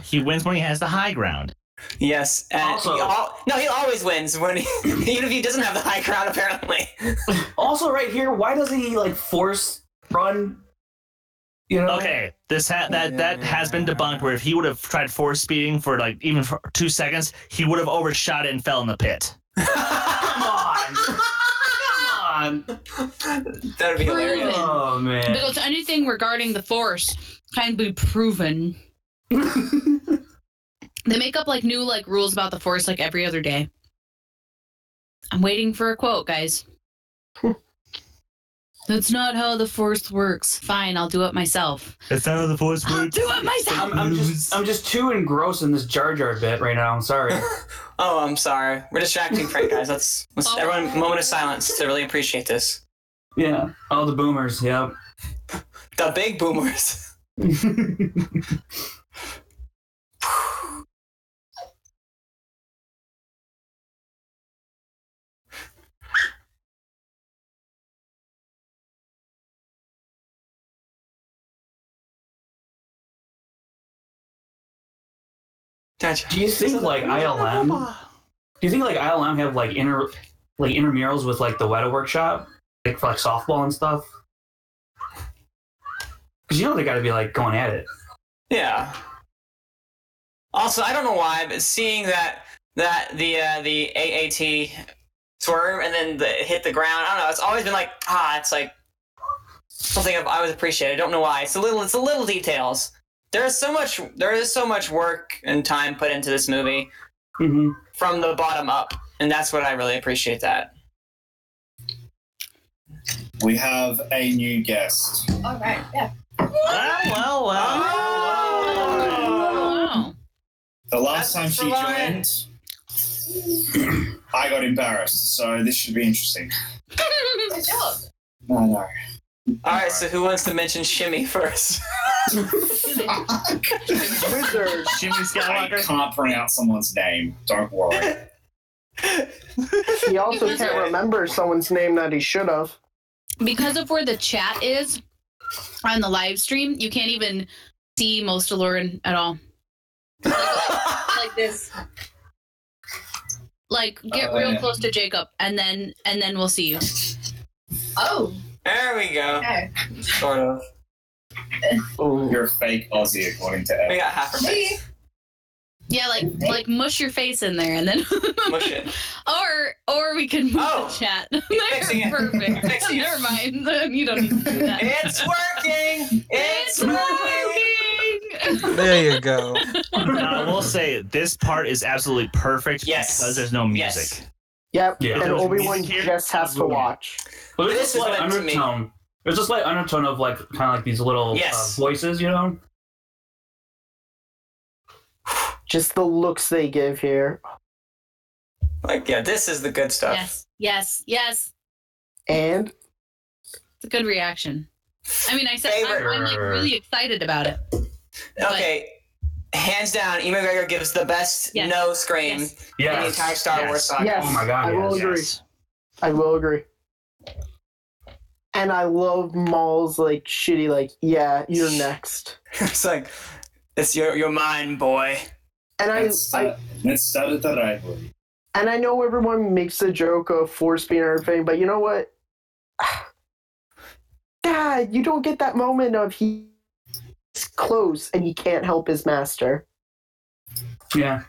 He wins when he has the high ground. Yes. And he always wins when even if he doesn't have the high ground, apparently. Also, right here, why doesn't he force run? Okay, that has been debunked. Where if he would have tried force speeding for even for 2 seconds, he would have overshot it and fell in the pit. Come on. That'd be hilarious. Oh man! Because anything regarding the Force can be proven. They make up new rules about the Force every other day. I'm waiting for a quote, guys. That's not how the Force works. Fine, I'll do it myself. That's not how the Force works. I'll do it myself. I'm just too engrossed in this Jar Jar bit right now. I'm sorry. Oh, I'm sorry. We're distracting Frank, guys. Let's everyone, moment of silence to really appreciate this. Yeah, all the boomers. Yep. The big boomers. Do you think ILM? Do you think ILM have intramurals with the Weta Workshop? for like softball and stuff. Because they got to be like going at it. Yeah. Also, I don't know why, but seeing that the AAT swerve and then hit the ground, I don't know. It's always been like it's like something I've always appreciated. I don't know why. It's the little details. There is so much work and time put into this movie from the bottom up, and that's what I really appreciate. That we have a new guest. All right. Yeah. Well. The last time she joined, I got embarrassed, so this should be interesting. Good job. No. All right, so who wants to mention Shimmy first? Wizard. Shimmy Skywalker. I can't pronounce someone's name. Don't worry. He also can't remember someone's name that he should have. Because of where the chat is on the live stream, you can't even see most of Lauren at all. Like this. Like, get real close to Jacob, and then we'll see you. Oh. There we go. Okay. Sort of. You're a fake Aussie, according to We Ed. got half her face. Yeah, like mush your face in there, and then Mush it. or we can move the chat. Fixing it. Perfect. Fixing it. Never mind. You don't need to do that. It's working. It's working. There you go. I will say this part is absolutely perfect because there's no music. Yes. Yep, Yeah. and Obi-Wan just has to watch. But there's This a is slight meant to me. undertone. There's a slight undertone of like kind of like these little voices, Just the looks they give here. Like, yeah, this is the good stuff. Yes. And It's a good reaction. I mean, I said I'm like really excited about it. Okay, hands down, Ewan McGregor gives the best no scream in the entire Star Wars saga. Yes, Oh my God, I will agree. I will agree. And I love Maul's like shitty, like, yeah, you're next. It's like, it's your mind, boy. And Let's start at the right way. And I know everyone makes the joke of force being everything, but you know what? God, you don't get that moment of he's close and he can't help his master. Yeah.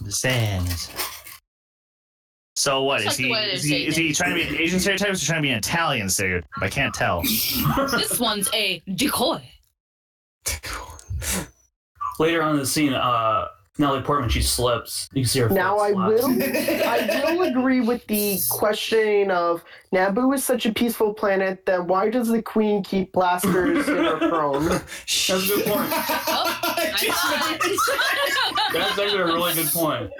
Sands. So what is he? Is he trying to be an Asian stereotype or is he trying to be an Italian stereotype? I can't tell. This one's a decoy. Later on in the scene, Natalie Portman, she slips. You can see her. Now I will agree with the questioning of Naboo is such a peaceful planet, then why does the Queen keep blasters in her throne? That's a good point. That's actually a really good point.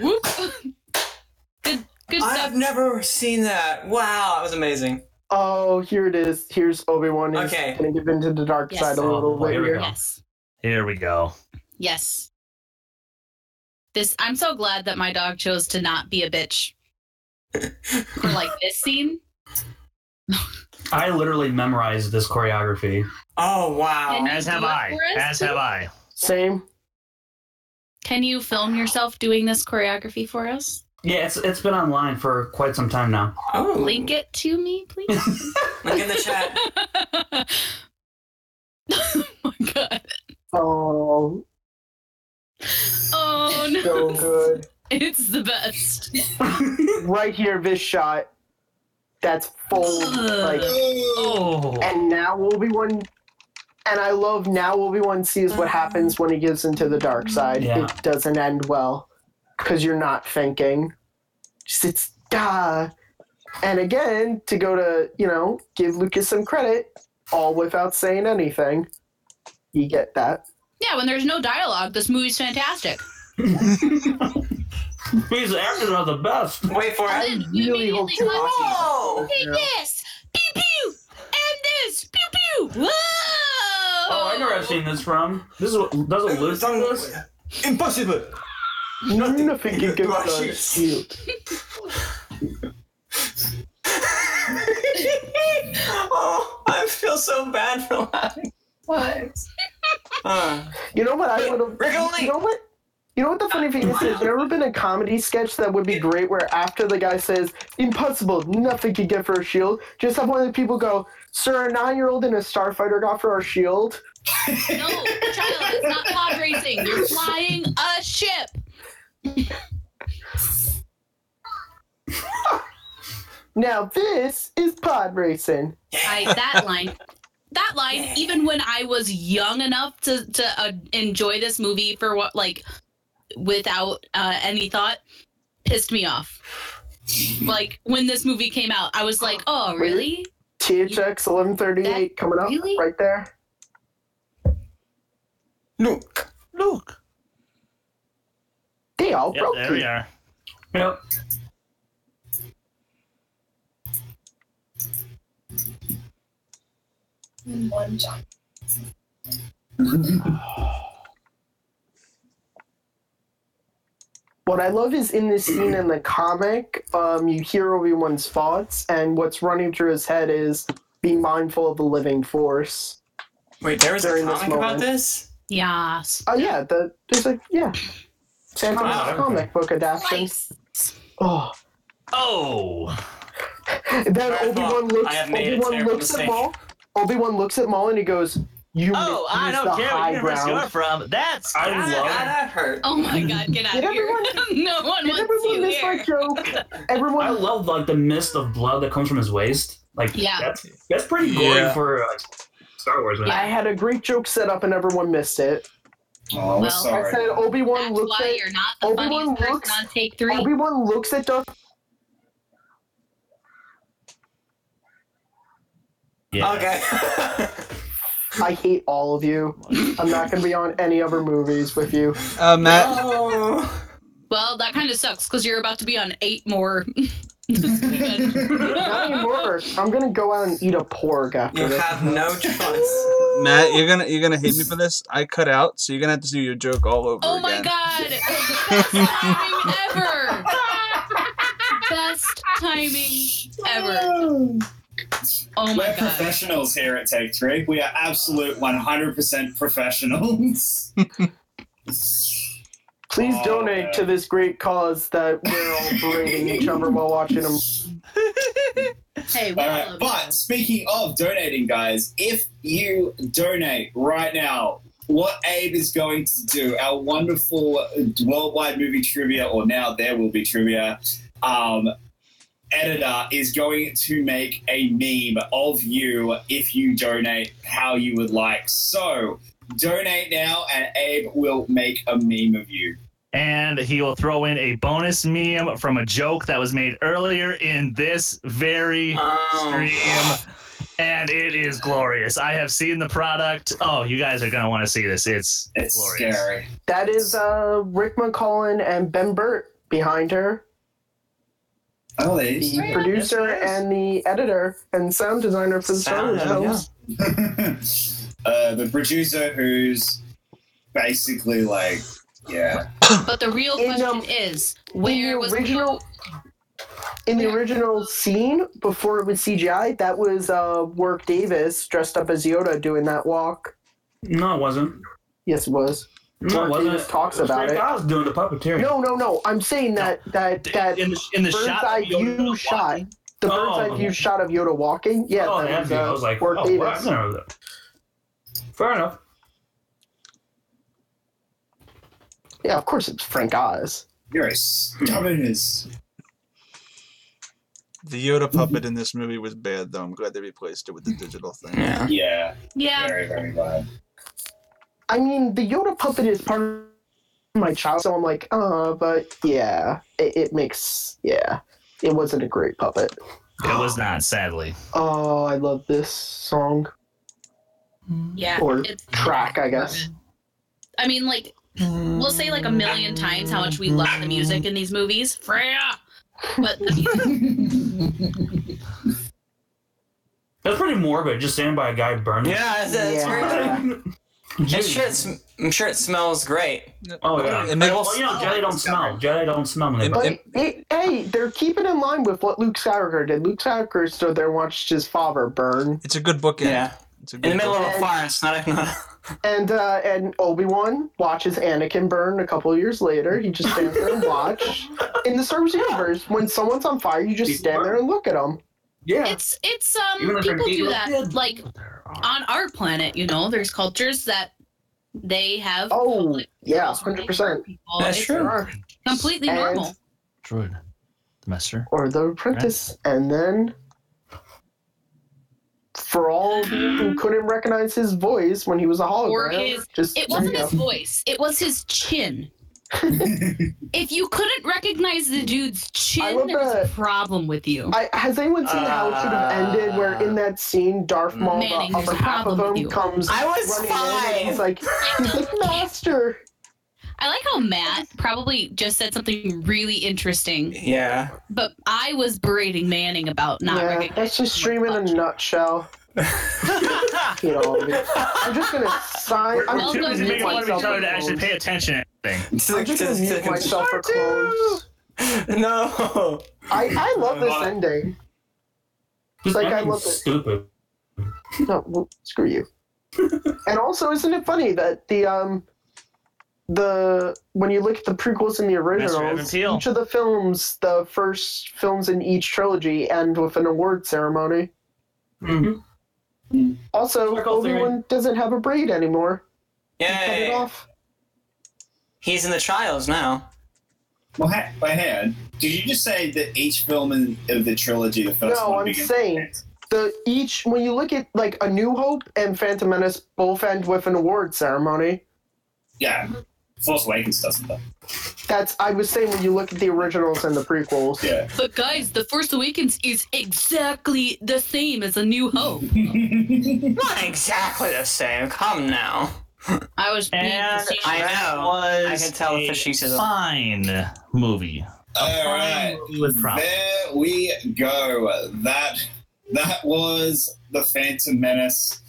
Good stuff. I've never seen that. Wow, that was amazing. Oh, here it is. Here's Obi-Wan. He's gonna give into the dark side a little bit here. Here we go. Yes. I'm so glad that my dog chose to not be a bitch for like this scene. I literally memorized this choreography. Oh wow! As have I. Same. Can you film yourself doing this choreography for us? Yeah, it's been online for quite some time now. Oh, link it to me, please. Link in the chat. Oh my god. Oh. Oh no. So good. It's the best. Right here, this shot. That's full. Like, and now Obi-Wan. And I love now Obi-Wan sees what happens when he gets into the dark side. Yeah. It doesn't end well. Because you're not thinking. It's and again, to go to, give Lucas some credit, all without saying anything. You get that. Yeah, when there's no dialogue, this movie's fantastic. These actors are the best. Wait for it. Really hope you Whoa! Hey, this! Pew pew! And this! Pew pew! Whoa! Oh, I know where I've seen this from. This is doesn't Luke do this? Impossible! Nothing can get shield. Oh, I feel so bad for laughing. What? You know what I would have... You know what? You know what the funny thing is? There's never been a comedy sketch that would be great where after the guy says, impossible, nothing can get for a shield, just have one of the people go, sir, a 9-year-old in a starfighter got for our shield. No, child, it's not pod racing. You're flying a ship. Now this is pod racing. That line, even when I was young enough to enjoy this movie for what, like, without any thought, pissed me off. Like, when this movie came out, I was like, oh, really? THX 1138 coming up really? right there. Look. They all Yep, broke there we are. Yep. One jump. What I love is in this scene in the comic, you hear Obi-Wan's thoughts, and what's running through his head is be mindful of the living force. Wait, there was a comic about this? Yes. Oh yeah, there's a Phantom Menace comic book adaptation. Oh. Then Obi-Wan looks at Maul. Obi-Wan looks at Maul and he goes, I don't care what universe you're from. That hurt. Oh my god, get out of here. No one wants you here. Joke? I love like the mist of blood that comes from his waist. Like, that's pretty gory for Star Wars. Man. I had a great joke set up and everyone missed it. Oh, well, sorry. I said Obi-Wan looks why at you're not the funniest person on take 3. Obi-Wan looks at Darth. Yeah. Okay. I hate all of you. I'm not going to be on any other movies with you. Matt. No. Well, that kind of sucks because you're about to be on 8 more. Not anymore. I'm going to go out and eat a pork after You this. have no choice. Matt, you're gonna hate me for this. I cut out, so you're gonna have to do your joke all over Oh again. my god! Best timing ever! Best timing ever. Oh my We're god. professionals here at Take 3. We are absolute 100% professionals. Please donate to this great cause that we're all berating each other while watching them. Hey, but speaking of donating, guys, if you donate right now, what Abe is going to do, our wonderful worldwide movie trivia, or now there will be trivia, editor is going to make a meme of you if you donate how you would like. So donate now and Abe will make a meme of you. And he will throw in a bonus meme from a joke that was made earlier in this very stream. And it is glorious. I have seen the product. Oh, you guys are going to want to see this. It's glorious. Scary. That is Rick McCullen and Ben Burt behind her. Oh, the producer and the editor and sound designer for the Star Wars films. The producer who's basically like, yeah. But the real question is, where was in the original scene before it was CGI? That was Warwick Davis dressed up as Yoda doing that walk. No, it wasn't. Yes, it was. No, it wasn't. Davis talks about it. I was doing the puppeteering. No. I'm saying that in the bird's shot eye of Yoda view shot. The bird's eye view shot of Yoda walking. Yeah, that was, I was like, Warwick Davis. Wow, fair enough. Yeah, of course it's Frank Oz. You're as stubborn as... The Yoda puppet in this movie was bad, though. I'm glad they replaced it with the digital thing. Yeah. Yeah. Very, very bad. I mean, the Yoda puppet is part of my child, so I'm like, but yeah, it makes, it wasn't a great puppet. It was not, sadly. Oh, I love this song. Yeah. Or track, I guess. I mean, like, we'll say like a million times how much we love the music in these movies. Freya! But that's pretty morbid, just standing by a guy burning. Yeah, that's right. I'm sure it smells great. Oh yeah. Jedi don't smell. Jedi don't smell. Hey, they're keeping in line with what Luke Skywalker did. Luke Skywalker stood there and watched his father burn. It's a good book. Yeah. In the middle of a forest, not. And Obi-Wan watches Anakin burn a couple of years later. He just stands there and watch. In the Star Wars universe, when someone's on fire, you just stand there and look at them. Yeah. It's people do that. Like on our planet, there's cultures that they have. Oh, yeah, 100%. That's true. Completely normal. Droid, the master, or the apprentice, right. And then. For all of you who couldn't recognize his voice when he was a hologram, it wasn't his voice; it was his chin. If you couldn't recognize the dude's chin, there's a problem with you. Has anyone seen how it should have ended? Where in that scene, Darth Maul, the upper half of him, comes running in, and he's like, "Master." I like how Matt probably just said something really interesting. Yeah. But I was berating Manning about not recognizing. That's just stream in a nutshell. I'm just gonna sign. I'm too busy making fun of each other to actually pay attention to anything. I'm just gonna mute myself for clones. No. I love this ending. It's like I love it. Stupid. No, well, screw you. And also, isn't it funny that when you look at the prequels and the originals, each of the films, the first films in each trilogy, end with an award ceremony. Mm-hmm. Also, Obi-Wan doesn't have a braid anymore. Yeah. He cut it off. He's in the trials now. Well, hang on. Did you just say that each film of the trilogy, the first one? No, I'm saying when you look at like A New Hope and Phantom Menace, both end with an award ceremony. Yeah. Force Awakens doesn't, though. I was saying when you look at the originals and the prequels. Yeah. But guys, The Force Awakens is exactly the same as A New Hope. Not exactly the same. Come now. I was being facetious. I know. I can tell the facetious. Fine movie. All right. There we go. That was The Phantom Menace.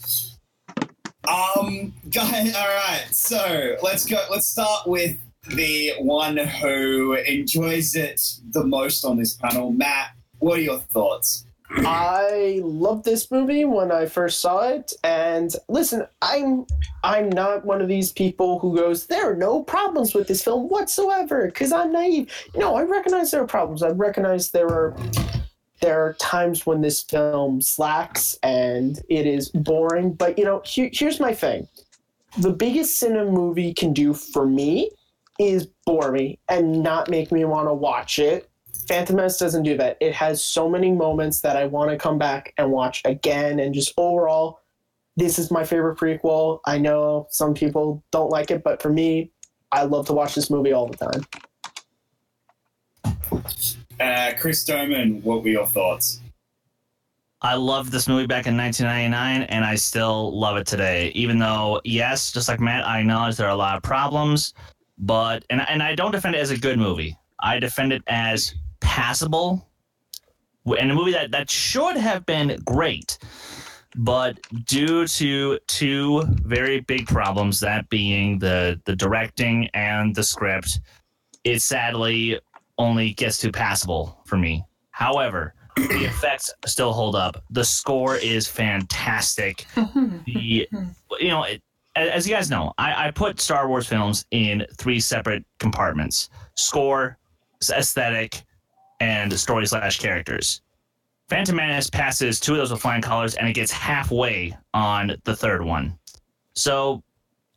Guys, all right. So let's go. Let's start with the one who enjoys it the most on this panel. Matt, what are your thoughts? I loved this movie when I first saw it, and listen, I'm not one of these people who goes, there are no problems with this film whatsoever, because I'm naive. I recognize there are problems. I recognize there are times when this film slacks and it is boring. But, here's my thing. The biggest sin a movie can do for me is bore me and not make me want to watch it. Phantom Menace doesn't do that. It has so many moments that I want to come back and watch again. And just overall, this is my favorite prequel. I know some people don't like it, but for me, I love to watch this movie all the time. Chris Doman, what were your thoughts? I loved this movie back in 1999, and I still love it today. Even though, yes, just like Matt, I acknowledge there are a lot of problems, but and I don't defend it as a good movie. I defend it as passable, and a movie that should have been great, but due to two very big problems, that being the directing and the script, it sadly only gets to passable for me. However, the effects still hold up. The score is fantastic. As you guys know, I put Star Wars films in 3 separate compartments: score, aesthetic, and story/characters. Phantom Menace passes 2 of those with flying colors, and it gets halfway on the 3rd one. So,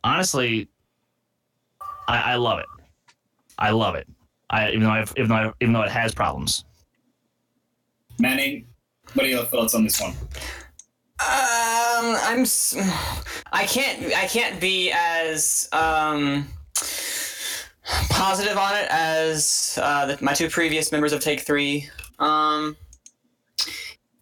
honestly, I love it. I love it. Even though it has problems. Manning, what are your thoughts on this one? I can't be as positive on it as my 2 previous members of Take 3.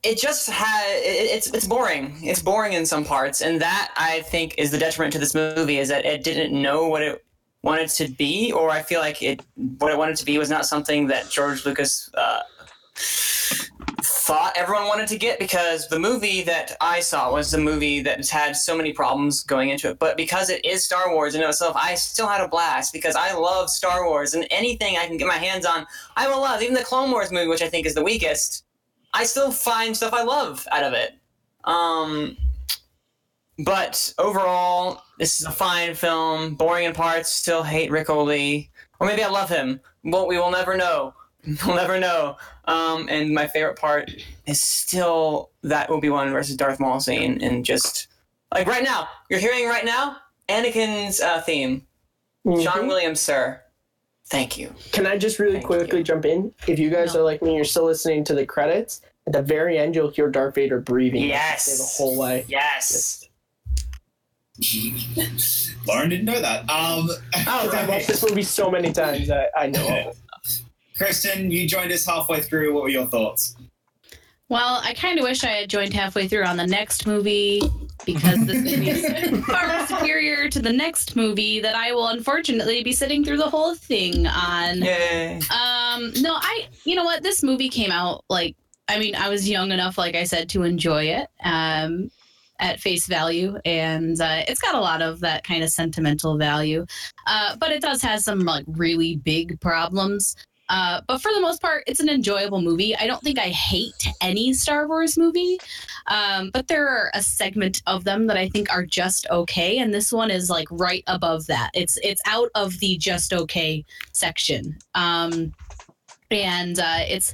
It just it's boring. It's boring in some parts, and that I think is the detriment to this movie, is that it didn't know what it wanted to be, or I feel like what it wanted to be was not something that George Lucas thought everyone wanted to get, because the movie that I saw was the movie that had so many problems going into it. But because it is Star Wars in itself, I still had a blast because I love Star Wars, and anything I can get my hands on, I will love. Even the Clone Wars movie, which I think is the weakest, I still find stuff I love out of it. But overall, this is a fine film. Boring in parts, still hate Rick Oley. Or maybe I love him. Well, we will never know. We'll never know. And my favorite part is still that Obi-Wan versus Darth Maul scene. And just, like right now, you're hearing right now, Anakin's theme. Mm-hmm. John Williams, sir. Thank you. Can I just really quickly jump in? If you guys are like me, you're still listening to the credits, at the very end, you'll hear Darth Vader breathing. Yes. The whole way. Yes. Lauren didn't know that. I've watched this movie so many times, I know it. Kristen, you joined us halfway through. What were your thoughts? Well, I kind of wish I had joined halfway through on the next movie, because this movie is far superior to the next movie that I will unfortunately be sitting through the whole thing on. Yay. No, you know what? This movie came out, I was young enough, like I said, to enjoy it at face value, and it's got a lot of that kind of sentimental value, but it does have some really big problems. But for the most part, it's an enjoyable movie. I don't think I hate any Star Wars movie, but there are a segment of them that I think are just okay, and this one is right above that. It's out of the just okay section, and it's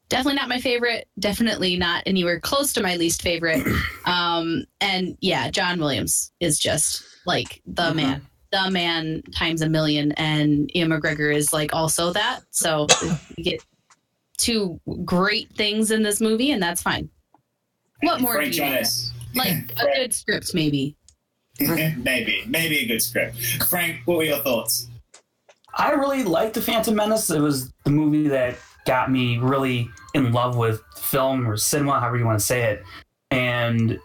definitely not my favorite. Definitely not anywhere close to my least favorite. And yeah, John Williams is just the man times a million, and Ian McGregor is also that. So you get two great things in this movie, and that's fine. What more do you need? A good script, maybe. maybe a good script. Frank, what were your thoughts? I really liked The Phantom Menace. It was the movie that got me really in love with film or cinema, however you want to say it. And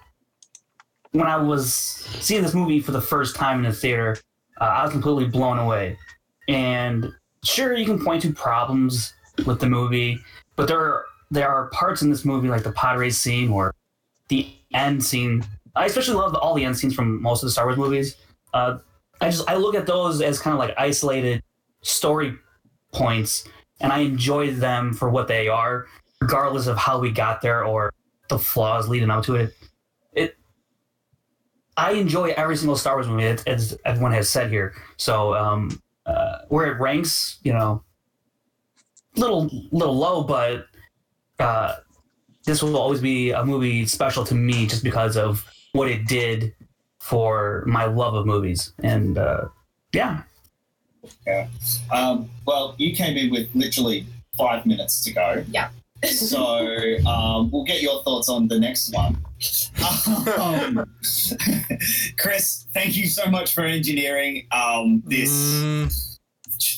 when I was seeing this movie for the first time in the theater, I was completely blown away. And sure, you can point to problems with the movie, but there are parts in this movie, like the pod race scene or the end scene. I especially love all the end scenes from most of the Star Wars movies. I look at those as kind of isolated story points, and I enjoy them for what they are, regardless of how we got there or the flaws leading up to it. I enjoy every single Star Wars movie, as everyone has said here. So where it ranks, little low, but this will always be a movie special to me just because of what it did for my love of movies. And yeah. Yeah. Well, you came in with literally 5 minutes to go. Yeah. So we'll get your thoughts on the next one. Chris, thank you so much for engineering this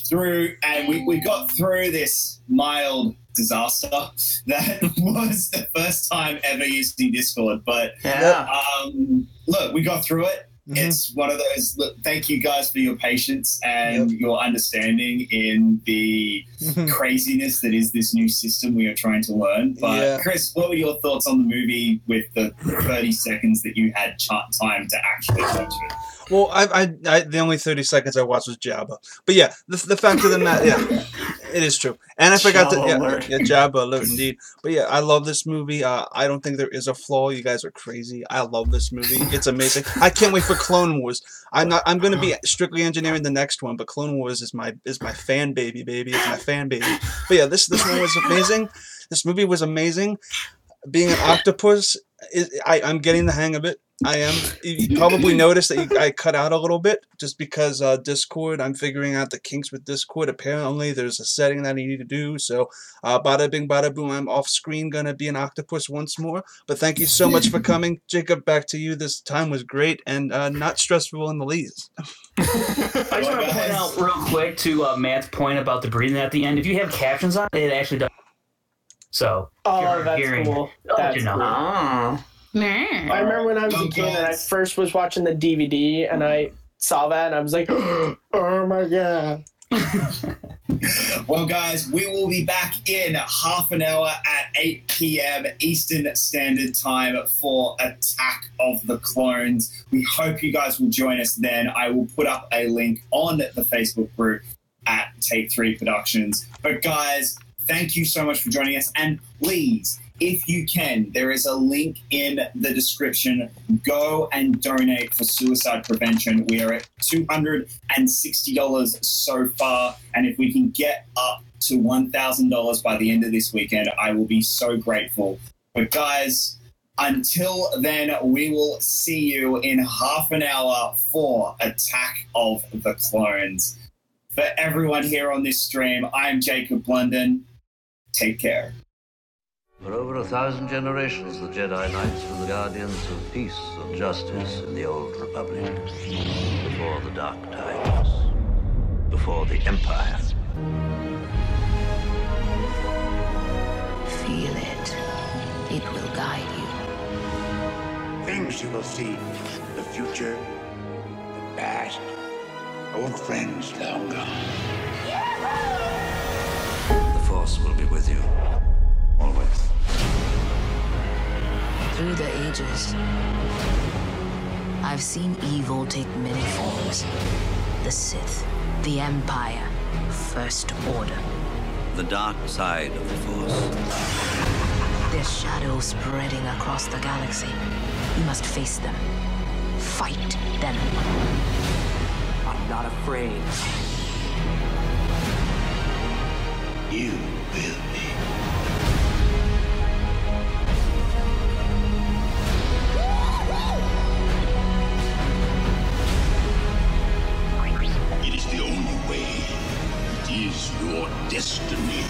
through, and we got through this mild disaster that was the first time ever using Discord. But look, we got through it. It's one of those. Look, thank you guys for your patience and your understanding in the craziness that is this new system we are trying to learn. But Chris, what were your thoughts on the movie with the 30 seconds that you had time to actually watch it? Well, I the only 30 seconds I watched was Jabba. But yeah, the fact of the matter, it is true. And I forgot Jabba alert indeed. But yeah, I love this movie. I don't think there is a flaw. You guys are crazy. I love this movie. It's amazing. I can't wait for Clone Wars. I'm going to be strictly engineering the next one, but Clone Wars is my fan baby. It's my fan baby. But yeah, this one was amazing. This movie was amazing. Being an octopus, I'm getting the hang of it. I am. You probably noticed that I cut out a little bit just because Discord. I'm figuring out the kinks with Discord. Apparently, there's a setting that I need to do. So, bada bing, bada boom. I'm off screen gonna be an octopus once more. But thank you so much for coming, Jacob. Back to you. This time was great and not stressful in the least. I just want to point out real quick to Matt's point about the breathing at the end. If you have captions on, it actually does. So, that's cool. That's cool. I remember when I was a kid and I first was watching the DVD and I saw that and I was like, oh my god. Well, guys, we will be back in half an hour at 8 p.m. Eastern Standard Time for Attack of the Clones. We hope you guys will join us then. I will put up a link on the Facebook group at Take 3 Productions. But, guys, thank you so much for joining us. And please, if you can, there is a link in the description. Go and donate for suicide prevention. We are at $260 so far. And if we can get up to $1,000 by the end of this weekend, I will be so grateful. But guys, until then, we will see you in half an hour for Attack of the Clones. For everyone here on this stream, I'm Jacob Blunden. Take care. For over 1,000 generations, the Jedi Knights were the guardians of peace and justice in the Old Republic. Before the Dark Times. Before the Empire. Feel it. It will guide you. Things you will see. The future. The past. Old friends long gone. The Force will be with you. Always. Through the ages, I've seen evil take many forms. The Sith, the Empire, First Order. The dark side of the Force. Their shadows spreading across the galaxy. You must face them. Fight them. I'm not afraid. You will be. It is the only way. It is your destiny.